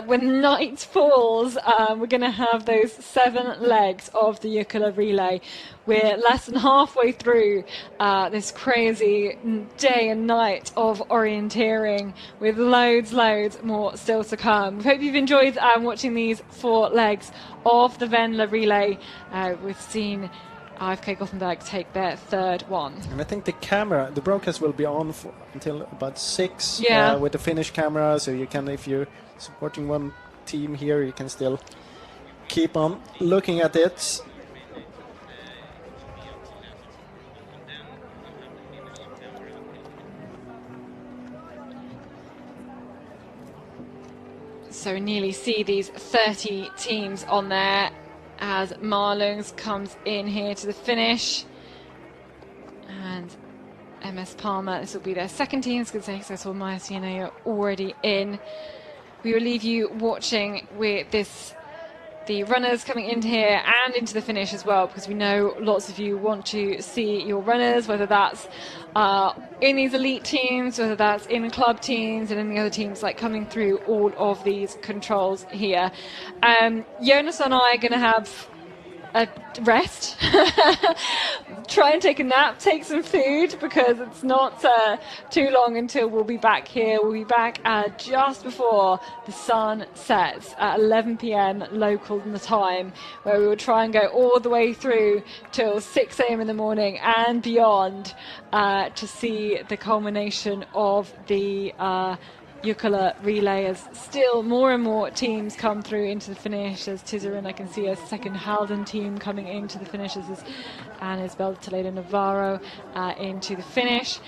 When night falls, we're going to have those 7 legs of the Jukola relay. We're less than halfway through this crazy day and night of orienteering with loads more still to come. We hope you've enjoyed watching these 4 legs of the Venla relay. We've seen AFK Gothenburg take their 3rd one. And I think the broadcast will be on until about 6 with the Finnish camera, so you can, if you're supporting one team here, you can still keep on looking at it. So nearly see these 30 teams on there as Marlungs comes in here to the finish. And MS Palmer, this will be their 2nd team. It's going to say, because I saw Maya Siena already in. We will leave you watching with the runners coming in here and into the finish as well, because we know lots of you want to see your runners, whether that's in these elite teams, whether that's in club teams and in the other teams, like coming through all of these controls here. Jonas and I are going to have a rest, try and take a nap, take some food, because it's not too long until we'll be back here. We'll be back just before the sun sets at 11 p.m. local time, where we will try and go all the way through till 6 a.m. in the morning and beyond to see the culmination of the Jukola relay, as still more and more teams come through into the finish. As Tizarin, I can see a 2nd Halden team coming into the finish, as and Isabel Toledo Navarro into the finish.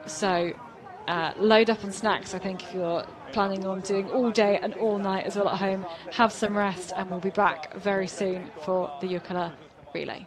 So load up on snacks, I think, if you're planning on doing all day and all night as well at home. Have some rest, and we'll be back very soon for the Jukola relay.